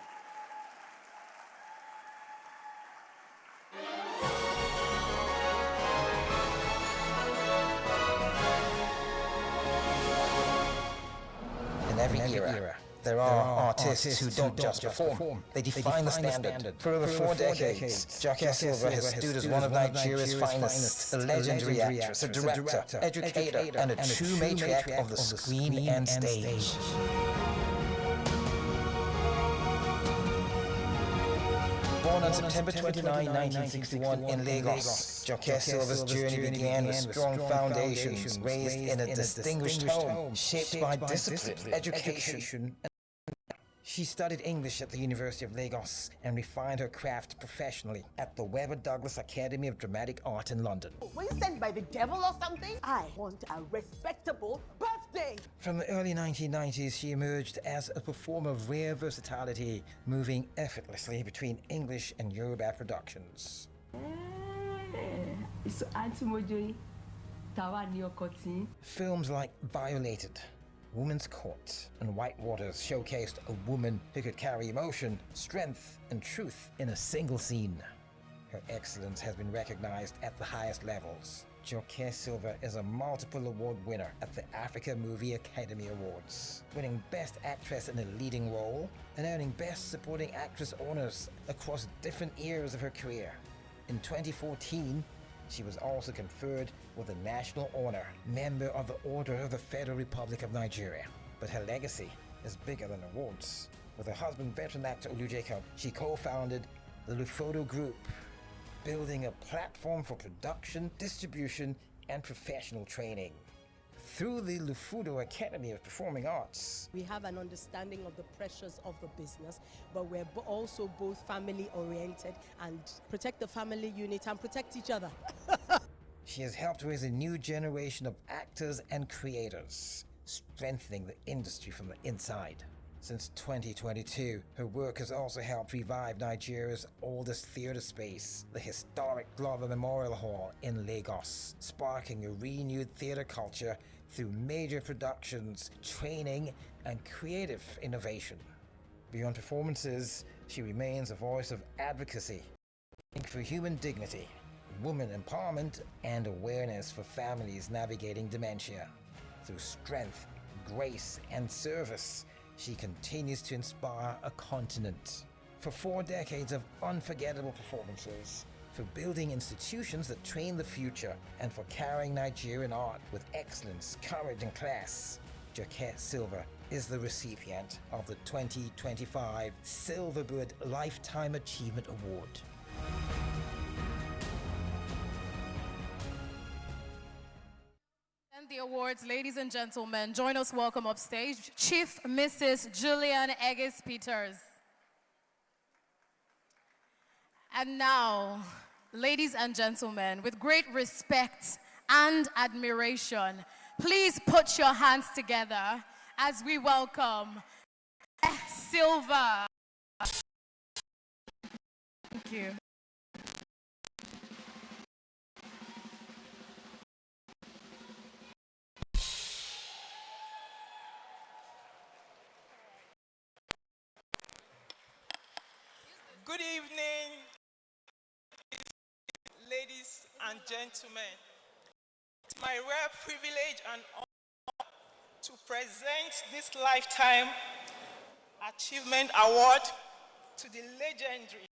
In every era, there are artists who don't just perform, they define the standard. For over 4 decades, Joke Silva has stood as one of Nigeria's finest, a legendary actress, a director, educator, and a true matriarch of the screen and stage. Born Born on September 29, 1961 in Lagos, Joke Silva's journey began with strong foundations, raised in a distinguished home, shaped by discipline, education. She studied English at the University of Lagos and refined her craft professionally at the Webber Douglas Academy of Dramatic Art in London. Were you sent by the devil or something? I want a respectable birthday. From the early 1990s, she emerged as a performer of rare versatility, moving effortlessly between English and Yoruba productions. Films like Violated, Woman's Court, and White Waters showcased a woman who could carry emotion, strength, and truth in a single scene. Her excellence has been recognized at the highest levels. Joke Silva is a multiple award winner at the Africa Movie Academy Awards, winning Best Actress in a Leading Role and earning Best Supporting Actress honors across different eras of her career. In 2014, she was also conferred with a national honor, member of the Order of the Federal Republic of Nigeria. But her legacy is bigger than awards. With her husband, veteran actor Olu Jacob, she co-founded the Lufodo Group, building a platform for production, distribution, and professional training. Through the Lufodo Academy of Performing Arts, we have an understanding of the pressures of the business, but we're also both family-oriented and protect the family unit and protect each other. She has helped raise a new generation of actors and creators, strengthening the industry from the inside. Since 2022, her work has also helped revive Nigeria's oldest theatre space, the historic Glover Memorial Hall in Lagos, sparking a renewed theatre culture through major productions, training, and creative innovation. Beyond performances, she remains a voice of advocacy for human dignity, women empowerment, and awareness for families navigating dementia. Through strength, grace, and service, she continues to inspire a continent. For 4 decades of unforgettable performances, for building institutions that train the future, and for carrying Nigerian art with excellence, courage, and class, Joke Silva is the recipient of the 2025 Silverbird Lifetime Achievement Award. And the awards, ladies and gentlemen, join us, welcome upstage, Chief Mrs. Julian Egges Peters. And now, ladies and gentlemen, with great respect and admiration, please put your hands together as we welcome Silva. Thank you. Good evening, ladies and gentlemen. It's my rare privilege and honor to present this Lifetime Achievement Award to the legendary,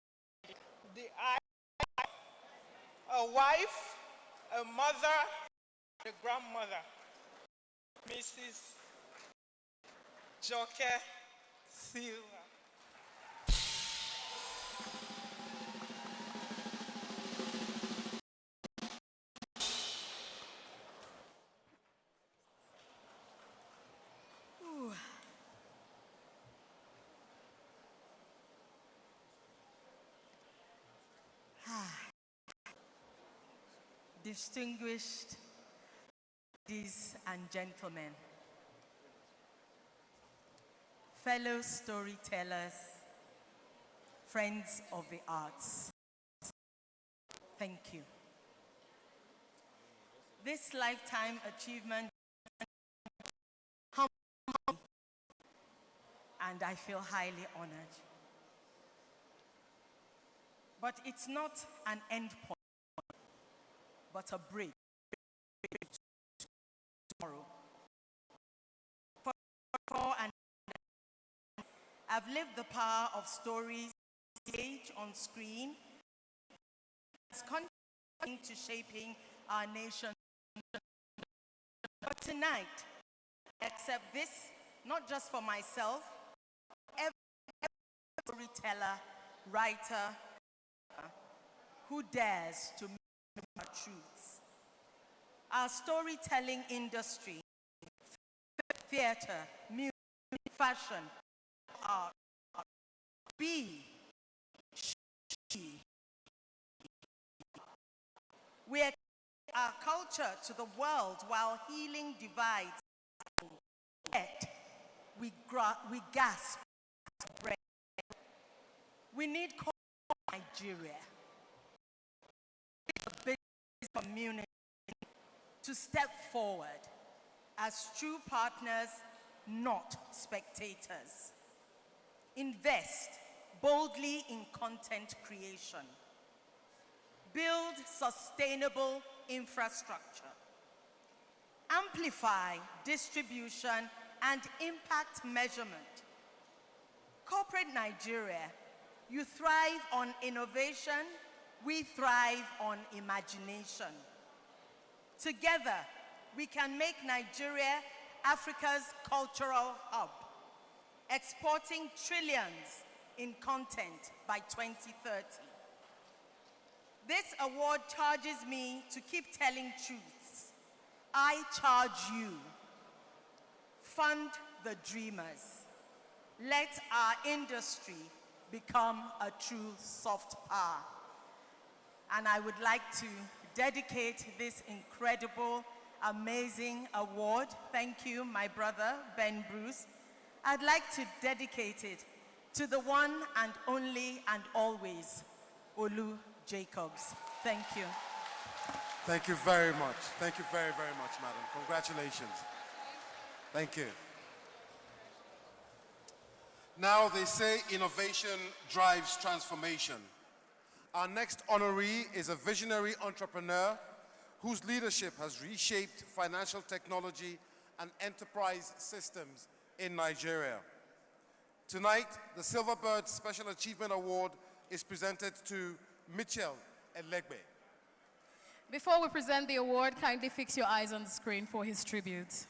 a wife, a mother, a grandmother, Mrs. Joke Silva. Distinguished ladies and gentlemen, fellow storytellers, friends of the arts, thank you. This Lifetime Achievement humbles me, and I feel highly honored. But it's not an end point, but a break tomorrow. And I've lived the power of stories, stage, on screen. It's contributing to shaping our nation. But tonight, I accept this not just for myself, every storyteller, writer, who dares to make our truths. Our storytelling industry, theater, music, fashion, art, be, she. We export our culture to the world while healing divides. Yet, we gasp. We need Nigeria, the business community, to step forward as true partners, not spectators. Invest boldly in content creation. Build sustainable infrastructure. Amplify distribution and impact measurement. Corporate Nigeria, you thrive on innovation, we thrive on imagination. Together, we can make Nigeria Africa's cultural hub, exporting trillions in content by 2030. This award charges me to keep telling truths. I charge you. Fund the dreamers. Let our industry become a true soft power. And I would like to dedicate this incredible, amazing award. Thank you, my brother, Ben Bruce. I'd like to dedicate it to the one and only and always, Olu Jacobs. Thank you. Thank you very much. Thank you very, very much, madam. Congratulations. Thank you. Now they say innovation drives transformation. Our next honoree is a visionary entrepreneur whose leadership has reshaped financial technology and enterprise systems in Nigeria. Tonight, the Silverbird Special Achievement Award is presented to Mitchell Elegbe. Before we present the award, kindly fix your eyes on the screen for his tribute.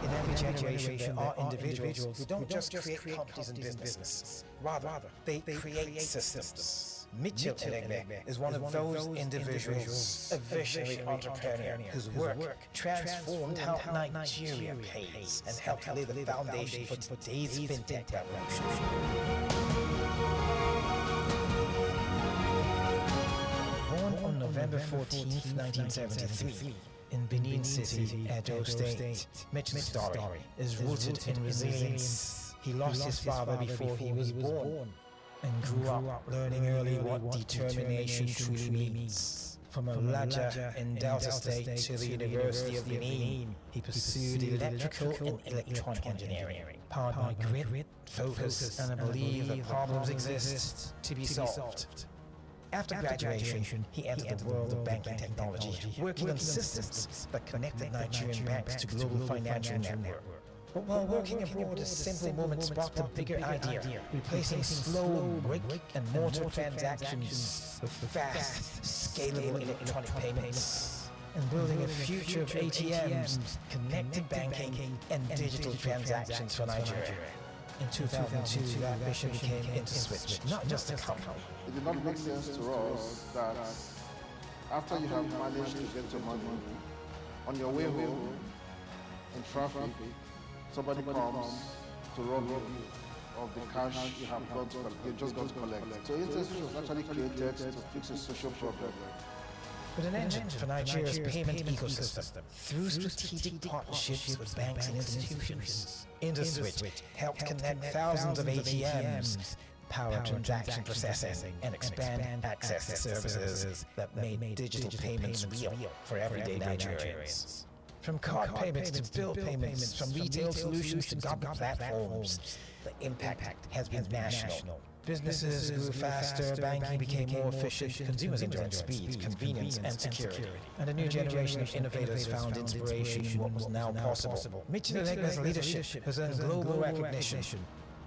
In every generation, there are individuals who don't just create companies and businesses. Rather, they create systems. Mitchell Elegbe is one of those individuals, a visionary entrepreneur whose work transformed how Nigeria pays and helped lay the foundation for today's fintech revolution. Born on November 14, 1973, in Benin City, Edo State, Mitchell's story is rooted in resilience. He lost his father before he was born and grew up learning early what determination truly means. From Olaja in Delta State to the University of Benin, he pursued electrical and electronic engineering, powered by grit, focus, and a belief that problems exist to be solved. After graduation, he entered the world of banking technology, working on systems that connected Nigerian banks to global financial network. But while working abroad, a simple moment sparked a bigger idea, replacing slow brick and mortar transactions with fast, scalable electronic payments, and building a future of ATMs, connected banking, and digital transactions for Nigeria. In 2002, that vision became InterSwitch, not just a company. It did not make sense to us that after you have managed to get your money, on your way home, in traffic, somebody comes to rob you of the cash you have got to, you just got to collect. So InterSwitch was actually created to fix a social problem. With an engine for Nigeria's payment ecosystem through strategic partnerships with banks and institutions, InterSwitch helped connect thousands of ATMs, power transaction processing, and expand access to services that made digital payments real for everyday Nigerians. From card payments to bill payments, from retail solutions to government platforms, the impact has been national. Businesses grew faster, banking became more efficient, consumers enjoyed speed, convenience, and security. And a new generation of innovators found inspiration in what was now possible. Mitchell Elegbe's leadership has earned global recognition,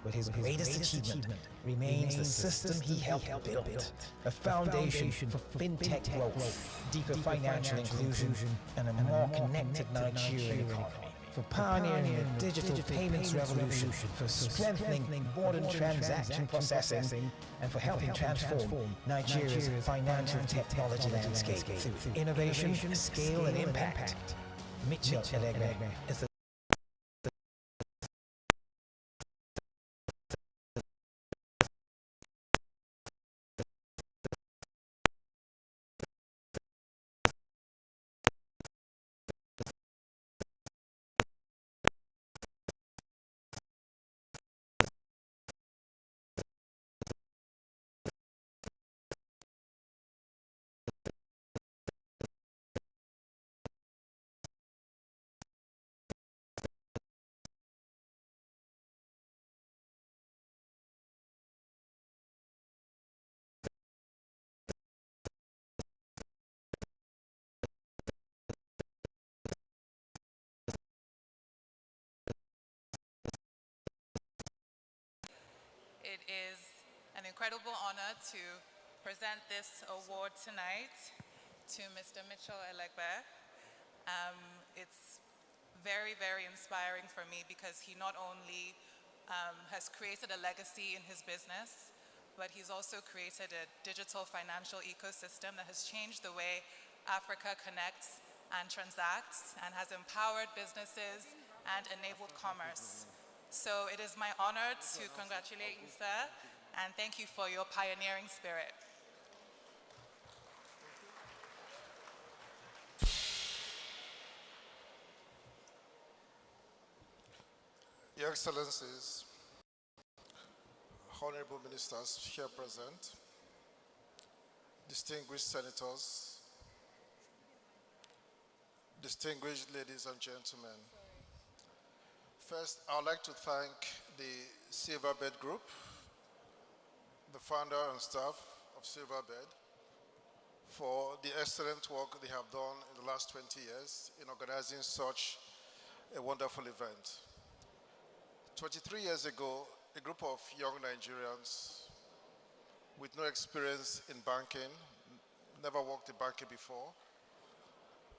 but his greatest achievement remains the system he helped build, a foundation for fintech growth, deeper financial inclusion, and a more connected Nigerian economy. for pioneering the digital payments revolution, for strengthening modern transaction processing, and for helping transform Nigeria's financial technology landscape through innovation, scale, and impact. Mitchell Elegbe is the It is an incredible honor to present this award tonight to Mr. Mitchell Elegbe. It's very, very inspiring for me because he not only has created a legacy in his business, but he's also created a digital financial ecosystem that has changed the way Africa connects and transacts and has empowered businesses and enabled commerce. So it is my honor to congratulate you, sir, and thank you for your pioneering spirit. Your Excellencies, Honorable Ministers here present, distinguished senators, distinguished ladies and gentlemen. First, I would like to thank the Silverbird Group, the founder and staff of Silverbird, for the excellent work they have done in the last 20 years in organizing such a wonderful event. 23 years ago, a group of young Nigerians with no experience in banking, never worked in banking before,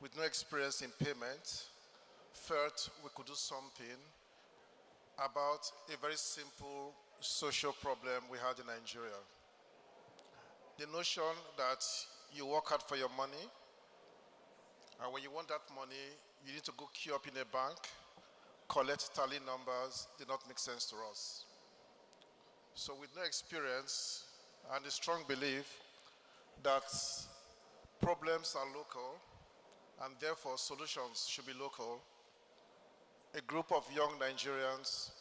with no experience in payment, felt we could do something about a very simple social problem we had in Nigeria. The notion that you work hard for your money, and when you want that money, you need to go queue up in a bank, collect tally numbers, did not make sense to us. So with no experience and a strong belief that problems are local and therefore solutions should be local, a group of young Nigerians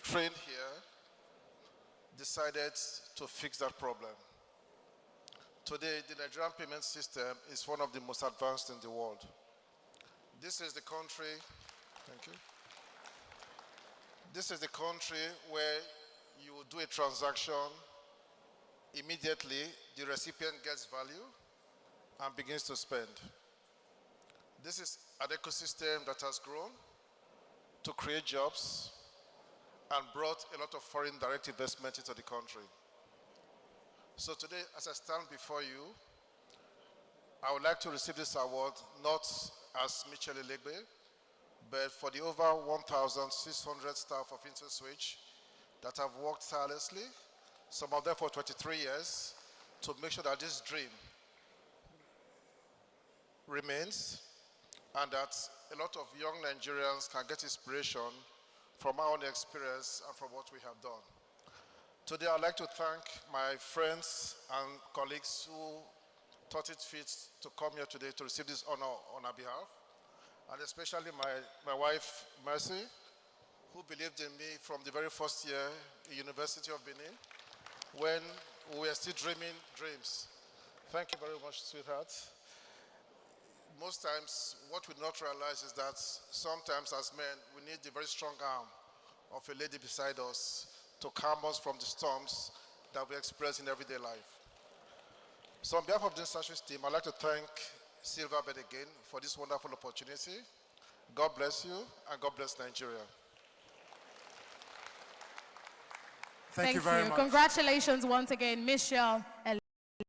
trained here decided to fix that problem. Today, the Nigerian payment system is one of the most advanced in the world. This is the country, thank you. This is the country where you do a transaction, immediately the recipient gets value and begins to spend. This is an ecosystem that has grown to create jobs and brought a lot of foreign direct investment into the country. So today, as I stand before you, I would like to receive this award not as Mitchell Elegbe, but for the over 1,600 staff of InterSwitch that have worked tirelessly, some of them for 23 years, to make sure that this dream remains and that a lot of young Nigerians can get inspiration from our own experience and from what we have done. Today, I'd like to thank my friends and colleagues who thought it fit to come here today to receive this honor on our behalf, and especially my wife, Mercy, who believed in me from the very first year at the University of Benin, when we were still dreaming dreams. Thank you very much, sweetheart. Most times, what we not realize is that sometimes as men, we need the very strong arm of a lady beside us to calm us from the storms that we experience in everyday life. So on behalf of the InterSwitch team, I'd like to thank Silverbird again for this wonderful opportunity. God bless you, and God bless Nigeria. Thank you very much. Congratulations once again, Michelle.